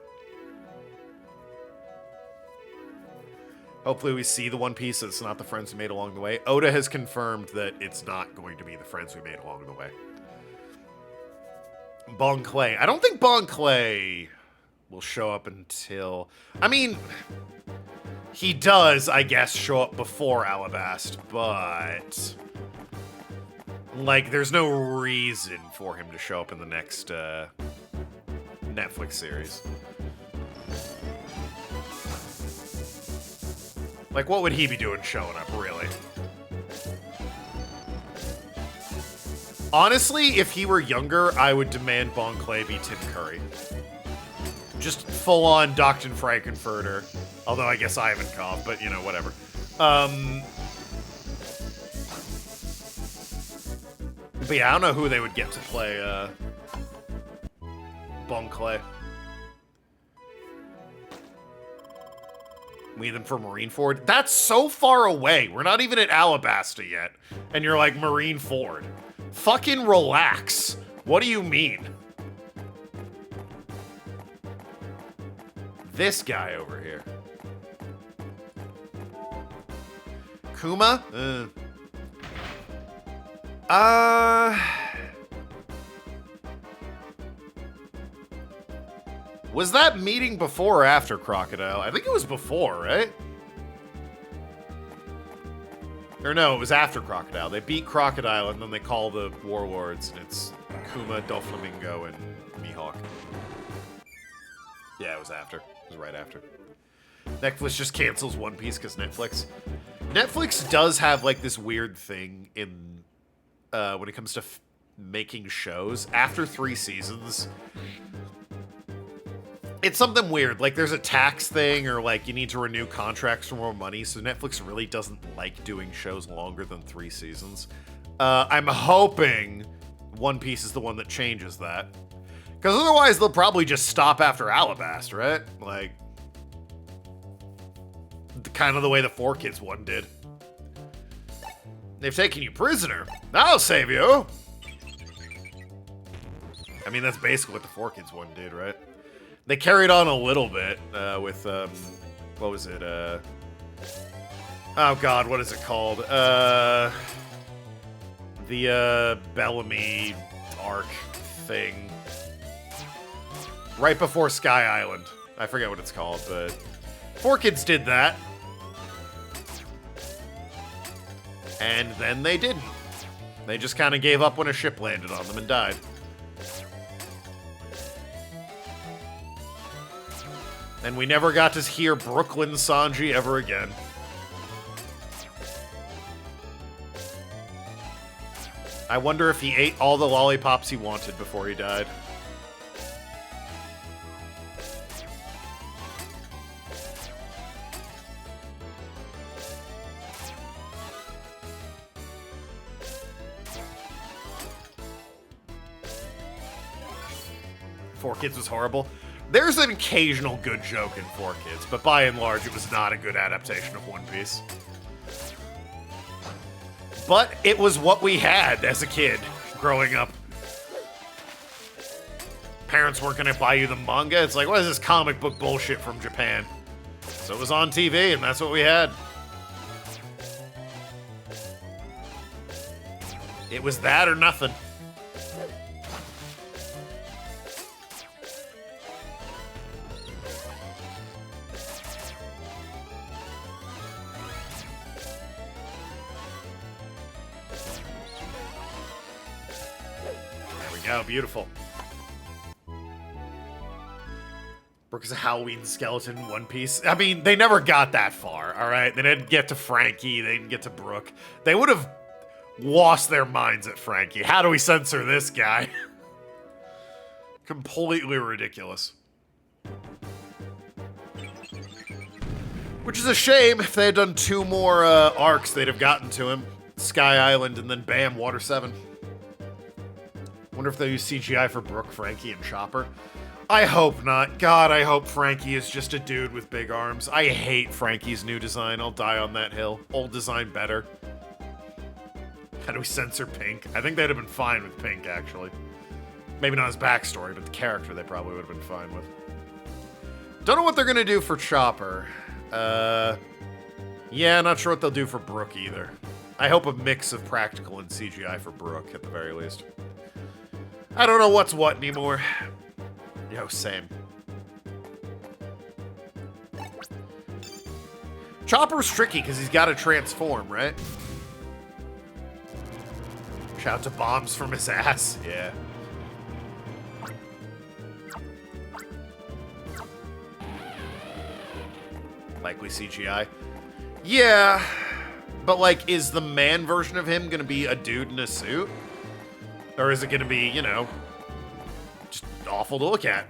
S1: Hopefully we see the One Piece that's not the friends we made along the way. Oda has confirmed that it's not going to be the friends we made along the way. Bon Clay. I don't think Bon Clay will show up until... I mean, he does, I guess, show up before Alabast, but... like, there's no reason for him to show up in the next Netflix series. Like, what would he be doing showing up, really? Honestly, if he were younger, I would demand Bon Clay be Tim Curry. Just full-on Dr. Frankenfurter. Although I guess Ivankov, but, you know, whatever. But yeah, I don't know who they would get to play, Bon Clay. We need them for Marineford? That's so far away. We're not even at Alabasta yet. And you're like, Marineford. Fucking relax. What do you mean? This guy over here. Kuma? Was that meeting before or after Crocodile? I think it was before, right? Or no, it was after Crocodile. They beat Crocodile and then they call the Warlords, and it's Kuma, Doflamingo, and Mihawk. Yeah, it was after. It was right after. Netflix just cancels One Piece because Netflix. Netflix does have like this weird thing in when it comes to making shows. After 3 seasons, it's something weird. Like, there's a tax thing, or like you need to renew contracts for more money, so Netflix really doesn't like doing shows longer than 3 seasons. I'm hoping One Piece is the one that changes that. Because otherwise, they'll probably just stop after Alabast, right? Like, kind of the way the 4Kids one did. They've taken you prisoner. I'll save you. I mean, that's basically what the 4Kids one did, right? They carried on a little bit with, what was it? Oh god, what is it called? The Bellamy arc thing. Right before Sky Island. I forget what it's called, but 4Kids did that. And then they didn't. They just kind of gave up when a ship landed on them and died. And we never got to hear Brooklyn Sanji ever again. I wonder if he ate all the lollipops he wanted before he died. Four Kids was horrible. There's an occasional good joke in 4Kids, but by and large, it was not a good adaptation of One Piece. But it was what we had as a kid growing up. Parents weren't gonna buy you the manga. It's like, what is this comic book bullshit from Japan? So it was on TV, and that's what we had. It was that or nothing. Oh, beautiful. Brooke is a Halloween skeleton in One Piece. I mean, they never got that far, all right? They didn't get to Frankie. They didn't get to Brooke. They would have lost their minds at Frankie. How do we censor this guy? Completely ridiculous. Which is a shame. If they had done 2 more arcs, they'd have gotten to him. Sky Island, and then bam, Water 7. Wonder if they'll use CGI for Brooke, Frankie, and Chopper. I hope not. God, I hope Frankie is just a dude with big arms. I hate Frankie's new design. I'll die on that hill. Old design better. How do we censor Pink? I think they'd have been fine with Pink, actually. Maybe not his backstory, but the character they probably would have been fine with. Don't know what they're gonna do for Chopper. Yeah, not sure what they'll do for Brooke either. I hope a mix of practical and CGI for Brooke, at the very least. I don't know what's what anymore. Yo, same. Chopper's tricky because he's got to transform, right? Shout out to bombs from his ass. Yeah. Likely CGI. Yeah. But, like, is the man version of him going to be a dude in a suit? Or is it going to be, you know, just awful to look at?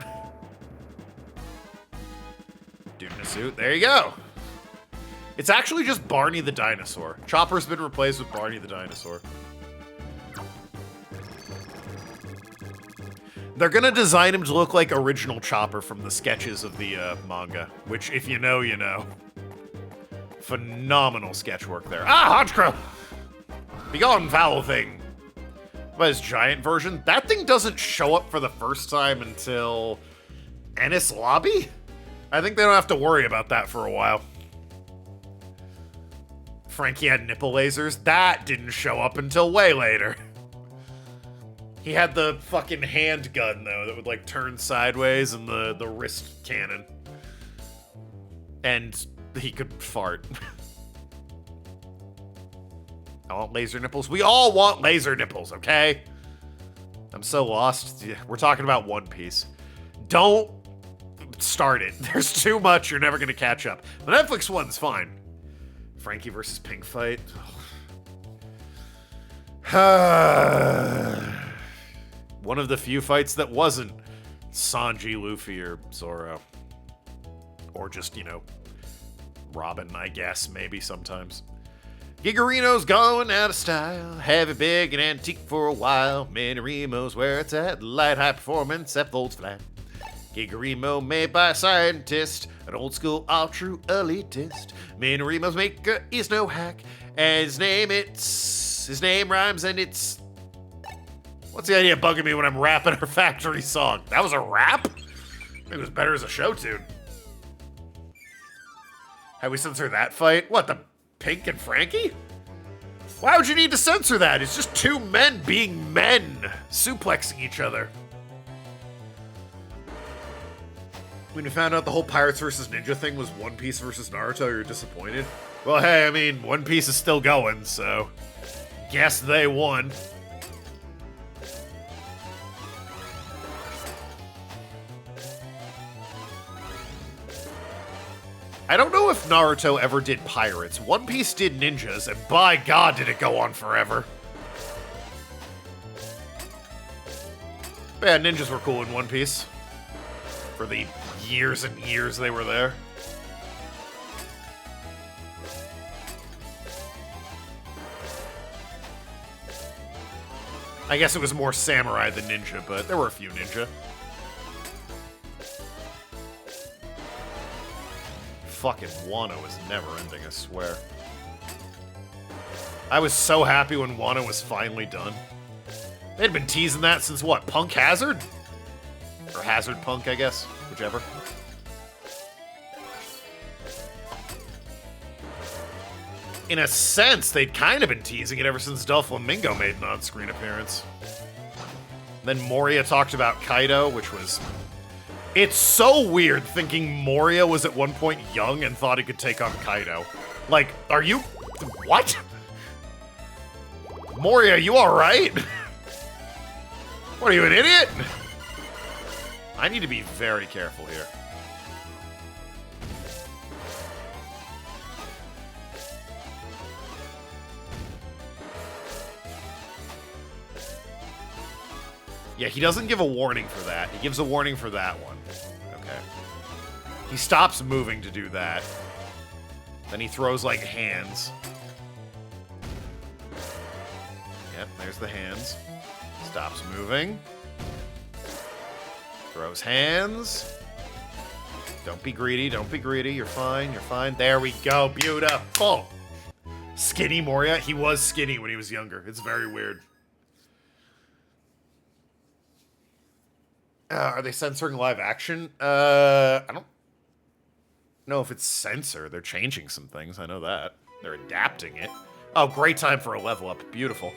S1: Dude in a suit. There you go. It's actually just Barney the dinosaur. Chopper's been replaced with Barney the dinosaur. They're going to design him to look like original Chopper from the sketches of the manga. Which, if you know, you know. Phenomenal sketch work there. Ah, Honchcrow! Begone, foul thing! But his giant version, that thing doesn't show up for the first time until Ennis Lobby? I think they don't have to worry about that for a while. Frankie had nipple lasers. That didn't show up until way later. He had the fucking handgun, though, that would, like, turn sideways and the wrist cannon. And he could fart. I want laser nipples. We all want laser nipples, okay? I'm so lost. We're talking about One Piece. Don't start it. There's too much. You're never going to catch up. The Netflix one's fine. Frankie versus Pink fight. One of the few fights that wasn't Sanji, Luffy, or Zoro. Or just, you know, Robin, I guess, maybe sometimes. Gigarino's going out of style. Heavy, big, and antique for a while. Minarimo's where it's at. Light, high performance, F folds flat. Gigarimo made by a scientist. An old school, all true elitist. Minarimo's maker is no hack. And his name rhymes and it's... What's the idea of bugging me when I'm rapping our factory song? That was a rap? I think it was better as a show tune. How we censor that fight? What, the Pink and Frankie? Why would you need to censor that? It's just 2 men being men, suplexing each other. When you found out the whole Pirates vs. Ninja thing was One Piece versus Naruto, you're disappointed? Well, hey, I mean, One Piece is still going, so... Guess they won. I don't know if Naruto ever did pirates. One Piece did ninjas, and by God did it go on forever. But yeah, ninjas were cool in One Piece. For the years and years they were there. I guess it was more samurai than ninja, but there were a few ninja. Fucking Wano is never ending, I swear. I was so happy when Wano was finally done. They'd been teasing that since what, Punk Hazard? Or Hazard Punk, I guess, whichever. In a sense, they'd kind of been teasing it ever since Doflamingo made an on-screen appearance. Then Moria talked about Kaido, which was... It's so weird thinking Moria was at one point young and thought he could take on Kaido. Like, are you... What? Moria, you alright? What, are you an idiot? I need to be very careful here. Yeah, he doesn't give a warning for that. He gives a warning for that one. Okay. He stops moving to do that. Then he throws, like, hands. Yep, there's the hands. Stops moving. Throws hands. Don't be greedy, don't be greedy. You're fine, you're fine. There we go, beautiful. Skinny Moria. He was skinny when he was younger. It's very weird. Are they censoring live action? I don't know if it's censor. They're changing some things. I know that. They're adapting it. Oh, great time for a level up. Beautiful.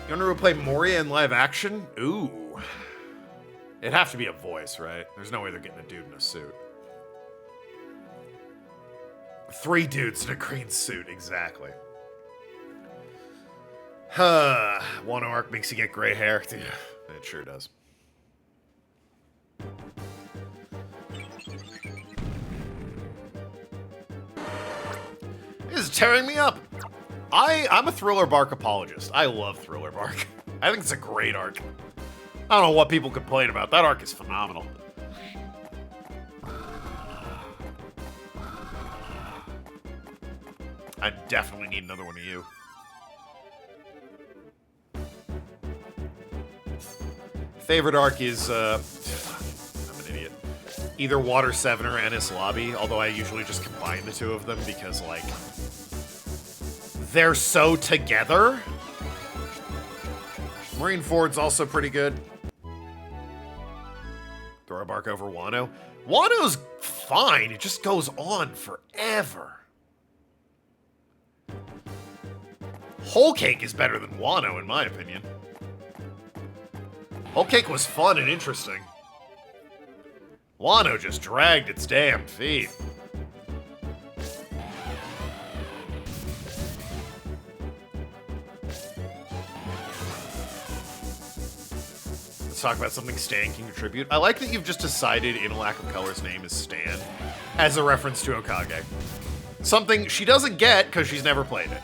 S1: You want to replay Moria in live action? Ooh. It'd have to be a voice, right? There's no way they're getting a dude in a suit. 3 dudes in a green suit, exactly. Wano arc makes you get gray hair. Yeah, it sure does. This is tearing me up. I'm a Thriller Bark apologist. I love Thriller Bark. I think it's a great arc. I don't know what people complain about. That arc is phenomenal. I definitely need another one of you. Favorite arc is, I'm an idiot. Either Water 7 or Ennis Lobby, although I usually just combine the two of them because, like, they're so together. Marine Ford's also pretty good. Throw a bark over Wano. Wano's fine, it just goes on forever. Whole Cake is better than Wano, in my opinion. Whole Cake was fun and interesting. Wano just dragged its damn feet. Let's talk about something Stan can contribute. I like that you've just decided In a Lack of Color's name is Stan as a reference to Hokage. Something she doesn't get because she's never played it.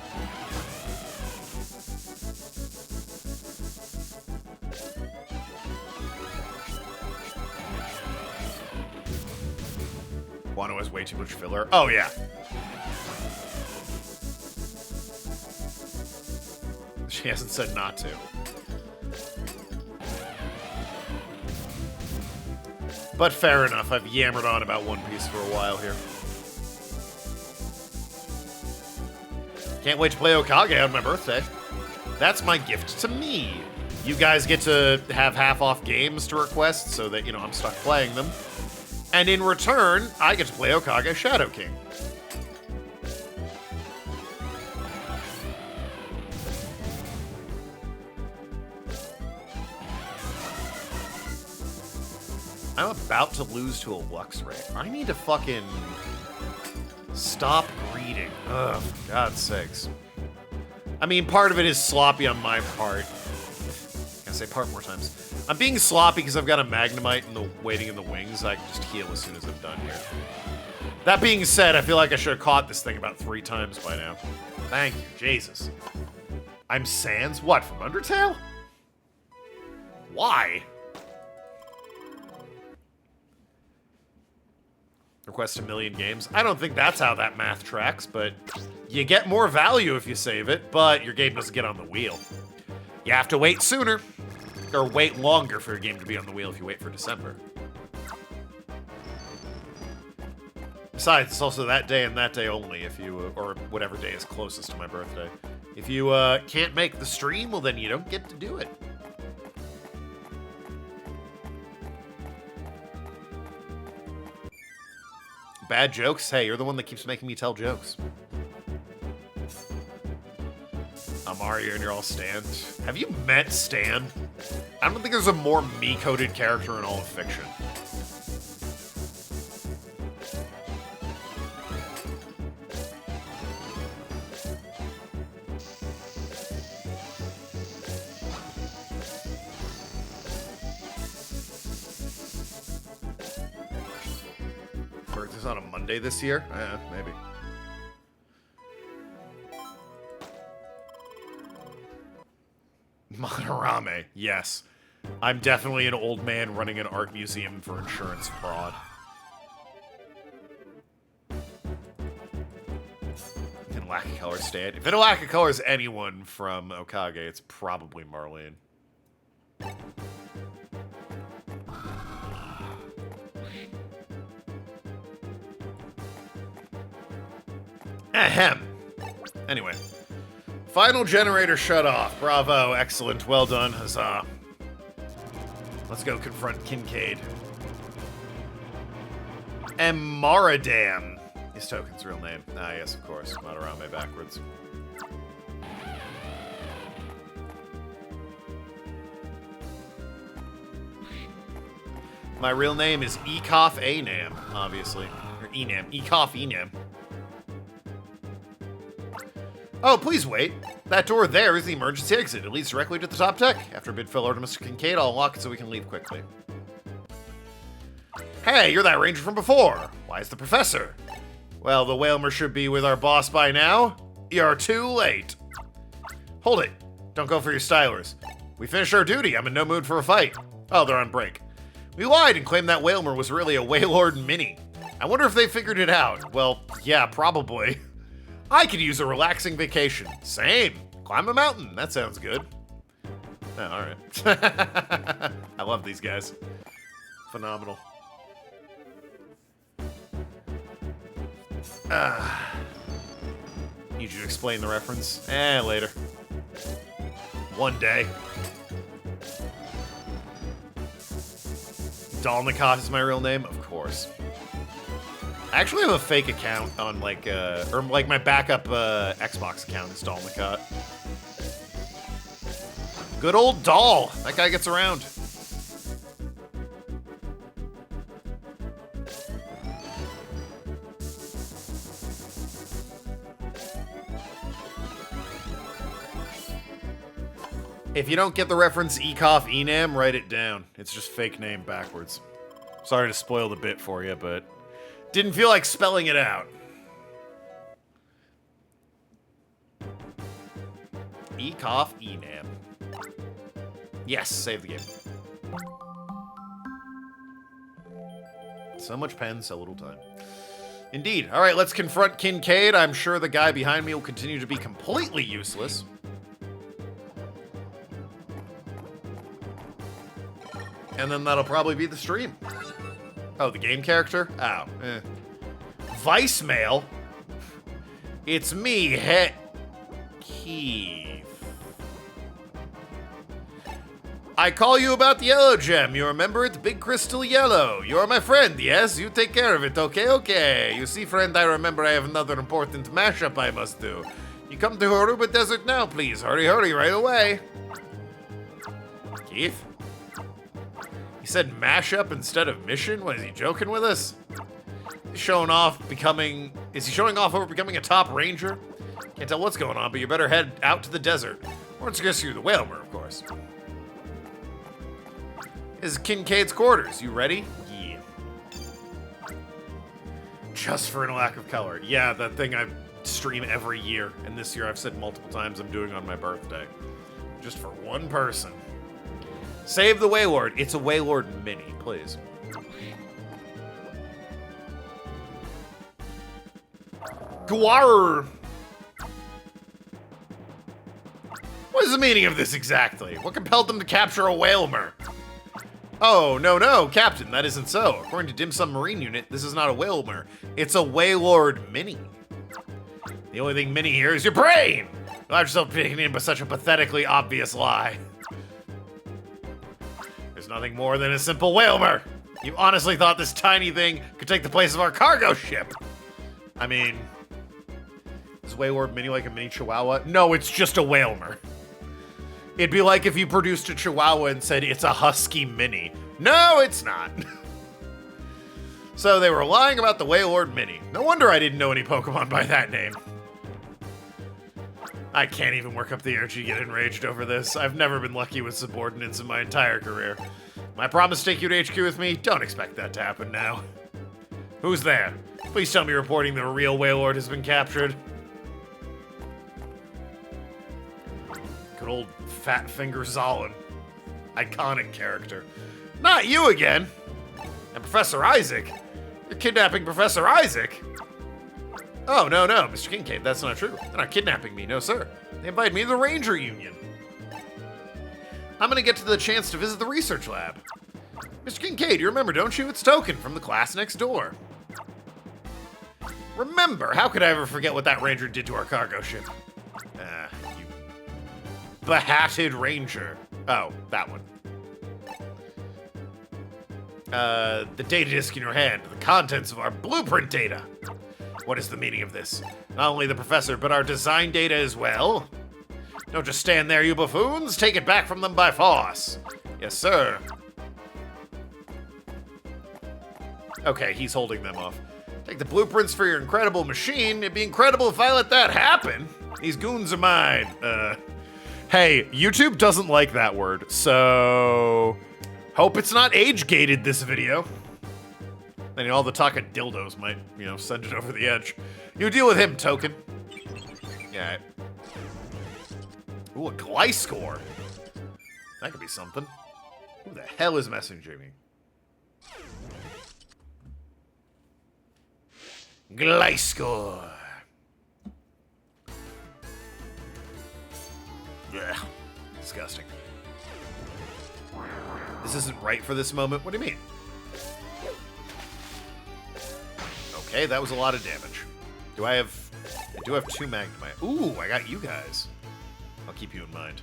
S1: Wano has way too much filler. Oh, yeah. She hasn't said not to. But fair enough, I've yammered on about One Piece for a while here. Can't wait to play Hokage on my birthday. That's my gift to me. You guys get to have half-off games to request so that, you know, I'm stuck playing them. And in return, I get to play Hokage Shadow King. I'm about to lose to a Luxray. I need to fucking stop greeting. Ugh, for God's sakes. I mean, part of it is sloppy on my part. Gotta say part more times. I'm being sloppy because I've got a Magnemite in the waiting in the wings. I can just heal as soon as I'm done here. That being said, I feel like I should have caught this thing about 3 times by now. Thank you, Jesus. I'm Sans? What, from Undertale? Why? Request 1,000,000 games. I don't think that's how that math tracks, but you get more value if you save it, but your game doesn't get on the wheel. You have to wait sooner, or wait longer for your game to be on the wheel if you wait for December. Besides, it's also that day and that day only if you, or whatever day is closest to my birthday. If you can't make the stream, well then you don't get to do it. Bad jokes? Hey, you're the one that keeps making me tell jokes. I'm Mario and you're all Stan. Have you met Stan? I don't think there's a more me-coded character in all of fiction. Birthday's on a Monday this year? Maybe. Harame, yes. I'm definitely an old man running an art museum for insurance fraud. Can lack of color stand? If it lack of color is anyone from Okage, it's probably Marlene. Ahem. Anyway. Final generator shut off. Bravo. Excellent. Well done. Huzzah. Let's go confront Kincaid. Emaradam is Token's real name. Ah, yes, of course. Madarame backwards. My real name is Ekoff Anam, obviously. Or Enam. Ekoff Enam. Oh, please wait. That door there is the emergency exit. It leads directly to the top deck. After a bid fill order to Mr. Kincaid, I'll unlock it so we can leave quickly. Hey, you're that ranger from before. Why is the professor? Well, the Whalmer should be with our boss by now. You're too late. Hold it. Don't go for your stylers. We finished our duty. I'm in no mood for a fight. Oh, they're on break. We lied and claimed that Whalmer was really a Waylord Mini. I wonder if they figured it out. Well, yeah, probably. I could use a relaxing vacation. Same. Climb a mountain. That sounds good. Oh, alright. I love these guys. Phenomenal. Need you to explain the reference? Later. One day. Dalnicott is my real name? Of course. I actually have a fake account on, or my backup Xbox account is Dalnicott. Good old Dal. That guy gets around. If you don't get the reference Ekoff Enam, write it down. It's just fake name backwards. Sorry to spoil the bit for you, but didn't feel like spelling it out. Ekoff Enam. Yes, save the game. So much pen, so little time. Indeed. All right, let's confront Kincaid. I'm sure the guy behind me will continue to be completely useless. And then that'll probably be the stream. Oh, the game character? Oh, Vice mail? It's me, Keith. I call you about the yellow gem. You remember it? Big crystal yellow. You're my friend, yes? You take care of it, okay? Okay. You see, friend, I remember I have another important mashup I must do. You come to Horuba Desert now, please. Hurry, hurry, right away. Keith? He said mashup instead of mission? What, is he joking with us? Is he showing off over becoming a top ranger? Can't tell what's going on, but you better head out to the desert. Or it's against you, the Whalmer, of course. This is Kincaid's quarters. You ready? Yeah. Just for a lack of color. Yeah, that thing I stream every year. And this year I've said multiple times I'm doing on my birthday. Just for one person. Save the Waylord. It's a Waylord Mini, please. Guar. What is the meaning of this exactly? What compelled them to capture a Whalmer? Oh, no, Captain, that isn't so. According to Dim Sum Marine Unit, this is not a Whalmer. It's a Waylord Mini. The only thing mini here is your brain! Allow yourself taken in by such a pathetically obvious lie. There's nothing more than a simple Whalmer. You honestly thought this tiny thing could take the place of our cargo ship? I mean, is Waylord Mini like a mini Chihuahua? No, it's just a Whalmer. It'd be like if you produced a Chihuahua and said it's a Husky Mini. No, it's not. So they were lying about the Waylord Mini. No wonder I didn't know any Pokemon by that name. I can't even work up the energy to get enraged over this. I've never been lucky with subordinates in my entire career. My promise to take you to HQ with me? Don't expect that to happen now. Who's there? Please tell me reporting the real Waylord has been captured. Good old Fat Finger Zolin. Iconic character. Not you again! And Professor Isaac? You're kidnapping Professor Isaac? Oh, no, Mr. Kincaid, that's not true. They're not kidnapping me, no sir. They invited me to the Ranger Union. I'm gonna get to the chance to visit the research lab. Mr. Kincaid, you remember, don't you? It's Token from the class next door. Remember? How could I ever forget what that ranger did to our cargo ship? You behatted ranger. Oh, that one. The data disk in your hand, the contents of our blueprint data. What is the meaning of this? Not only the professor, but our design data as well? Don't just stand there, you buffoons. Take it back from them by force. Yes, sir. Okay, he's holding them off. Take the blueprints for your incredible machine. It'd be incredible if I let that happen. These goons are mine. Hey, YouTube doesn't like that word, so hope it's not age-gated, this video. Then all the talk of dildos might, send it over the edge. You deal with him, Token. Yeah. Ooh, a Gliscor. That could be something. Who the hell is messaging me? Gliscor. Ugh. Disgusting. This isn't right for this moment? What do you mean? Okay, that was a lot of damage. I do have 2 Magnemite. Ooh, I got you guys. I'll keep you in mind.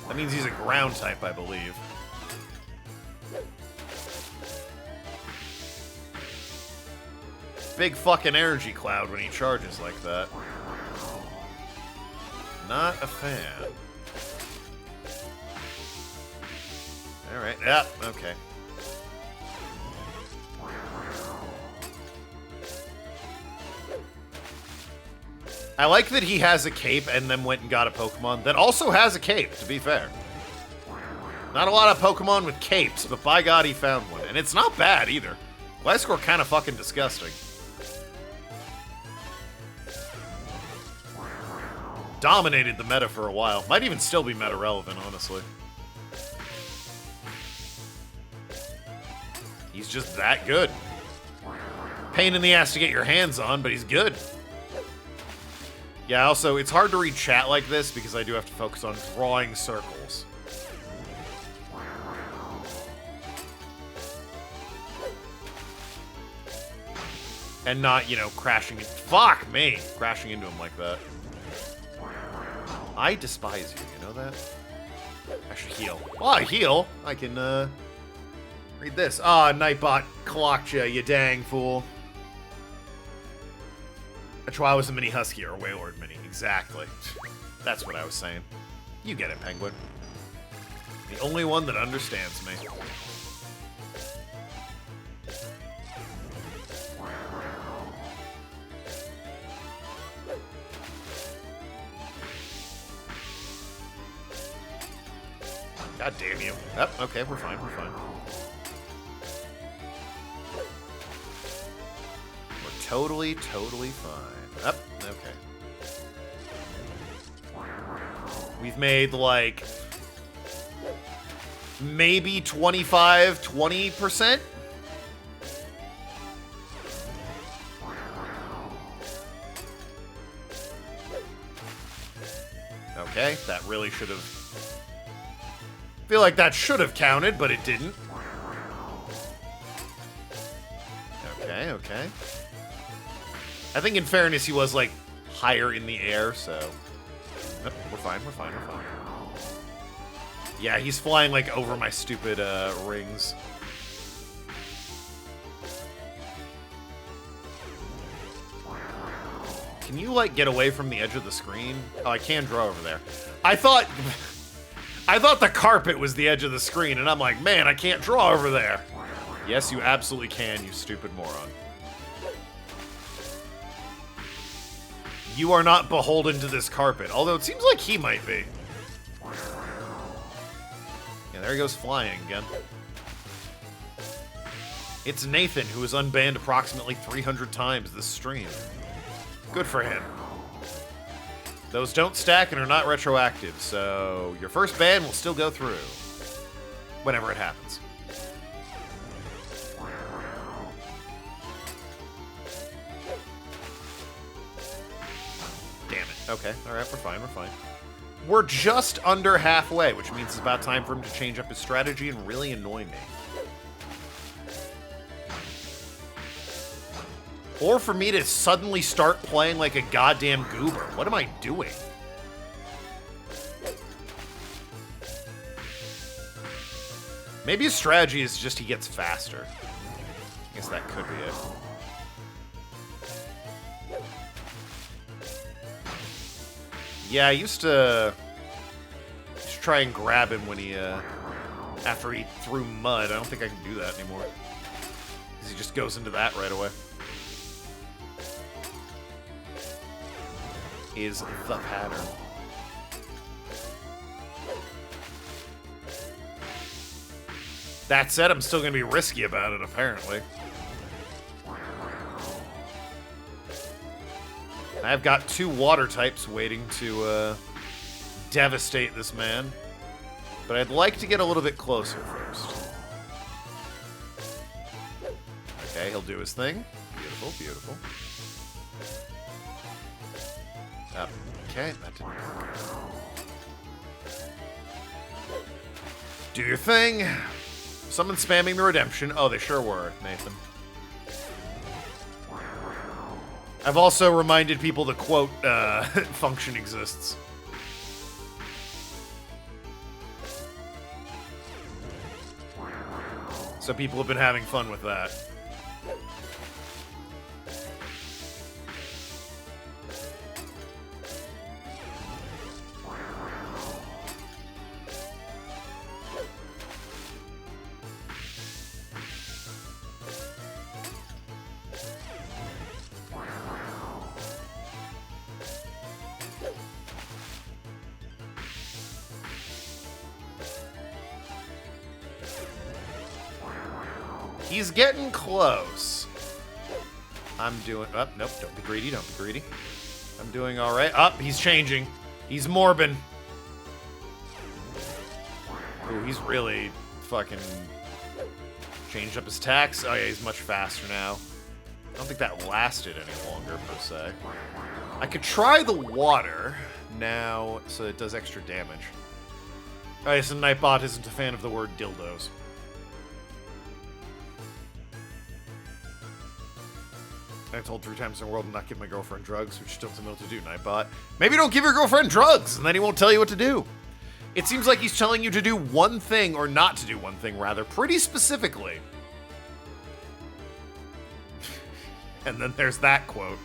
S1: That means he's a ground type, I believe. Big fucking energy cloud when he charges like that. Not a fan. Alright, yeah, okay. I like that he has a cape and then went and got a Pokemon that also has a cape, to be fair. Not a lot of Pokemon with capes, but by God, he found one. And it's not bad, either. Gliscor kind of fucking disgusting. Dominated the meta for a while. Might even still be meta relevant, honestly. He's just that good. Pain in the ass to get your hands on, but he's good. Yeah, also, it's hard to read chat like this because I do have to focus on drawing circles. And not, crashing it. Fuck me! Crashing into him like that. I despise you, you know that? I should heal. Well, I heal. I can, read this. Ah, Nightbot clocked you dang fool. A Chihuahua was a mini husky or a Wailord mini. Exactly. That's what I was saying. You get it, Penguin. The only one that understands me. God damn you. Oh, okay, we're fine, we're fine. We're totally fine. Oh, okay. We've made, like, maybe 20%? Okay, that really should have... feel like that should have counted, but it didn't. Okay, okay. I think in fairness he was, like, higher in the air, so... Oh, we're fine, we're fine, we're fine. Yeah, he's flying, like, over my stupid, rings. Can you, like, get away from the edge of the screen? Oh, I can draw over there. I thought the carpet was the edge of the screen, and I'm like, man, I can't draw over there. Yes, you absolutely can, you stupid moron. You are not beholden to this carpet, although it seems like he might be. Yeah, there he goes flying again. It's Nathan, who was unbanned approximately 300 times this stream. Good for him. Those don't stack and are not retroactive, so your first ban will still go through. Whenever it happens. Damn it. Okay, alright, we're fine, we're fine. We're just under halfway, which means it's about time for him to change up his strategy and really annoy me. Or for me to suddenly start playing like a goddamn goober. What am I doing? Maybe his strategy is just he gets faster. I guess that could be it. Yeah, I used to just try and grab him when he, after he threw mud. I don't think I can do that anymore. Because he just goes into that right away. Is the pattern. That said, I'm still going to be risky about it, apparently. I've got 2 water types waiting to devastate this man. But I'd like to get a little bit closer first. Okay, he'll do his thing. Beautiful, beautiful. Okay, that didn't work. Do your thing. Someone spamming the redemption. Oh, they sure were, Nathan. I've also reminded people the quote function exists. So people have been having fun with that. He's getting close. I'm doing... Oh, nope, don't be greedy, don't be greedy. I'm doing all right. Oh, he's changing. He's morbing. Ooh, he's really fucking changed up his tax. Oh, yeah, he's much faster now. I don't think that lasted any longer, per se. I could try the water now, so it does extra damage. Oh, yeah, so Nightbot isn't a fan of the word dildos. I told 3 times in the world to not give my girlfriend drugs, which still doesn't know what to do, Nightbot. Maybe don't give your girlfriend drugs, and then he won't tell you what to do. It seems like he's telling you to do one thing, or not to do one thing, rather, pretty specifically. And then there's that quote.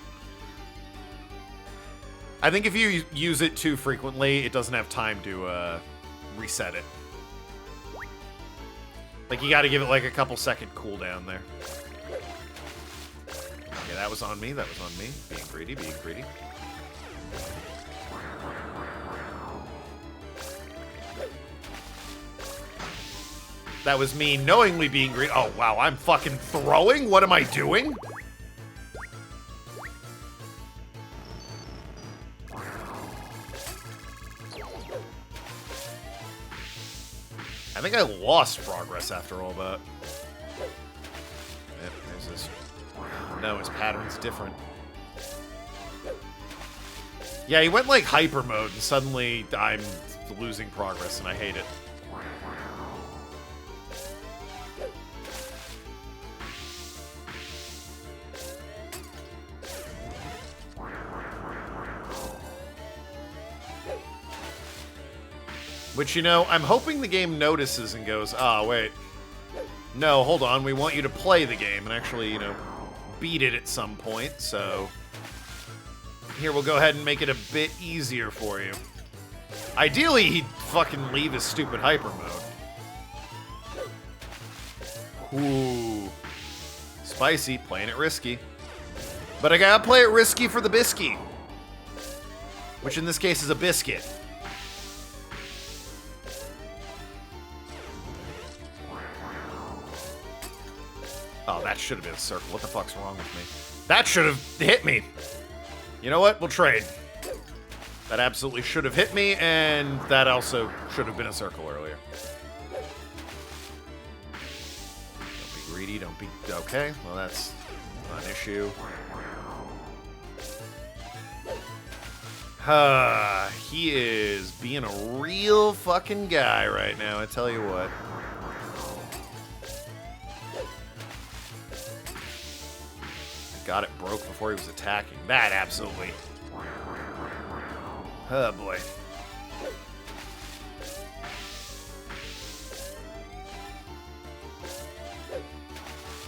S1: I think if you use it too frequently, it doesn't have time to reset it. Like, you gotta give it like a couple second cooldown there. Yeah, that was on me, that was on me. Being greedy, being greedy. That was me knowingly being greedy. Oh, wow, I'm fucking throwing? What am I doing? I think I lost progress after all that. Yep, there's this. No, his pattern's different. Yeah, he went like hyper mode, and suddenly I'm losing progress, and I hate it. Which, you know, I'm hoping the game notices and goes, ah, wait. No, hold on, we want you to play the game and actually, you know, beat it at some point, so... Here, we'll go ahead and make it a bit easier for you. Ideally, he'd fucking leave his stupid hyper mode. Ooh. Spicy, playing it risky. But I gotta play it risky for the biscuit. Which in this case is a biscuit. Oh, that should have been a circle. What the fuck's wrong with me? That should have hit me. You know what? We'll trade. That absolutely should have hit me, and that also should have been a circle earlier. Don't be greedy, don't be... Okay, well that's not an issue. He is being a real fucking guy right now, I tell you what. Got it broke before he was attacking. That absolutely... Oh, boy.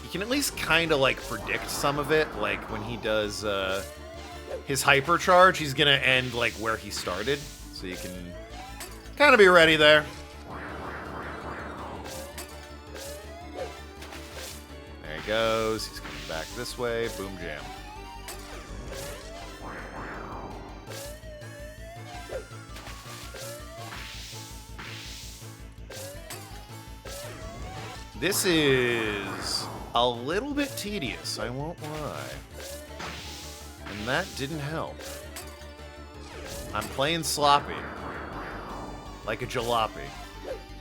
S1: You can at least kind of, like, predict some of it. Like, when he does his hypercharge, he's going to end, like, where he started. So you can kind of be ready there. There he goes. He's coming back this way. Boom jam. This is a little bit tedious, I won't lie. And that didn't help. I'm playing sloppy. Like a jalopy.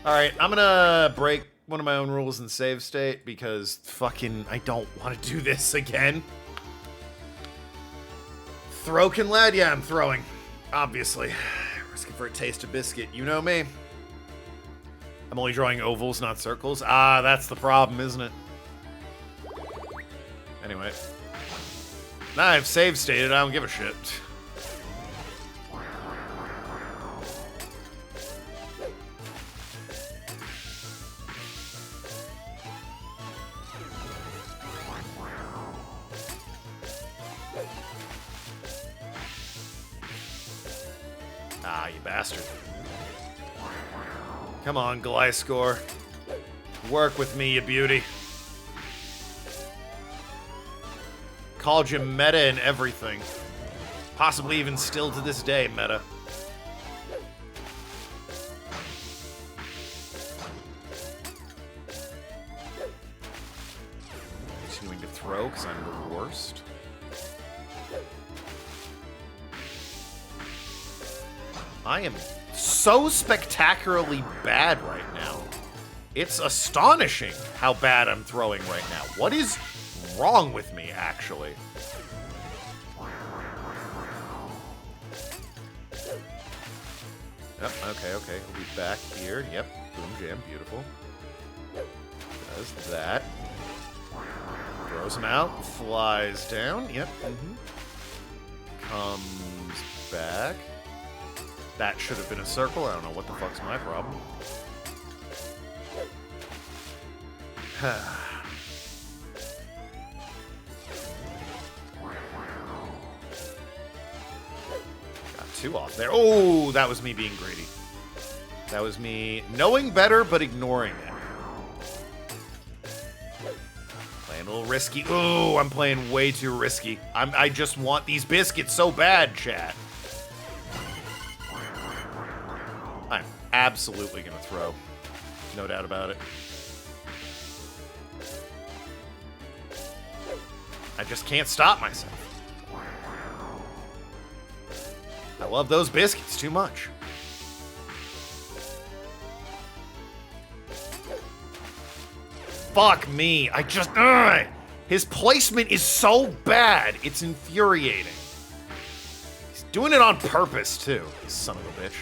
S1: Alright, I'm gonna break one of my own rules in save state because fucking I don't want to do this again. Tokenlad? Yeah, I'm throwing. Obviously. Risking for a taste of biscuit. You know me. I'm only drawing ovals, not circles. Ah, that's the problem, isn't it? Anyway. Now I've save stated, I don't give a shit. Ah, you bastard. Come on, Gliscor. Work with me, you beauty. Called you meta and everything. Possibly even still to this day, meta. Continuing to throw because I'm the worst. I am so spectacularly bad right now. It's astonishing how bad I'm throwing right now. What is wrong with me, actually? Yep, okay, he'll be back here. Yep, boom jam, beautiful. Does that. Throws him out, flies down, yep, Comes back. That should have been a circle. I don't know what the fuck's my problem. Got two off there. Oh, that was me being greedy. That was me knowing better, but ignoring it. Playing a little risky. Oh, I'm playing way too risky. I just want these biscuits so bad, chat. I'm absolutely gonna throw. No doubt about it. I just can't stop myself. I love those biscuits too much. Fuck me. I just... His placement is so bad. It's infuriating. He's doing it on purpose, too. Son of a bitch.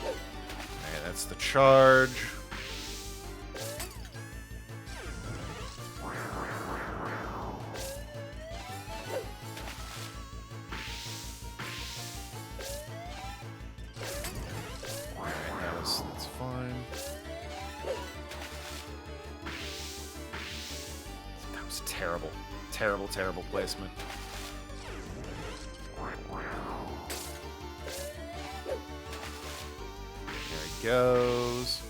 S1: Okay, that's the charge. That's fine. That was terrible. Terrible, terrible placement. There he goes.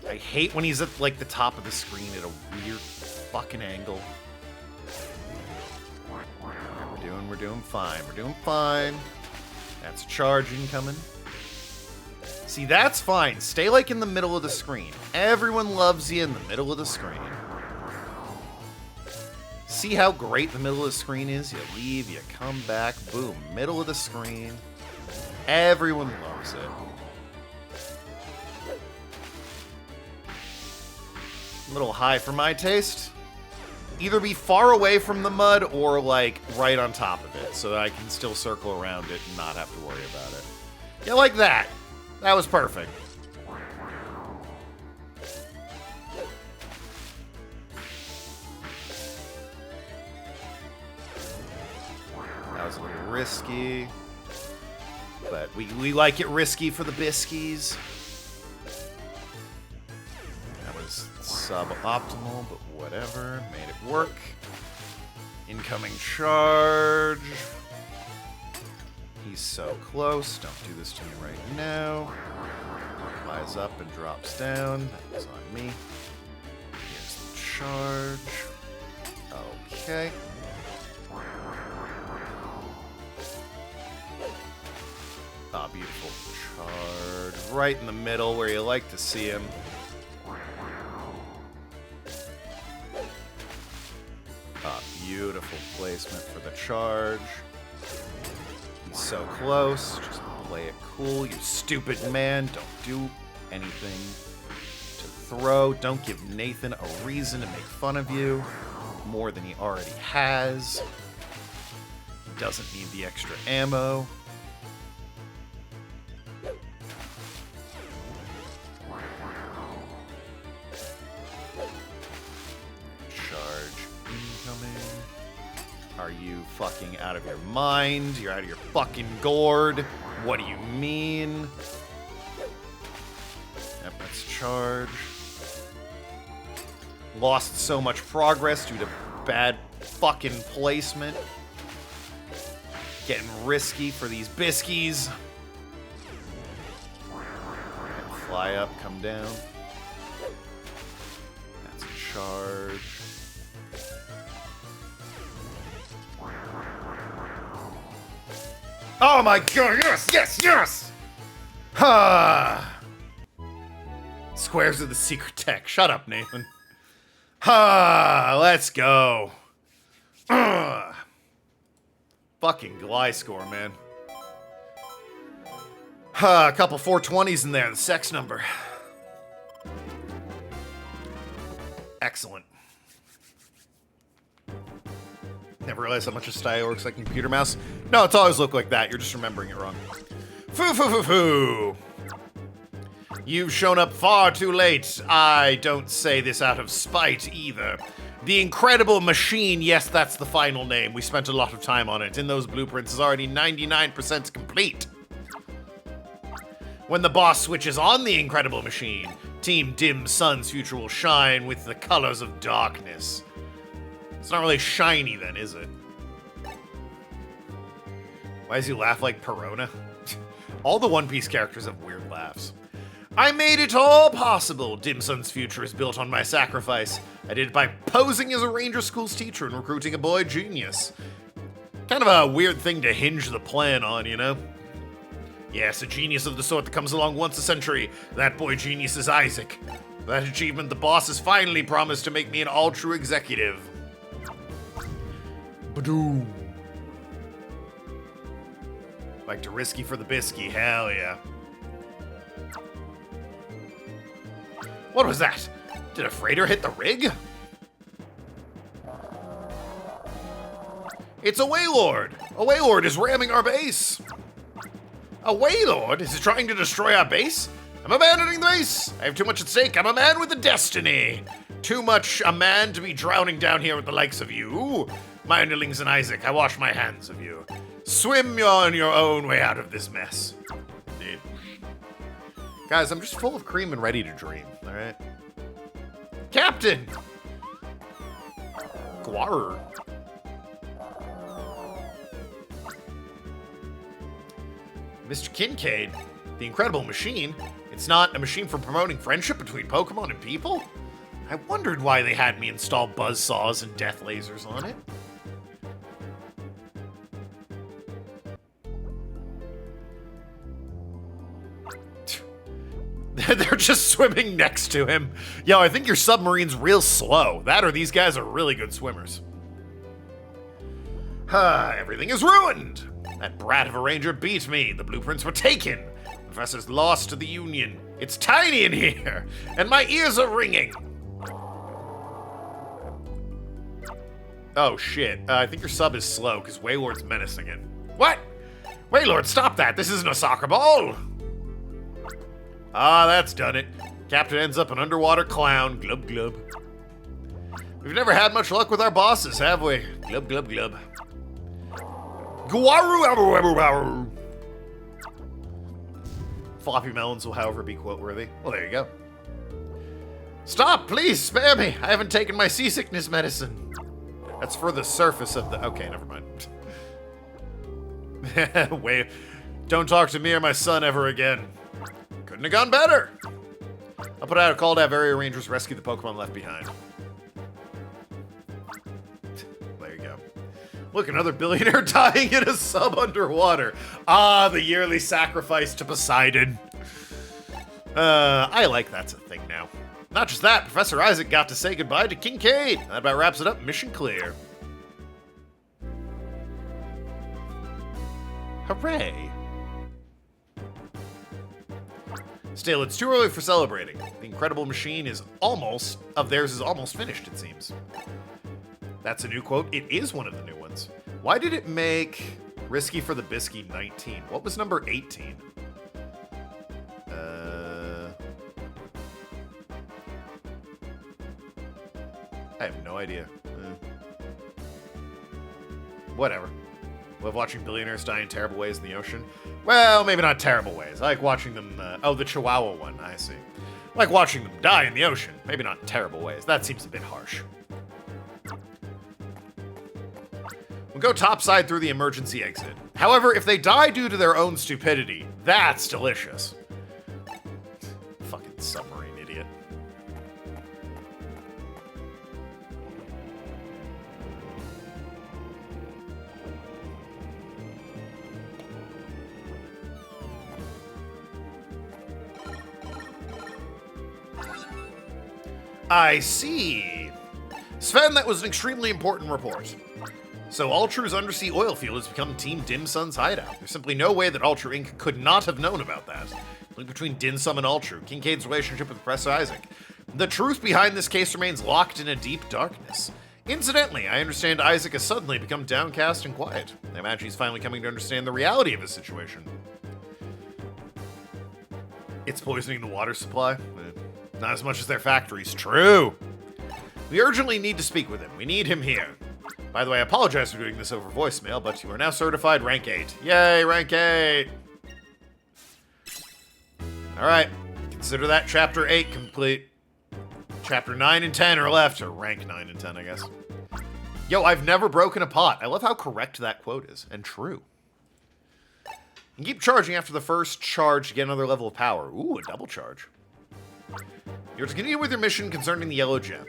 S1: I hate when he's at, like, the top of the screen at a weird fucking angle. We're doing fine. We're doing fine. That's a charge incoming. See, that's fine. Stay, like, in the middle of the screen. Everyone loves you in the middle of the screen. See how great the middle of the screen is? You leave, you come back, boom, middle of the screen. Everyone loves it. A little high for my taste. Either be far away from the mud or, like, right on top of it so that I can still circle around it and not have to worry about it. Yeah, like that. That was perfect. That was a little risky. But we like it risky for the biskies. That was suboptimal, but whatever. Made it work. Incoming charge. He's so close. Don't do this to me right now. Flies up and drops down. That was on me. Here's the charge. Okay. Ah, beautiful charge. Right in the middle where you like to see him. Ah, beautiful placement for the charge. He's so close. Just play it cool, you stupid man. Don't do anything to throw. Don't give Nathan a reason to make fun of you more than he already has. He doesn't need the extra ammo. Are you fucking out of your mind? You're out of your fucking gourd. What do you mean? Yep, let's charge. Lost so much progress due to bad fucking placement. Getting risky for these biskies. Fly up, come down. That's a charge. Oh my god, yes, yes, yes! Ha! Squares of the secret tech. Shut up, Nathan. Ha! Let's go. Fucking Gliscor, man. Ha! A couple 420s in there, the sex number. Excellent. Never realized how much a style works like a computer mouse. No, it's always looked like that. You're just remembering it wrong. Foo. You've shown up far too late. I don't say this out of spite either. The Incredible Machine, yes, that's the final name. We spent a lot of time on it. In those blueprints is already 99% complete. When the boss switches on the Incredible Machine, Team Dim Sun's future will shine with the colors of darkness. It's not really shiny then, is it? Why does he laugh like Perona? All the One Piece characters have weird laughs. I made it all possible. Dim Sun's future is built on my sacrifice. I did it by posing as a Ranger School's teacher and recruiting a boy genius. Kind of a weird thing to hinge the plan on, you know? Yes, a genius of the sort that comes along once a century. That boy genius is Isaac. For that achievement, the boss has finally promised to make me an all-true executive. Badoom. Like to risky for the bisky, hell yeah. What was that? Did a freighter hit the rig? It's a Waylord! A Waylord is ramming our base! A Waylord? Is it trying to destroy our base? I'm abandoning the base! I have too much at stake. I'm a man with a destiny! Too much a man to be drowning down here with the likes of you. My underlings and Isaac, I wash my hands of you. Swim on your own way out of this mess. Indeed. Guys, I'm just full of cream and ready to dream, alright? Captain! Guar. Mr. Kincaid, the Incredible Machine. It's not a machine for promoting friendship between Pokemon and people? I wondered why they had me install buzzsaws and death lasers on it. They're just swimming next to him. Yo, I think your submarine's real slow. That or these guys are really good swimmers. Everything is ruined! That brat of a ranger beat me. The blueprints were taken. The professor's lost to the Union. It's tiny in here, and my ears are ringing. Oh, shit. I think your sub is slow, because Waylord's menacing it. What? Waylord, stop that! This isn't a soccer ball! Ah, that's done it. Captain ends up an underwater clown. Glub, glub. We've never had much luck with our bosses, have we? Glub, glub, glub. Guaru. Floppy melons will, however, be quote-worthy. Well, there you go. Stop, please, spare me. I haven't taken my seasickness medicine. That's for the surface of the... Okay, never mind. Wait, don't talk to me or my son ever again. Couldn't have gone better. I'll put out a call to have area rangers rescue the Pokemon left behind. There you go. Look, another billionaire dying in a sub underwater. Ah, the yearly sacrifice to Poseidon. I like that's a thing now. Not just that, Professor Isaac got to say goodbye to Kincaid. That about wraps it up. Mission clear. Hooray. Still, it's too early for celebrating. The incredible machine is almost finished, it seems. That's a new quote. It is one of the new ones. Why did it make Risky for the Bisky 19? What was number 18? I have no idea. Whatever. Love watching billionaires die in terrible ways in the ocean. Well, maybe not terrible ways. I like watching them... oh, the Chihuahua one. I see. I like watching them die in the ocean. Maybe not terrible ways. That seems a bit harsh. We'll go topside through the emergency exit. However, if they die due to their own stupidity, that's delicious. Fucking submarine idiot. I see. Sven, that was an extremely important report. So Ultra's undersea oil field has become Team Dim Sun's hideout. There's simply no way that Ultra Inc. could not have known about that. Link between Dim Sum and Ultra, Kincaid's relationship with Professor Isaac. The truth behind this case remains locked in a deep darkness. Incidentally, I understand Isaac has suddenly become downcast and quiet. I imagine he's finally coming to understand the reality of his situation. It's poisoning the water supply? Not as much as their factories. True. We urgently need to speak with him. We need him here. By the way, I apologize for doing this over voicemail, but you are now certified rank 8. Yay, rank 8! Alright, consider that chapter 8 complete. Chapter 9 and 10 are left, or rank 9 and 10, I guess. Yo, I've never broken a pot. I love how correct that quote is, and true. And keep charging after the first charge to get another level of power. Ooh, a double charge. You're to continue with your mission concerning the yellow gem.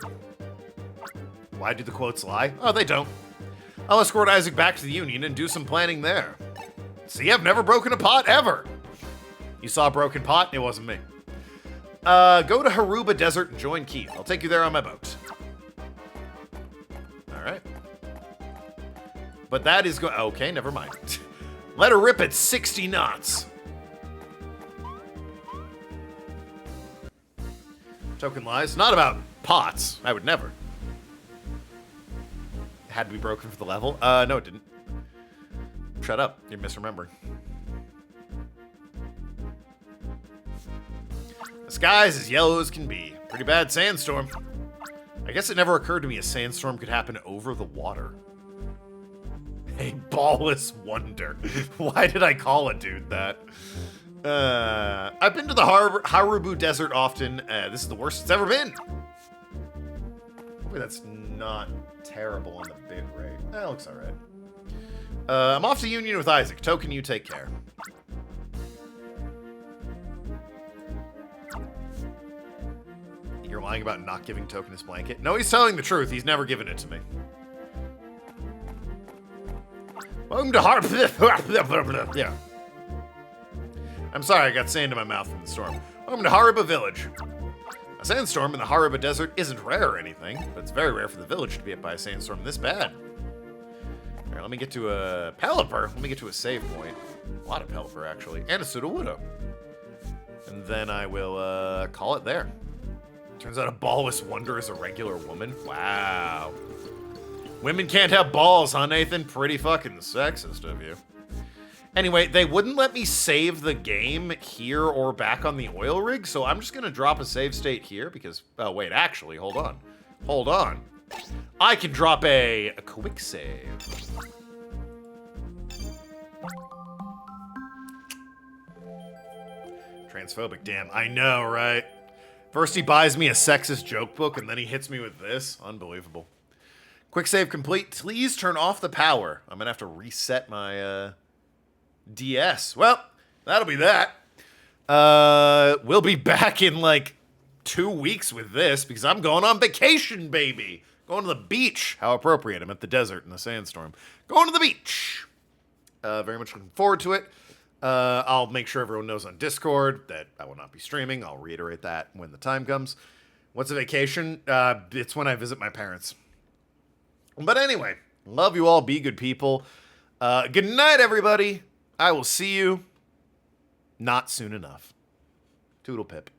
S1: Why do the quotes lie? Oh, they don't. I'll escort Isaac back to the Union and do some planning there. See, I've never broken a pot, ever. You saw a broken pot? It wasn't me. Go to Haruba Desert and join Keith. I'll take you there on my boat. Alright. But that is okay, never mind. Let her rip at 60 knots. Token lies. Not about pots. I would never. It had to be broken for the level? No, it didn't. Shut up. You're misremembering. The sky's as yellow as can be. Pretty bad sandstorm. I guess it never occurred to me a sandstorm could happen over the water. A ballless wonder. Why did I call a dude that? I've been to the Harubu Desert often. This is the worst it's ever been. Hopefully that's not terrible on the bit rate. That looks alright. I'm off to Union with Isaac. Token, you take care. You're lying about not giving Token his blanket? No, he's telling the truth. He's never given it to me. Welcome to yeah. I'm sorry, I got sand in my mouth from the storm. Welcome to Haruba Village. A sandstorm in the Haruba Desert isn't rare or anything, but it's very rare for the village to be hit by a sandstorm this bad. Here, let me get to a Pelipper. Let me get to a save point. A lot of Pelipper, actually. And a Sudowoodo. And then I will call it there. Turns out a ballless wonder is a regular woman. Wow. Women can't have balls, huh, Nathan? Pretty fucking sexist of you. Anyway, they wouldn't let me save the game here or back on the oil rig, so I'm just going to drop a save state here because... Oh, wait, actually, hold on. Hold on. I can drop a quick save. Transphobic, damn. I know, right? First he buys me a sexist joke book, and then he hits me with this. Unbelievable. Quick save complete. Please turn off the power. I'm going to have to reset my DS. Well, that'll be that. We'll be back in, like, 2 weeks with this, because I'm going on vacation, baby. Going to the beach. How appropriate. I'm at the desert in a sandstorm. Going to the beach. Very much looking forward to it. I'll make sure everyone knows on Discord that I will not be streaming. I'll reiterate that when the time comes. What's a vacation? It's when I visit my parents. But anyway, love you all. Be good people. Good night, everybody. I will see you not soon enough. Toodle pip.